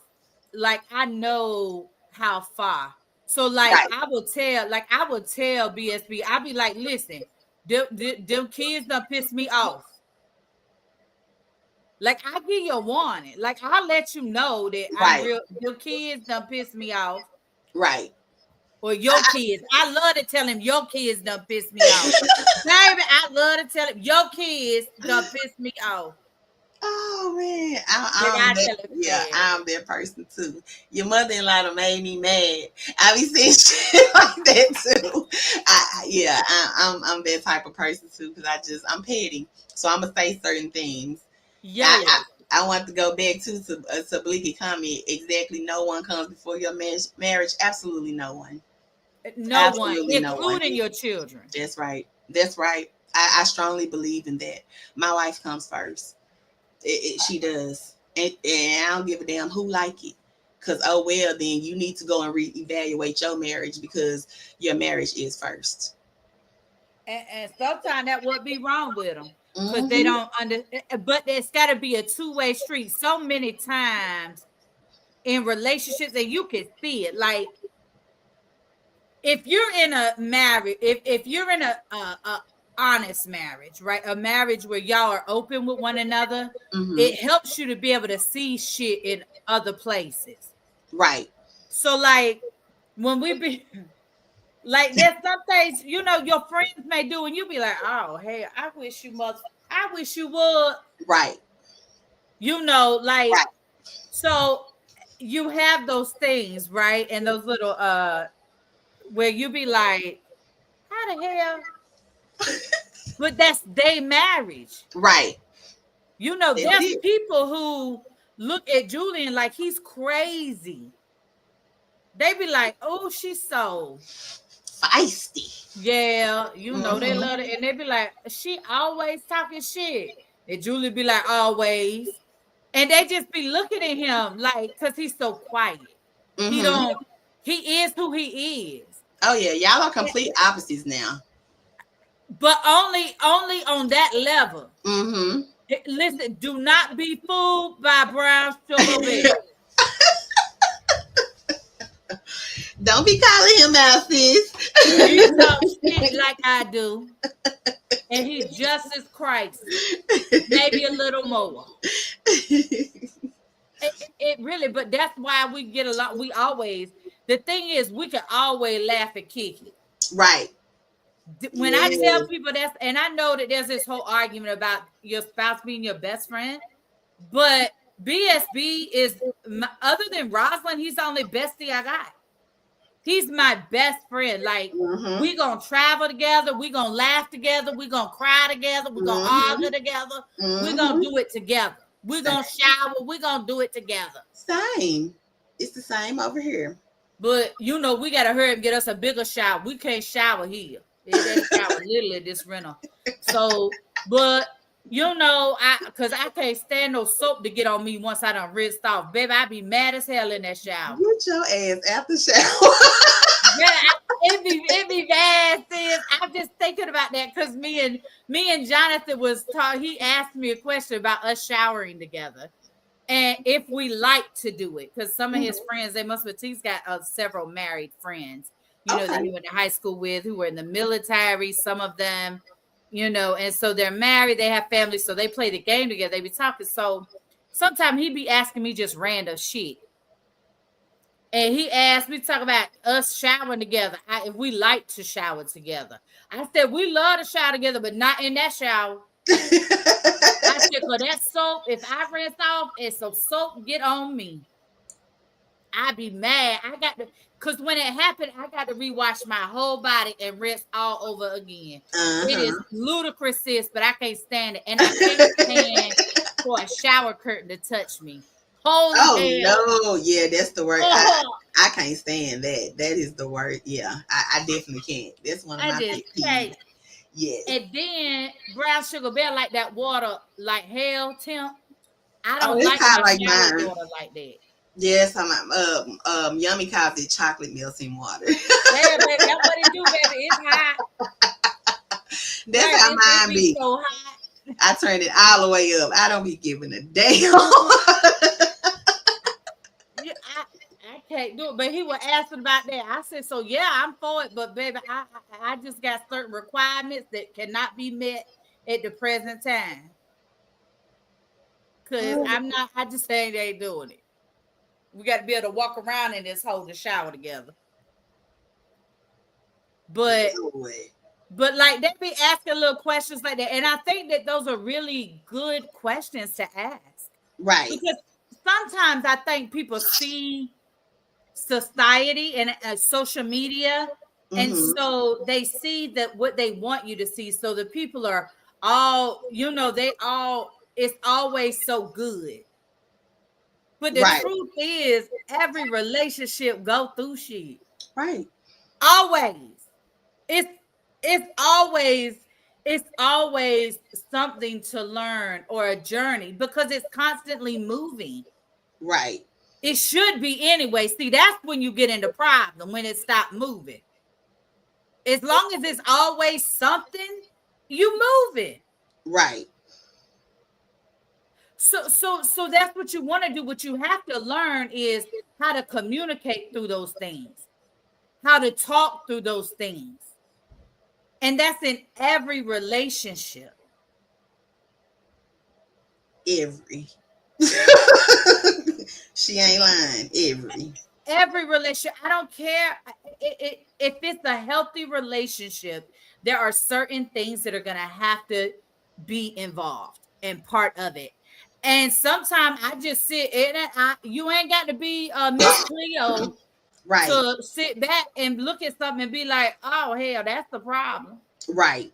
far. So I will tell BSB, I'll be like, listen, them kids done piss me off. Like I give you a warning. Like I'll let you know that your kids done piss me off. Right. Or your kids. I love to tell him your kids done piss me off. Baby, I love to tell him your kids done piss me off. Oh man, I'm that person too. Your mother-in-law done made me mad. I be saying shit like that too. I'm that type of person too because I'm petty, so I'm gonna say certain things. Yeah. I want to go back to Bleaky comment. Exactly, no one comes before your marriage. Absolutely no one. No one, including your children. That's right. I strongly believe in that. My wife comes first. She does, and I don't give a damn who like it, because then you need to go and reevaluate your marriage because your marriage is first. And sometimes that would be wrong with them because they don't but it's got to be a two-way street. So many times in relationships, and you can see it, like if you're in a marriage, if you're in a honest marriage, right? A marriage where y'all are open with one another, it helps you to be able to see shit in other places. Right. So like when we be like there's some things, you know, your friends may do, and you be like, oh hey, I wish you would, Right. you know, like Right. so you have those things, right? And those little where you be like, how the hell? But that's their marriage. Right. You know, That's there's it. people who look at Julian like he's crazy. They be like, oh, she's so Feisty. yeah, you know, they Mhm. love it. And they be like, she always talking shit. And Julie be like, always. And they just be looking at him like, because he's so quiet. He Mhm. don't, he is who he is. Oh yeah, y'all are complete opposites now. But only on that level. Mhm. Listen, do not be fooled by Brown Sugar Bear. Don't be calling him out, sis. He talks shit like I do. And he's just as Christ. Maybe a little more. It really, but that's why we get a lot. We always, the thing is, we can always laugh at Kiki. Right. When I tell people that's, and I know that there's this whole argument about your spouse being your best friend, but BSB is, other than Rosalind, he's the only bestie I got. He's my best friend. Like, we gonna travel together, we gonna laugh together, we gonna cry together, we gonna argue together, we gonna do it together. We're gonna shower, we're gonna do it together. Same. It's the same over here. But you know, we gotta hurry and get us a bigger shower. We can't shower here. It ain't shower literally this rental. So, but you know, cause I can't stand no soap to get on me once I done rinsed off. Baby, I be mad as hell in that shower. Get your ass after shower. Yeah, it be bad, sis. I'm just thinking about that because me and Jonathan was taught. He asked me a question about us showering together, and if we like to do it, because some of his friends, they must have. He's got several married friends, you know, that he went to high school with, who were in the military. Some of them, you know, and so they're married. They have families, so they play the game together. They be talking. So sometimes he be asking me just random shit. And he asked me to talk about us showering together. If we like to shower together. I said, we love to shower together, but not in that shower. I said, because that soap, if I rinse off and some soap get on me, I'd be mad. I got to, because when it happened, I got to rewash my whole body and rinse all over again. It is ludicrous, sis, but I can't stand it. And I can't stand for a shower curtain to touch me. Holy hell. No, yeah, that's the word. I can't stand that. That is the word. Yeah, I definitely can't. That's one of my pet peeves. Yes. And then Brown Sugar Bear like that water like hell, Tim. I don't like my shower water like that. Yes, I'm Yummy calls it chocolate melting water. Yeah, baby, that's what it do, baby. It's hot. That's how mine be. So hot. I turn it all the way up. I don't be giving a damn. I can't do it, but he was asking about that. I said, so yeah, I'm for it, but baby, I just got certain requirements that cannot be met at the present time. Cause I just ain't doing it. We got to be able to walk around in this hole to shower together. But like they be asking little questions like that, and I think that those are really good questions to ask, right? Because sometimes I think people see society and social media, and so they see that what they want you to see. So the people are all, you know, it's always so good. But the truth is, every relationship go through shit. Right. Always. It's always something to learn or a journey because it's constantly moving. Right. It should be anyway. See, that's when you get into problem, when it stopped moving. As long as it's always something, you move it. Right. So that's what you want to do. What you have to learn is how to communicate through those things, how to talk through those things. And that's in every relationship. Every. She ain't lying. Every relationship, I don't care if it's a healthy relationship, there are certain things that are going to have to be involved and part of it. And sometimes I just sit in it. You ain't got to be Miss Cleo Right. to sit back and look at something and be like, oh, hell, that's the problem. Right.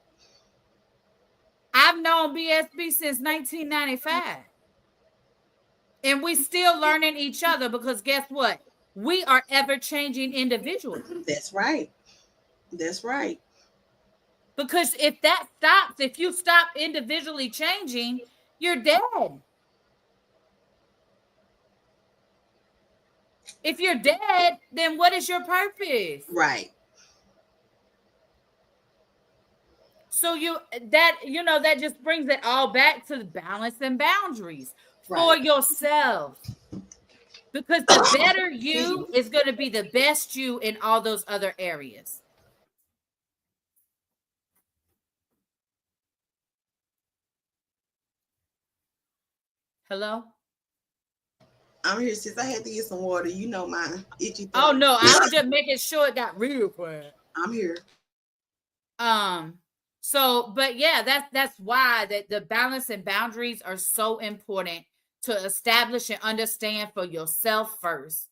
I've known BSB since 1995. And we still learning each other because guess what? We are ever-changing individuals. That's right. That's right. Because if that stops, if you stop individually changing, you're dead. If you're dead, then what is your purpose? Right. So that just brings it all back to the balance and boundaries for yourself. Because the better you is going to be the best you in all those other areas. Hello? I'm here since I had to get some water. You know my itchy throat. Oh no, I was just making sure it got real quiet. I'm here. So, but yeah, that's why that the balance and boundaries are so important to establish and understand for yourself first,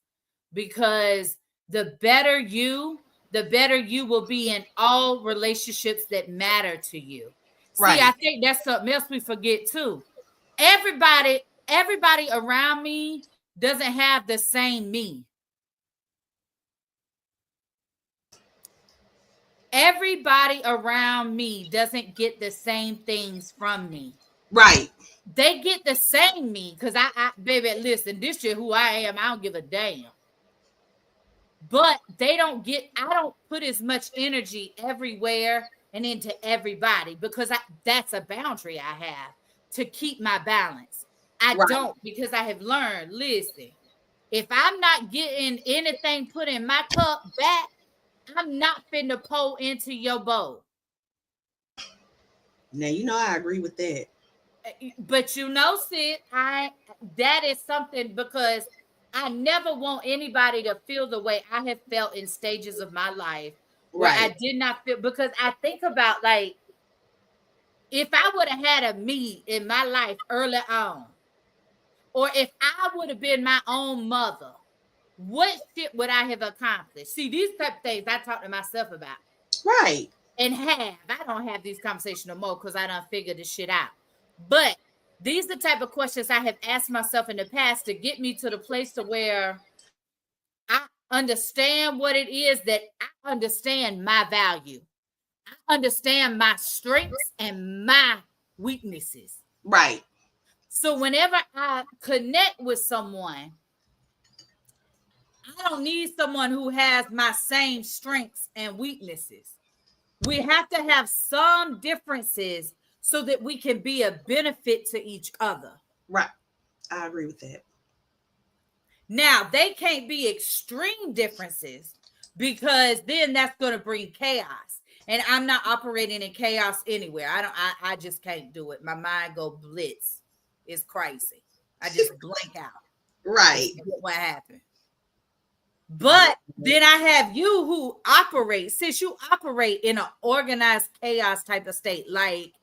because the better you will be in all relationships that matter to you. Right. See, I think that's something else we forget too. Everybody around me doesn't have the same me. Everybody around me doesn't get the same things from me. Right. They get the same me because I baby, listen, this is who I am. I don't give a damn. But I don't put as much energy everywhere and into everybody because that's a boundary I have to keep my balance. I don't, because I have learned, listen, if I'm not getting anything put in my cup back, I'm not finna pour into your bowl. Now, I agree with that. But Sid, that is something because I never want anybody to feel the way I have felt in stages of my life where I did not feel, because I think about like, if I would have had a me in my life early on, or if I would have been my own mother, what shit would I have accomplished? See, these type of things I talk to myself about. Right. And I don't have these conversations no more because I done figured this shit out. But these are the type of questions I have asked myself in the past to get me to the place to where I understand what it is that I understand my value. I understand my strengths and my weaknesses. Right. So whenever I connect with someone, I don't need someone who has my same strengths and weaknesses. We have to have some differences so that we can be a benefit to each other. Right. I agree with that. Now, they can't be extreme differences because then that's going to bring chaos. And I'm not operating in chaos anywhere. I just can't do it. My mind go blitz. It's crazy. I just blank out. Right. What happened? But then I have you who operate, since you operate in an organized chaos type of state, like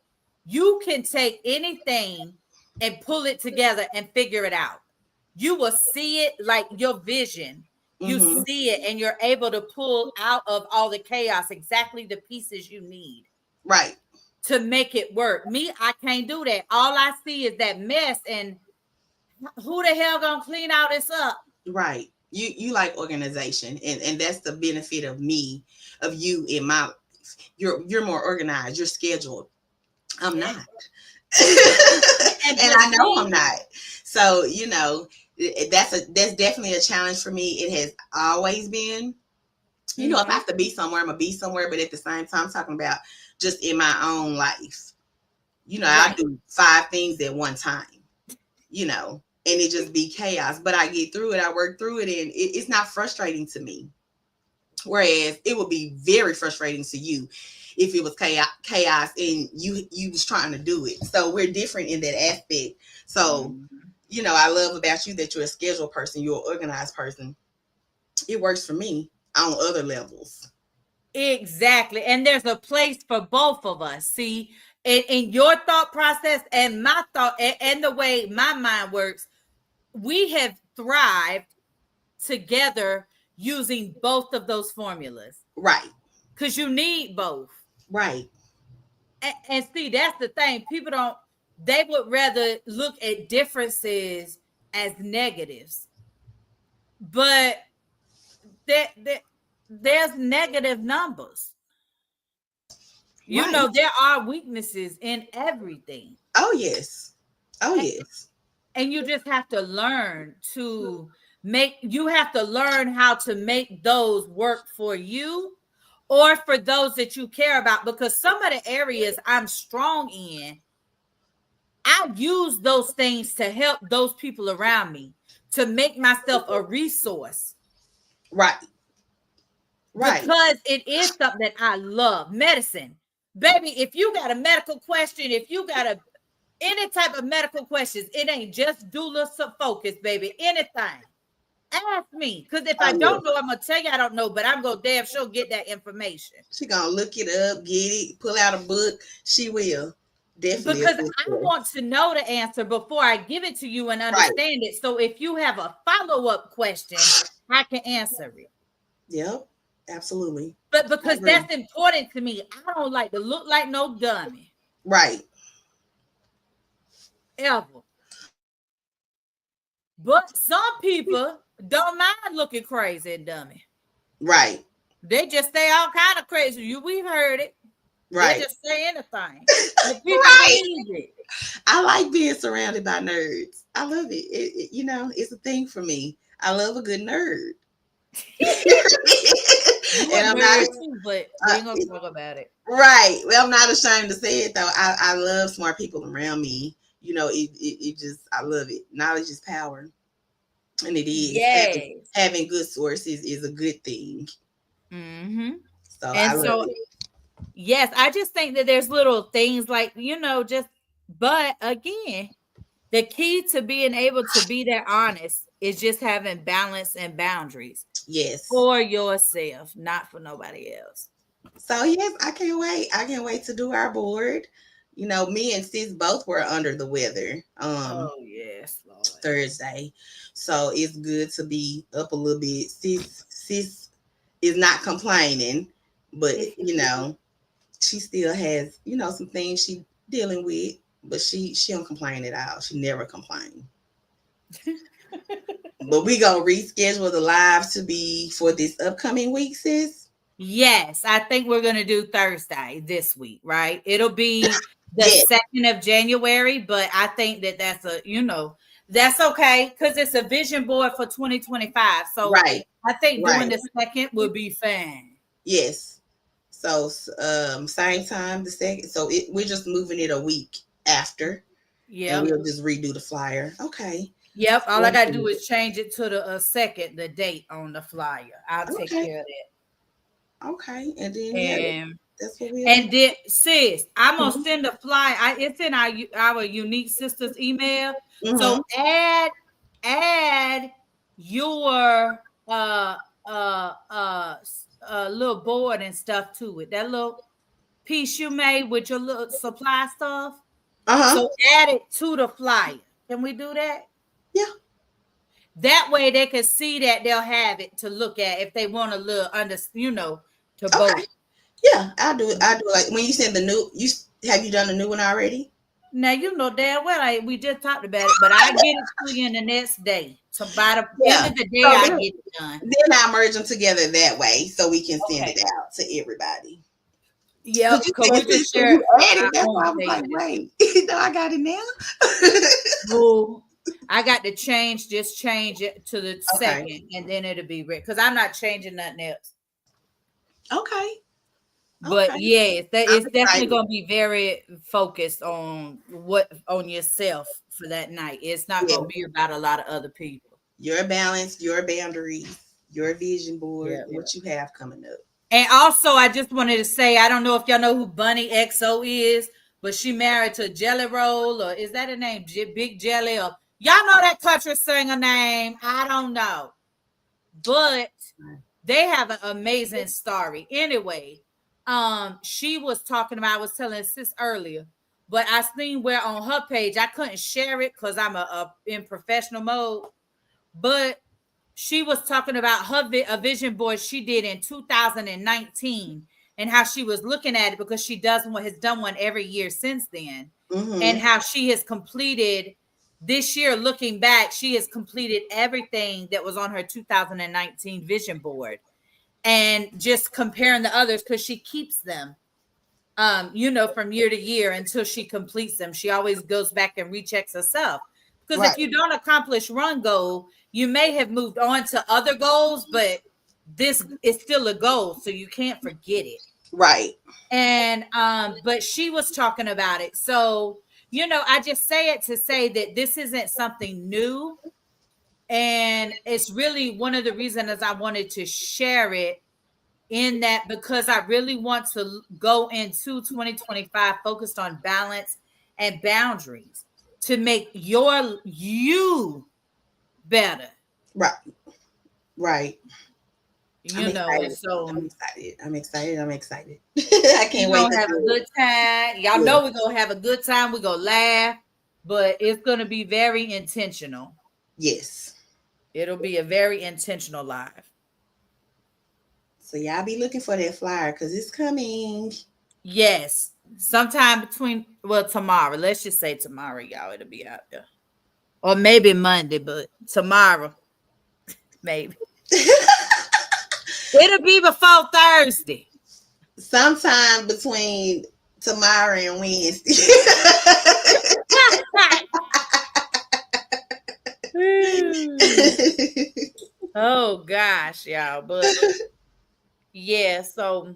you can take anything and pull it together and figure it out. You will see it like your vision. You see it and you're able to pull out of all the chaos exactly the pieces you need. Right. To make it work. Me, I can't do that. All I see is that mess, and who the hell gonna clean all this up? Right. You like organization, and that's the benefit of you in my life. You're more organized, you're scheduled. I'm not. And I know I'm not. So, that's definitely a challenge for me. It has always been. If I have to be somewhere, I'm gonna be somewhere, but at the same time, I'm talking about just in my own life. I do 5 things at one time, and it just be chaos, but I get through it. I work through it, and it's not frustrating to me. Whereas it would be very frustrating to you if it was chaos and you was trying to do it. So we're different in that aspect. So, you know, I love about you that you're a scheduled person, you're an organized person. It works for me on other levels. Exactly. And there's a place for both of us. See, in your thought process and my thought and the way my mind works, we have thrived together using both of those formulas. Right. Because you need both. Right. And see, that's the thing. People don't, they would rather look at differences as negatives. But there's negative numbers. You Right. know, there are weaknesses in everything. Oh, yes. Oh, yes. And you just have to learn to you have to learn how to make those work for you or for those that you care about, because some of the areas I'm strong in, I use those things to help those people around me, to make myself a resource. Right. Right. Because it is something that I love. Medicine. Baby, if you got a medical question, if you got any type of medical questions, it ain't just doula focus, baby. Anything. Ask me. Because if I don't know, I'm going to tell you I don't know, but I'm going to damn sure get that information. She going to look it up, get it, pull out a book. She will. Definitely. Because I want to know the answer before I give it to you and understand it. So if you have a follow-up question, I can answer it. Yep, absolutely. But because that's important to me. I don't like to look like no dummy. Right. Ever. But some people don't mind looking crazy and dummy. Right. They just say all kind of crazy. We've heard it. Right. They just say anything. Right. I like being surrounded by nerds. I love it. You know, it's a thing for me. I love a good nerd. And I'm not, but we ain't gonna talk about it. Right. Well, I'm not ashamed to say it though. I love smart people around me. You know, it just, I love it. Knowledge is power. And it is. Yes. Having good sources is a good thing. Mm-hmm. So I love it. Yes, I just think that there's little things like, you know, but again, the key to being able to be that honest is just having balance and boundaries. Yes. For yourself, not for nobody else. So yes, I can't wait. I can't wait to do our board. You know, me and sis both were under the weather. Oh yes, Lord. Thursday. So it's good to be up a little bit. Sis is not complaining, but you know, she still has, you know, some things she dealing with, but she don't complain at all. She never complains. But we gonna reschedule the live to be for this upcoming week, sis. Yes, I think we're gonna do Thursday this week, right? It'll be the 2nd of January, but I think that's that's okay because it's a vision board for 2025. So right. I think doing the 2nd would be fine. Yes. So same time the 2nd. So we're just moving it a week after. Yeah. And we'll just redo the flyer. Okay. Yep. All I gotta do is change it to the 2nd, the date on the flyer. I'll take care of that. Okay. And then that's what we then sis, I'm gonna send a flyer. It's in our Unique Sisters email. Mm-hmm. So add your little board and stuff to it. That little piece you made with your little supply stuff. So add it to the flyer. Can we do that? Yeah. That way they can see that they'll have it to look at if they want a little to vote. Yeah, I'll do it. Like when you send the new, have you done the new one already? Now you know damn well we just talked about it, but I get it to you in the next day. So by the end of the day, I get it done. Then I merge them together that way so we can send it out to everybody. Yeah, because we just share. That's why I was like, wait, no, I got it now. Well, I got to change it to the 2nd, and then it'll be ready. Because I'm not changing nothing else. Okay. But yes, it's definitely going to be very focused on yourself for that night. It's not going to be about a lot of other people. Your balance, your boundaries, your vision board, what you have coming up. And also, I just wanted to say, I don't know if y'all know who Bunny XO is, but she married to Jelly Roll, or is that her name? Big Jelly, or Y'all know that country singer name? I don't know. But they have an amazing story. Anyway, she was talking about, I was telling sis earlier, but I seen where on her page, I couldn't share it because I'm in professional mode, but she was talking about a vision board she did in 2019 and how she was looking at it because she has done one every year since then. Mm-hmm. And how she has completed this year, looking back, she has completed everything that was on her 2019 vision board, and just comparing the others because she keeps them, from year to year until she completes them. She always goes back and rechecks herself because if you don't accomplish one goal, you may have moved on to other goals, but this is still a goal, so you can't forget it. Right. And but she was talking about it. So, I just say it to say that this isn't something new. And it's really one of the reasons I wanted to share it, in that because I really want to go into 2025 focused on balance and boundaries to make you better. Right. Right. So I'm excited. I can't wait to have a good time. Y'all know we're gonna have a good time. We're gonna laugh, but it's gonna be very intentional. Yes. It'll be a very intentional live. So y'all be looking for that flyer because it's coming. Yes. Sometime tomorrow. Let's just say tomorrow, y'all. It'll be out there. Or maybe Monday, but tomorrow. Maybe. It'll be before Thursday. Sometime between tomorrow and Wednesday. Oh gosh, y'all. But yeah, so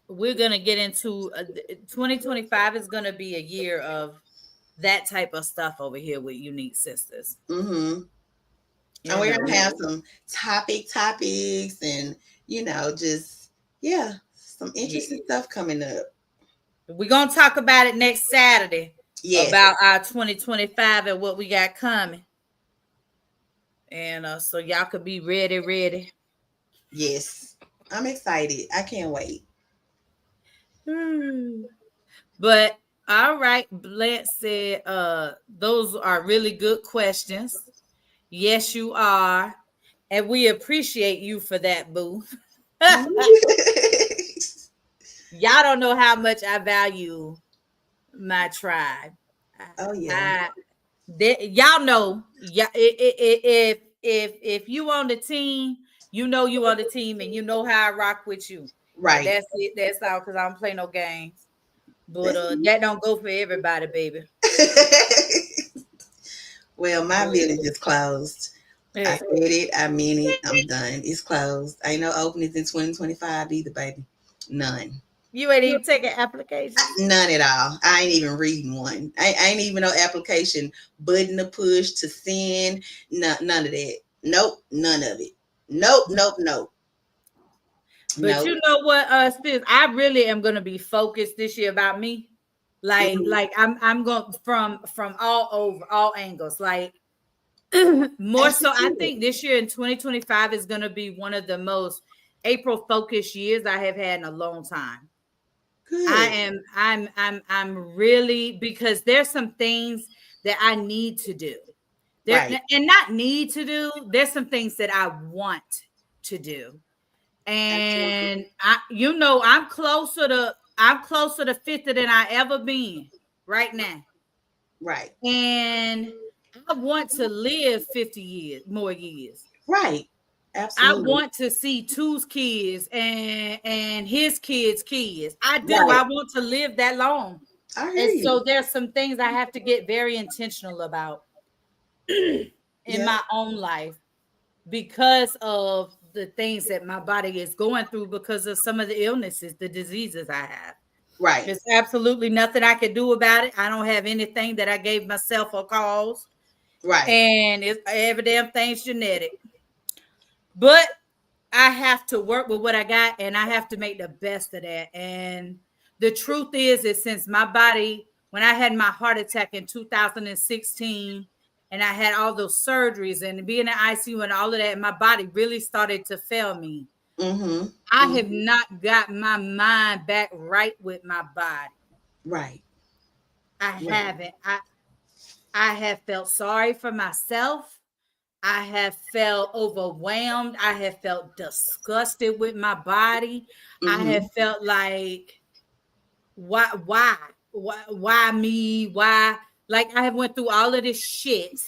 we're gonna get into 2025 is gonna be a year of that type of stuff over here with Unique Sisters. Mm-hmm. And we're gonna have some topics and just some interesting stuff coming up. We're gonna talk about it next Saturday. Yes. About our 2025 and what we got coming. And so y'all could be ready. Yes. I'm excited. I can't wait. But all right, Blanche said those are really good questions. Yes, you are. And we appreciate you for that, boo. Y'all don't know how much I value my tribe. Oh yeah. Y'all know. Yeah, if you on the team, you on the team, and you know how I rock with you. Right. And that's it. That's all. Because I don't play no games. But that don't go for everybody, baby. Well, my village is closed. Yeah. I said it. I mean it. I'm done. It's closed. Ain't no openings in 2025 either, baby. None. You ain't even taking applications? None at all. I ain't even reading one. I ain't even no application button to push to send. None of that. Nope. None of it. Nope. But you know what, sis? I really am gonna be focused this year about me. Like I'm going from all over, all angles. Like more so, I think this year in 2025 is gonna be one of the most April focused years I have had in a long time. Good. I'm really, because there's some things that I need to do. Right. And not need to do. There's some things that I want to do. And I'm closer to 50 than I ever been right now. Right. And I want to live 50 more years. Right. Absolutely. I want to see Two's kids and his kids' kids. I do. Right. I want to live that long. I hear you. So there's some things I have to get very intentional about in my own life because of the things that my body is going through because of some of the illnesses, the diseases I have. Right. There's absolutely nothing I can do about it. I don't have anything that I gave myself a cause. Right. And every damn thing's genetic. But I have to work with what I got, and I have to make the best of that. And the truth is since my body, when I had my heart attack in 2016, and I had all those surgeries and being in the ICU and all of that, my body really started to fail me. Mm-hmm. I have not got my mind back right with my body. Right. I haven't. I have felt sorry for myself. I have felt overwhelmed. I have felt disgusted with my body. I have felt like, why me? Why? Like I have went through all of this shit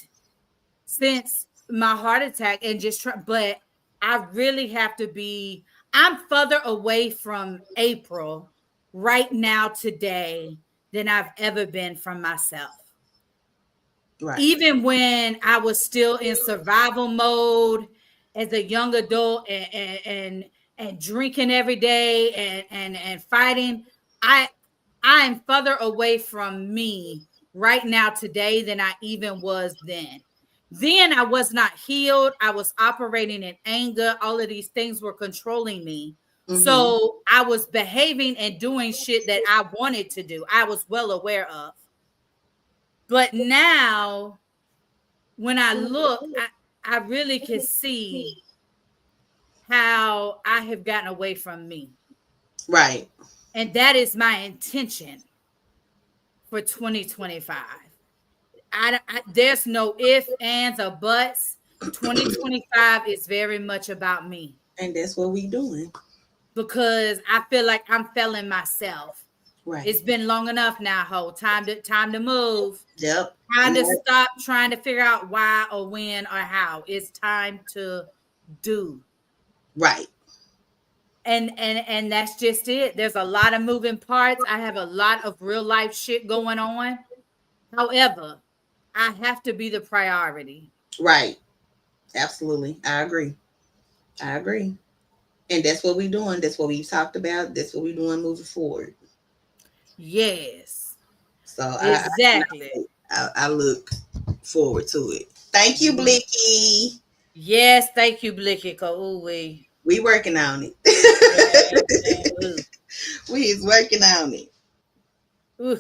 since my heart attack and just try, but I really have to be, I'm further away from April right now today than I've ever been from myself. Right. Even when I was still in survival mode as a young adult and drinking every day and fighting, I am further away from me right now today than I even was then. Then I was not healed. I was operating in anger. All of these things were controlling me. So I was behaving and doing shit that I wanted to do. I was well aware of. But now, when I look, I really can see how I have gotten away from me. Right. And that is my intention for 2025. There's no ifs, ands, or buts. 2025 is very much about me. And that's what we doing. Because I feel like I'm failing myself. Right. It's been long enough now, ho. Time to move. Yep. Time to stop trying to figure out why or when or how. It's time to do. Right. And that's just it. There's a lot of moving parts. I have a lot of real life shit going on. However, I have to be the priority. Right. Absolutely. I agree. And that's what we're doing. That's what we talked about. That's what we're doing moving forward. Yes. So exactly. I look forward to it. Thank you, Blicky. Yes, thank you, Blicky. We working on it. We is working on it. Ooh.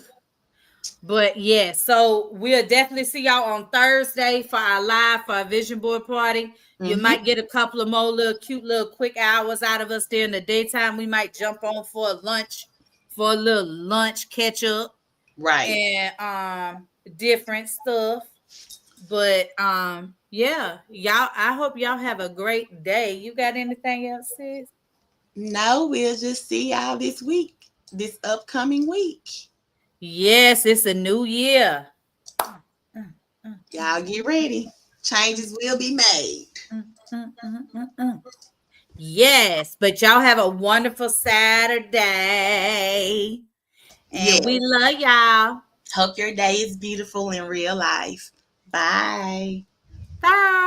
But yeah, so we'll definitely see y'all on Thursday for our live for our vision board party. You might get a couple of more cute little quick hours out of us during the daytime. We might jump on for a little lunch catch up. Right. And different stuff. But yeah, y'all, I hope y'all have a great day. You got anything else, sis? No, we'll just see y'all this upcoming week. Yes, it's a new year. Y'all get ready. Changes will be made. Yes, but y'all have a wonderful Saturday. And we love y'all. Hope your day is beautiful in real life. Bye. Bye.